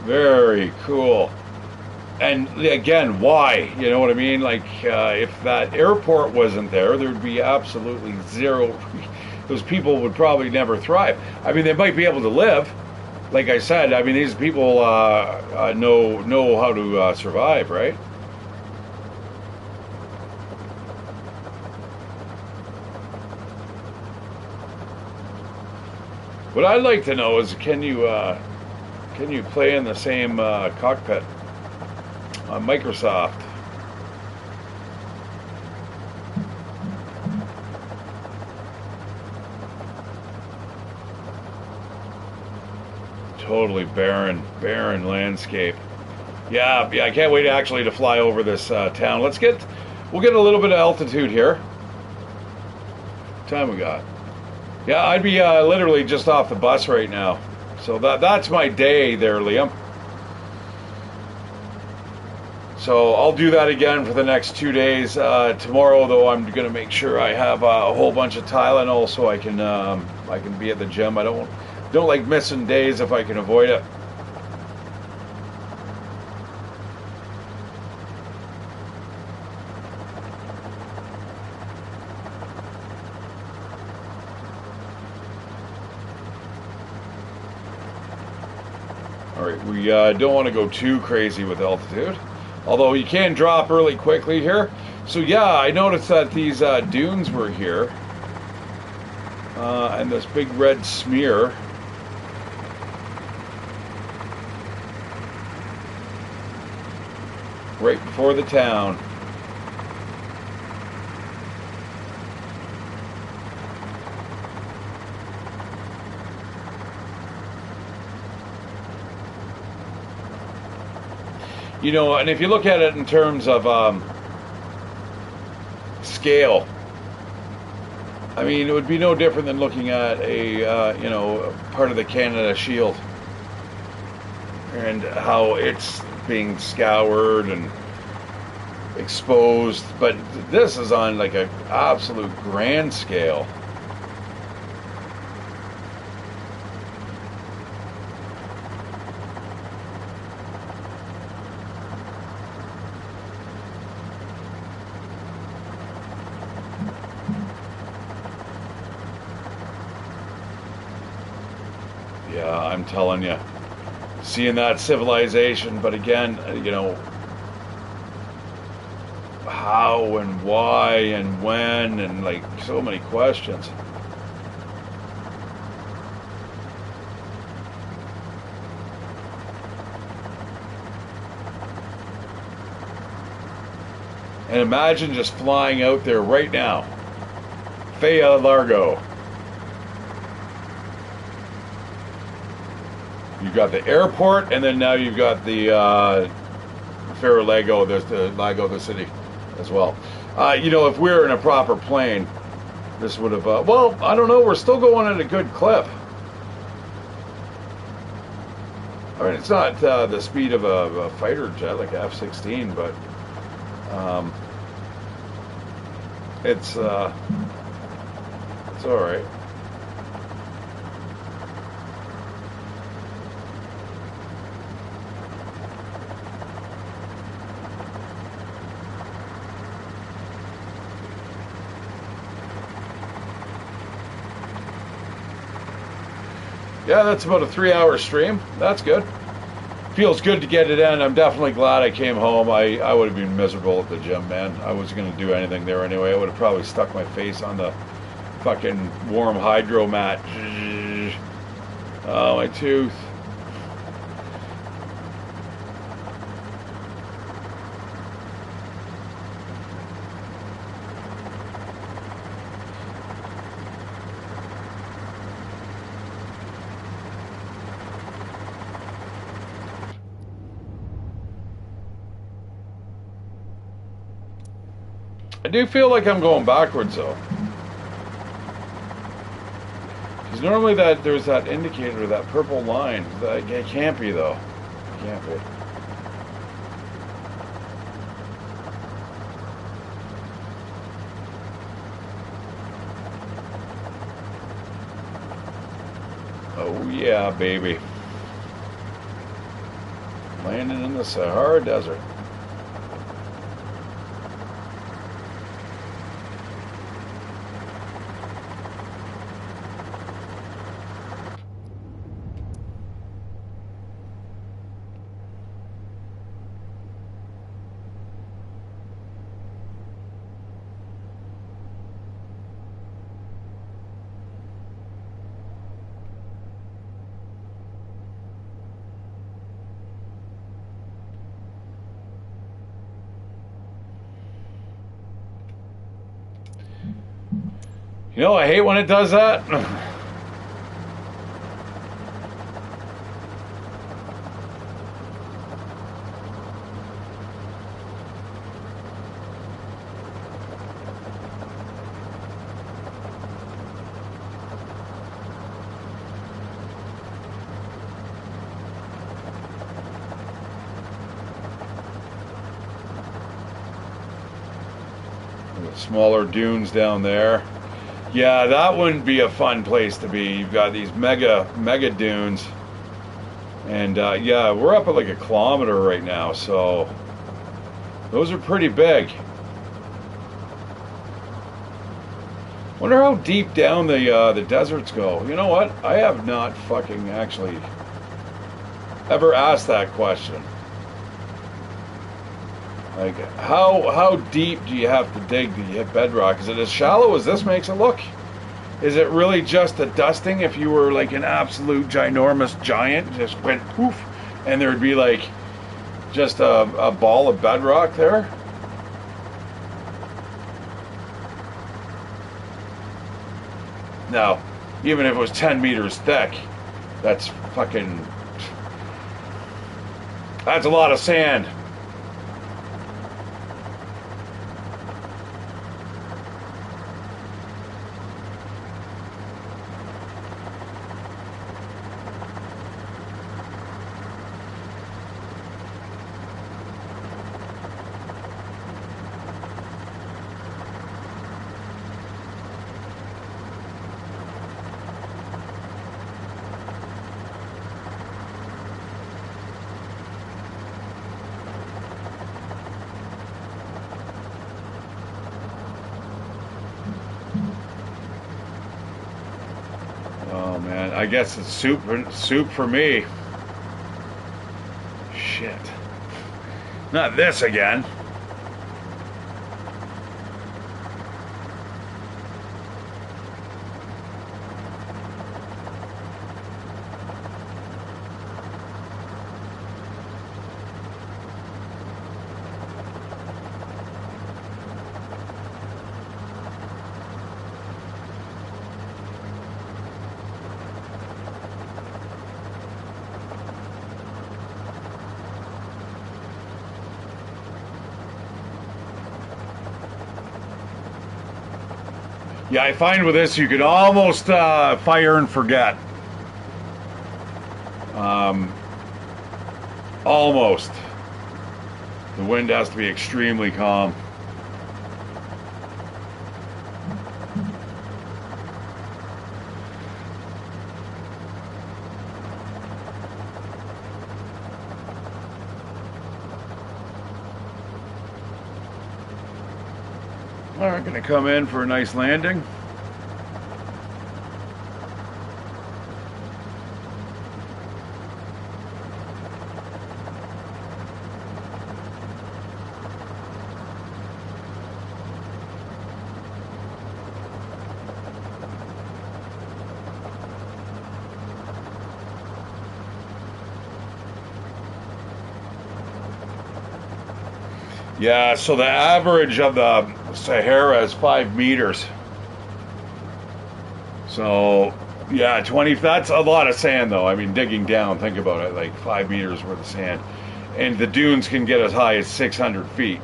[SPEAKER 1] Very cool. And again, why? You know what I mean? Like, if that airport wasn't there, there'd be absolutely zero. Those people would probably never thrive. I mean, they might be able to live. Like I said, I mean, these people know how to survive, right? What I'd like to know is, can you play in the same cockpit on Microsoft? Totally barren landscape. Yeah, I can't wait actually to fly over this town. We'll get a little bit of altitude here. What time we got? Yeah, I'd be literally just off the bus right now. So that's my day there, Liam. So I'll do that again for the next 2 days. Tomorrow, though, I'm going to make sure I have a whole bunch of Tylenol so I can be at the gym. I don't like missing days if I can avoid it. All right, we don't want to go too crazy with altitude, although you can drop really quickly here. So yeah, I noticed that these dunes were here, and this big red smear. Right before the town. You know, and if you look at it in terms of scale, I mean, it would be no different than looking at a part of the Canada Shield and how it's being scoured and exposed, but this is on like an absolute grand scale. Yeah, I'm telling you, seeing that civilization, but again, you know, how and why and when, and like so many questions. And imagine just flying out there right now, Faya Largo. You've got the airport, and then now you've got the Faralago, the Lago, the city, as well. You know, if we were in a proper plane, this would have. Well, I don't know. We're still going at a good clip. I mean, it's not the speed of a fighter jet like a F-16, but it's all right. Yeah, that's about a 3-hour stream. That's good. feels good to get it in. I'm definitely glad I came home. I would have been miserable at the gym, man. I wasn't going to do anything there anyway. I would have probably stuck my face on the fucking warm hydro mat. Oh, my tooth. I do feel like I'm going backwards though. Because normally there's that indicator, that purple line. It can't be though. It can't be. Oh yeah, baby. Landing in the Sahara Desert. You know, I hate when it does that. Smaller dunes down there. Yeah, that wouldn't be a fun place to be. You've got these mega dunes. And yeah, we're up at like 1 kilometer right now, so those are pretty big. Wonder how deep down the deserts go. You know what? I have not fucking actually ever asked that question. Like, how deep do you have to dig to hit bedrock? Is it as shallow as this makes it look? Is it really just a dusting if you were like an absolute ginormous giant, just went poof, and there would be like just a ball of bedrock there? Now, even if it was 10 meters thick, that's a lot of sand. Oh man, I guess it's soup for me. Shit. Not this again. Yeah, I find with this you could almost fire and forget. Almost. The wind has to be extremely calm. All right, gonna come in for a nice landing. Yeah, so the average of the Sahara is 5 meters. So, yeah, 20, that's a lot of sand though. I mean, digging down, think about it, like 5 meters worth of sand. And the dunes can get as high as 600 feet.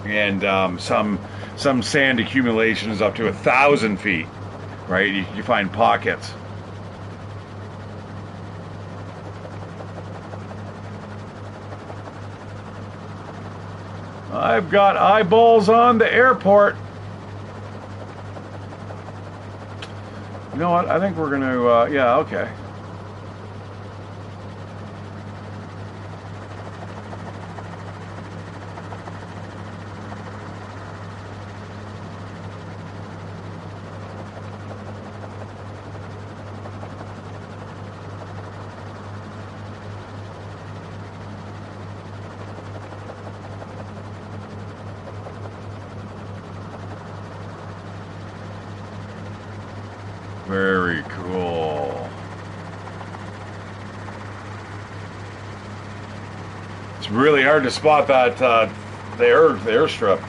[SPEAKER 1] And some sand accumulation is up to 1,000 feet, right? You find pockets. I've got eyeballs on the airport. You know what? I think we're going to, yeah, okay. Very cool. It's really hard to spot that the airstrip.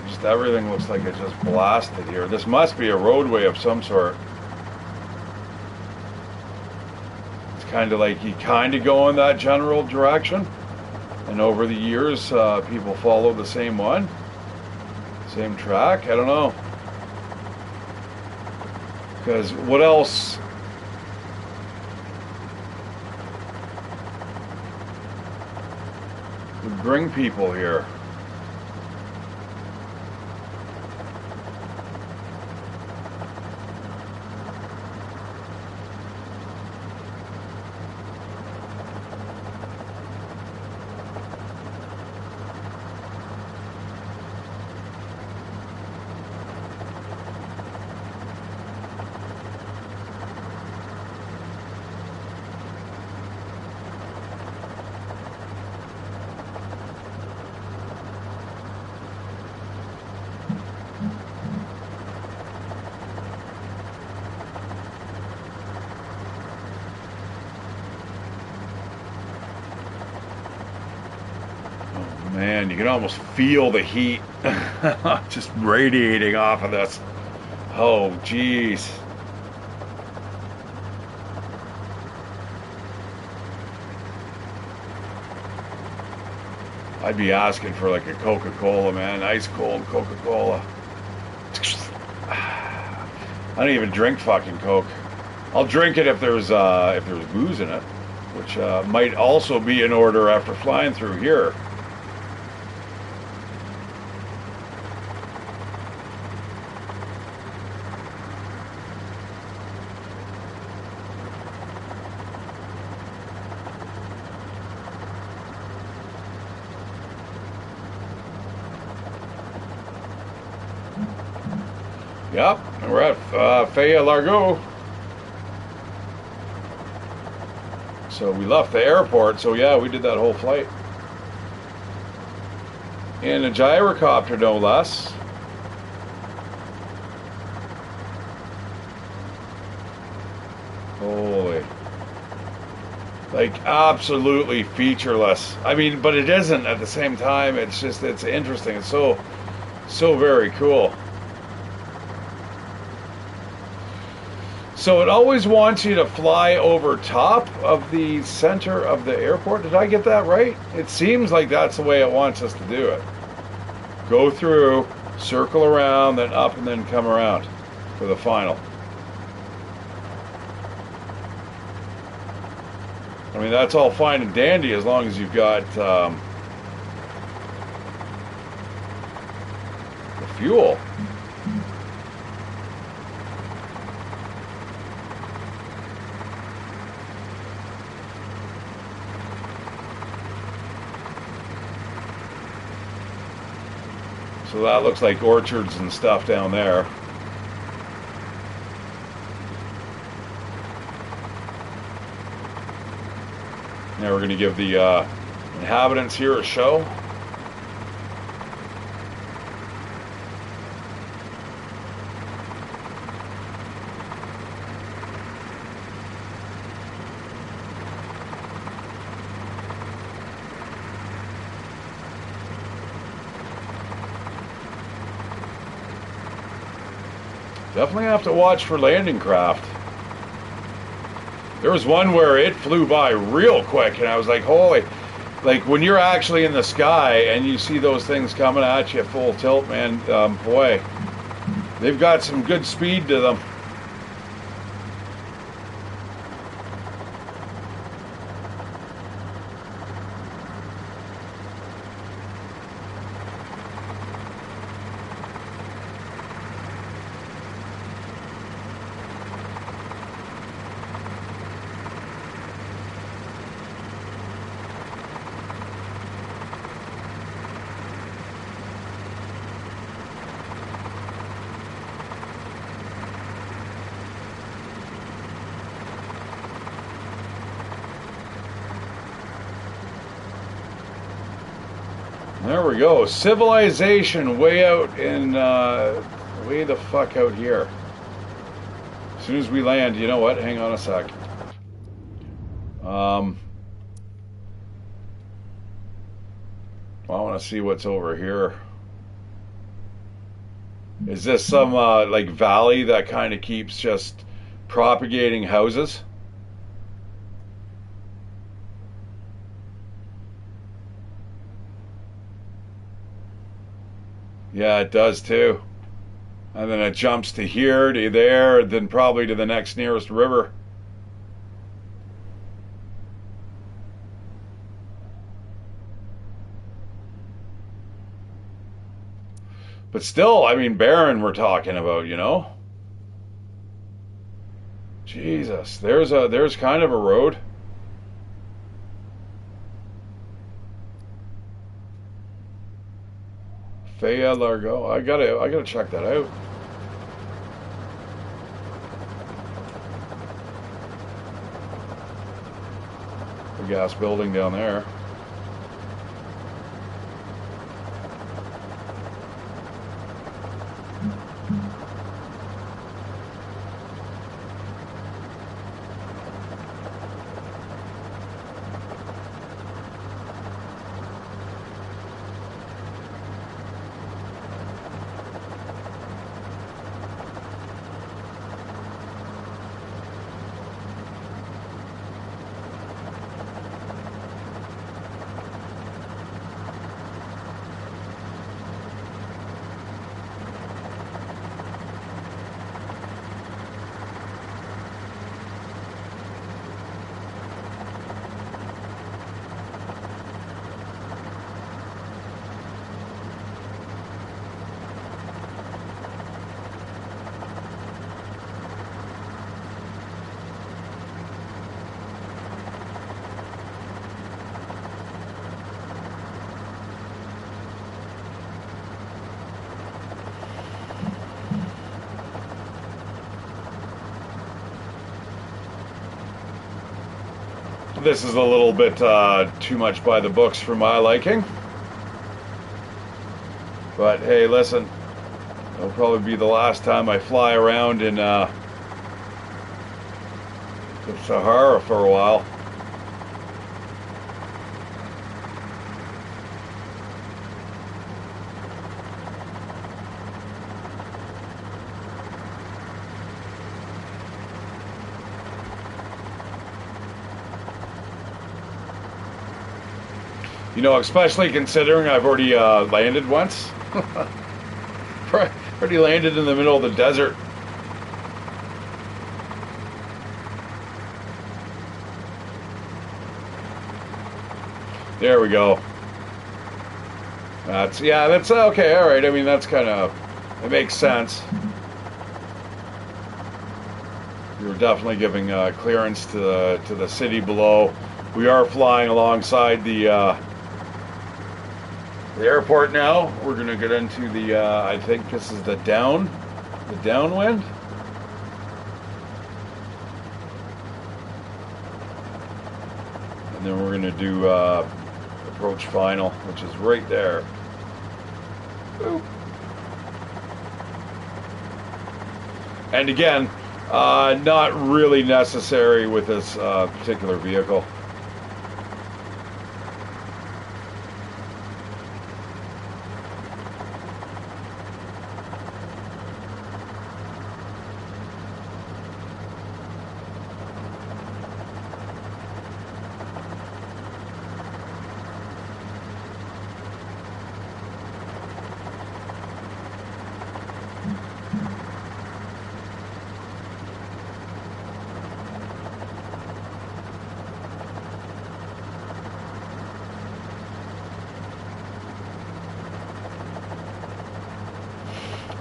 [SPEAKER 1] Just everything looks like it's just blasted here. This must be a roadway of some sort. It's kind of like you kind of go in that general direction, and over the years people follow the same one, same track. I don't know. Because what else would bring people here? Man, you can almost feel the heat just radiating off of this. Oh, geez. I'd be asking for like a Coca-Cola, man. Ice cold Coca-Cola. I don't even drink fucking Coke. I'll drink it if there's booze in it, which might also be in order after flying through here. Yep, we're at Faya Largo. So we left the airport, so yeah, we did that whole flight. In a gyrocopter, no less. Holy. Like, absolutely featureless. I mean, but it isn't at the same time. It's just, it's interesting. It's so very cool. So it always wants you to fly over top of the center of the airport. Did I get that right? It seems like that's the way it wants us to do it. Go through, circle around, then up, and then come around for the final. I mean, that's all fine and dandy as long as you've got the fuel. So that looks like orchards and stuff down there. Now we're going to give the inhabitants here a show. Definitely have to watch for landing craft. There was one where it flew by real quick, and I was like, holy. Like, when you're actually in the sky and you see those things coming at you full tilt, man, boy, they've got some good speed to them. There we go. Civilization way out in, way the fuck out here. As soon as we land, you know what? Hang on a sec. I want to see what's over here. Is this some, like, valley that kind of keeps just propagating houses? Yeah, it does too. And then it jumps to here, to there, then probably to the next nearest river. But still, I mean, barren we're talking about, you know? Jesus, there's kind of a road. Faya Largo. I gotta check that out. The gas building down there. This is a little bit too much by the books for my liking. But hey, listen, it'll probably be the last time I fly around in the Sahara for a while. You know, especially considering I've already landed once. Already landed in the middle of the desert. There we go. That's okay, alright. I mean, that's kind of, it makes sense. You're definitely giving clearance to the city below. We are flying alongside the airport now. We're going to get into the, I think this is the downwind. And then we're going to do approach final, which is right there. Boop. And again, not really necessary with this particular vehicle.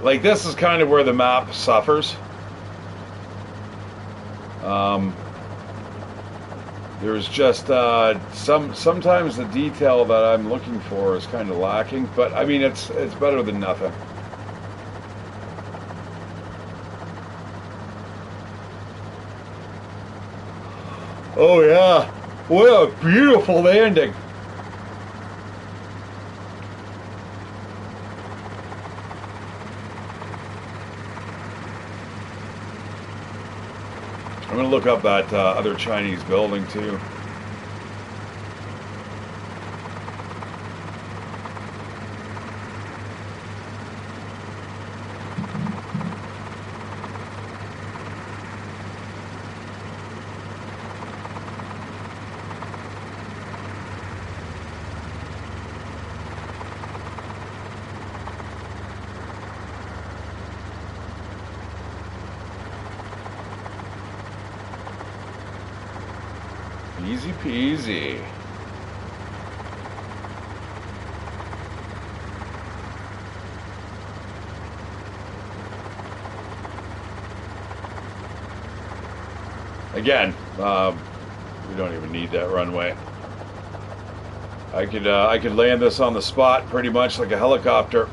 [SPEAKER 1] like this is kind of where the map suffers. There's just sometimes the detail that I'm looking for is kind of lacking, but I mean it's better than nothing. Oh yeah, what a beautiful landing. I'm going to look up that other Chinese building too. Easy peasy. Again, we don't even need that runway. I could land this on the spot pretty much like a helicopter.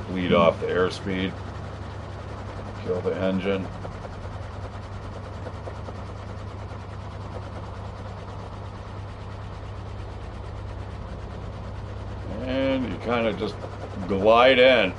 [SPEAKER 1] Bleed off the airspeed, kill the engine. And you kind of just glide in.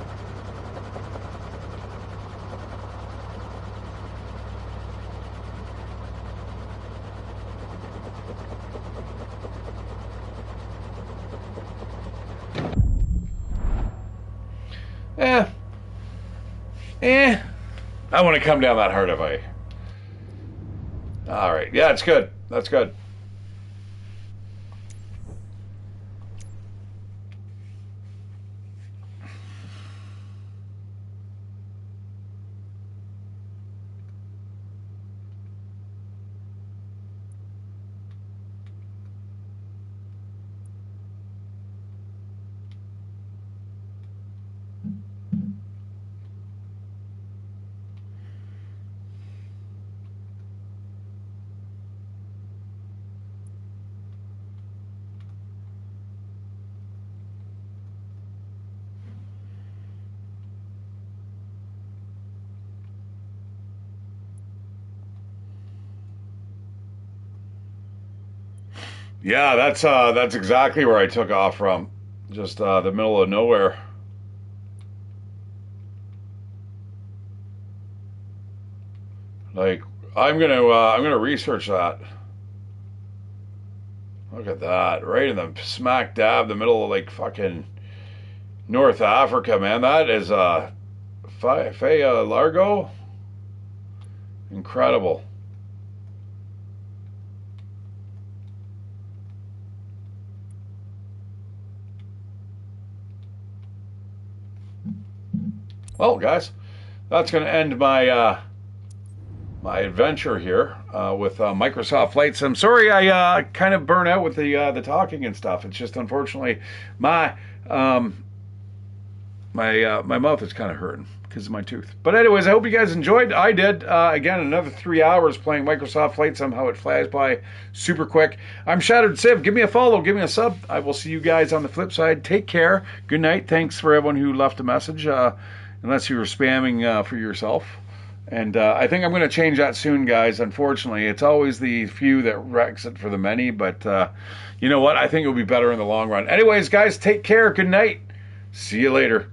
[SPEAKER 1] I want to come down that hard if I... All right. Yeah, it's good. That's good. Yeah, that's exactly where I took off from. Just the middle of nowhere. Like I'm gonna research that. Look at that, right in the smack dab the middle of like fucking North Africa, man. That is Faya Largo. Incredible. Well, guys, that's going to end my my adventure here with Microsoft Flight Sim. Sorry, I kind of burn out with the talking and stuff. It's just unfortunately my my mouth is kind of hurting because of my tooth. But anyways, I hope you guys enjoyed. I did. Again, another 3 hours playing Microsoft Flight Sim. How it flies by super quick. I'm Shattered Civ. Give me a follow. Give me a sub. I will see you guys on the flip side. Take care. Good night. Thanks for everyone who left a message. Unless you were spamming for yourself. And I think I'm going to change that soon, guys. Unfortunately, it's always the few that wrecks it for the many. But you know what? I think it'll be better in the long run. Anyways, guys, take care. Good night. See you later.